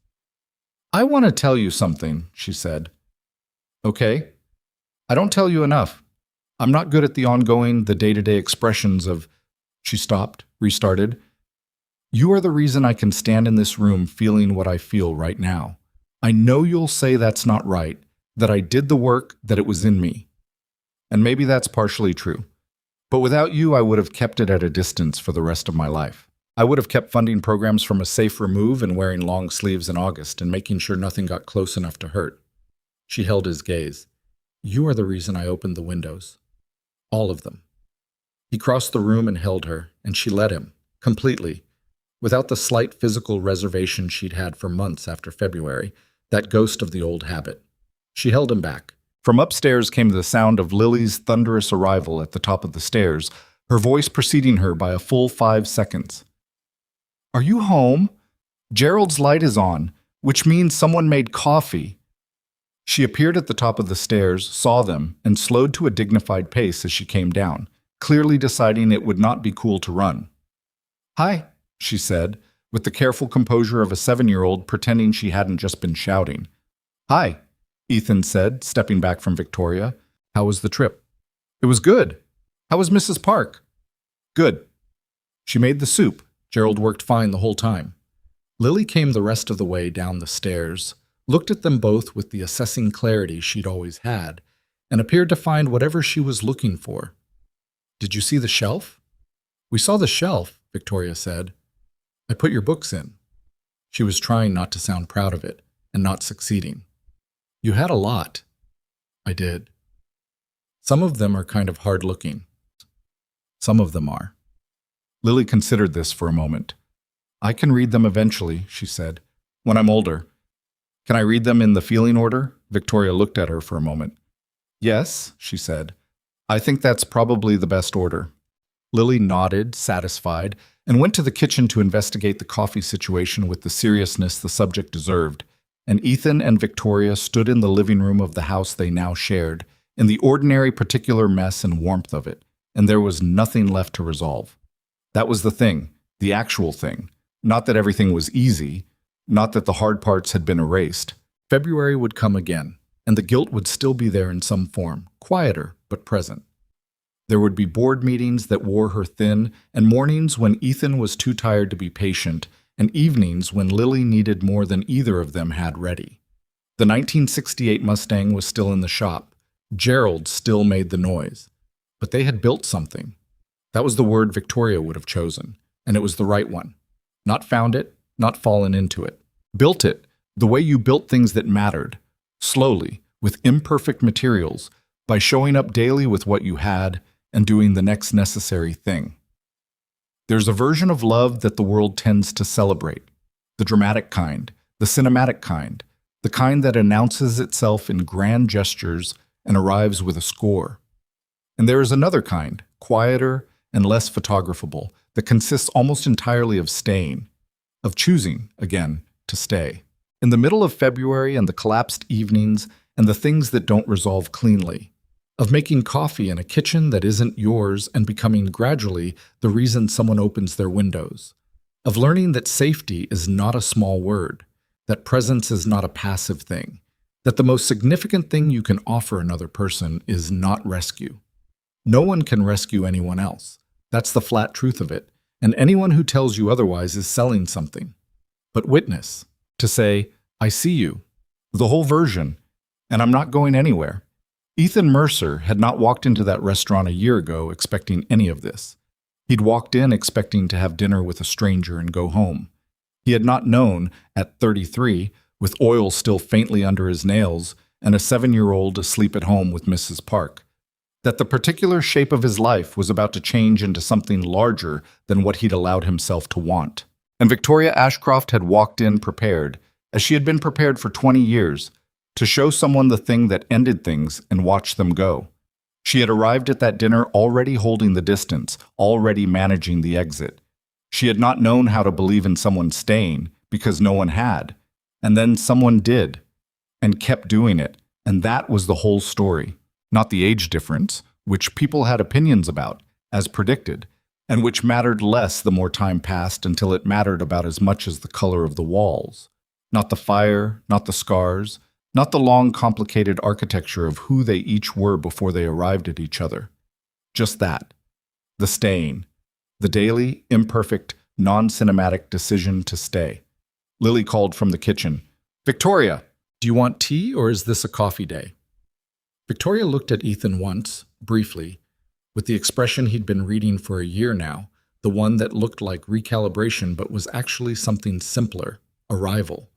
I want to tell you something, she said. Okay. I don't tell you enough. I'm not good at the day-to-day expressions of... She stopped, restarted. You are the reason I can stand in this room feeling what I feel right now. I know you'll say that's not right, that I did the work, that it was in me. And maybe that's partially true. But without you, I would have kept it at a distance for the rest of my life. I would have kept funding programs from a safe remove and wearing long sleeves in August and making sure nothing got close enough to hurt. She held his gaze. You are the reason I opened the windows. All of them. He crossed the room and held her, and she let him, completely, without the slight physical reservation she'd had for months after February, that ghost of the old habit. She held him back. From upstairs came the sound of Lily's thunderous arrival at the top of the stairs, her voice preceding her by a full 5 seconds. Are you home? Gerald's light is on, which means someone made coffee. She appeared at the top of the stairs, saw them, and slowed to a dignified pace as she came down, clearly deciding it would not be cool to run. Hi, she said, with the careful composure of a 7-year-old pretending she hadn't just been shouting. Hi, Ethan said, stepping back from Victoria. How was the trip? It was good. How was Mrs. Park? Good. She made the soup. Gerald worked fine the whole time. Lily came the rest of the way down the stairs, looked at them both with the assessing clarity she'd always had, and appeared to find whatever she was looking for. Did you see the shelf? We saw the shelf, Victoria said. I put your books in. She was trying not to sound proud of it, and not succeeding. You had a lot. I did. Some of them are kind of hard-looking. Some of them are. Lily considered this for a moment. I can read them eventually, she said, when I'm older. Can I read them in the feeling order? Victoria looked at her for a moment. Yes, she said. I think that's probably the best order. Lily nodded, satisfied, and went to the kitchen to investigate the coffee situation with the seriousness the subject deserved, and Ethan and Victoria stood in the living room of the house they now shared, in the ordinary particular mess and warmth of it, and there was nothing left to resolve. That was the thing, the actual thing. Not that everything was easy, not that the hard parts had been erased. February would come again, and the guilt would still be there in some form, quieter but present. There would be board meetings that wore her thin, and mornings when Ethan was too tired to be patient, and evenings when Lily needed more than either of them had ready. The 1968 Mustang was still in the shop, Gerald still made the noise. But they had built something. That was the word Victoria would have chosen, and it was the right one. Not found it, not fallen into it. Built it, the way you built things that mattered, slowly, with imperfect materials, by showing up daily with what you had and doing the next necessary thing. There's a version of love that the world tends to celebrate. The dramatic kind, the cinematic kind, the kind that announces itself in grand gestures and arrives with a score. And there is another kind, quieter and less photographable, that consists almost entirely of staying, of choosing, again, to stay. In the middle of February and the collapsed evenings and the things that don't resolve cleanly, of making coffee in a kitchen that isn't yours and becoming gradually the reason someone opens their windows, of learning that safety is not a small word, that presence is not a passive thing, that the most significant thing you can offer another person is not rescue. No one can rescue anyone else. That's the flat truth of it, and anyone who tells you otherwise is selling something. But witness, to say, I see you, the whole version, and I'm not going anywhere. Ethan Mercer had not walked into that restaurant a year ago expecting any of this. He'd walked in expecting to have dinner with a stranger and go home. He had not known, at 33, with oil still faintly under his nails and a 7-year-old asleep at home with Mrs. Park, that the particular shape of his life was about to change into something larger than what he'd allowed himself to want. And Victoria Ashcroft had walked in prepared, as she had been prepared for 20 years, to show someone the thing that ended things and watch them go. She had arrived at that dinner already holding the distance, already managing the exit. She had not known how to believe in someone staying, because no one had. And then someone did, and kept doing it, and that was the whole story. Not the age difference, which people had opinions about, as predicted, and which mattered less the more time passed until it mattered about as much as the color of the walls. Not the fire, not the scars, not the long, complicated architecture of who they each were before they arrived at each other. Just that. The staying. The daily, imperfect, non-cinematic decision to stay. Lily called from the kitchen. Victoria, do you want tea or is this a coffee day? Victoria looked at Ethan once, briefly, with the expression he'd been reading for a year now, the one that looked like recalibration but was actually something simpler, arrival.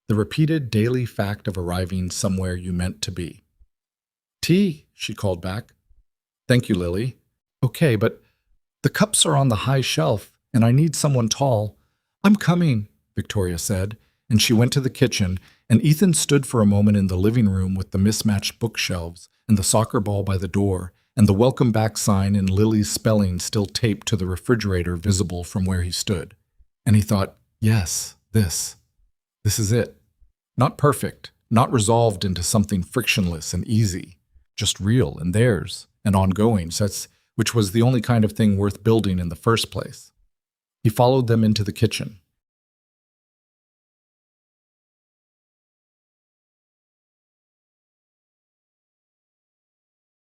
The repeated daily fact of arriving somewhere you meant to be. Tea, she called back. Thank you, Lily. Okay, but the cups are on the high shelf, and I need someone tall. I'm coming, Victoria said, and she went to the kitchen, and Ethan stood for a moment in the living room with the mismatched bookshelves and the soccer ball by the door, and the welcome back sign in Lily's spelling still taped to the refrigerator visible from where he stood. And he thought, yes, this is it. Not perfect, not resolved into something frictionless and easy, just real and theirs and ongoing, which was the only kind of thing worth building in the first place. He followed them into the kitchen.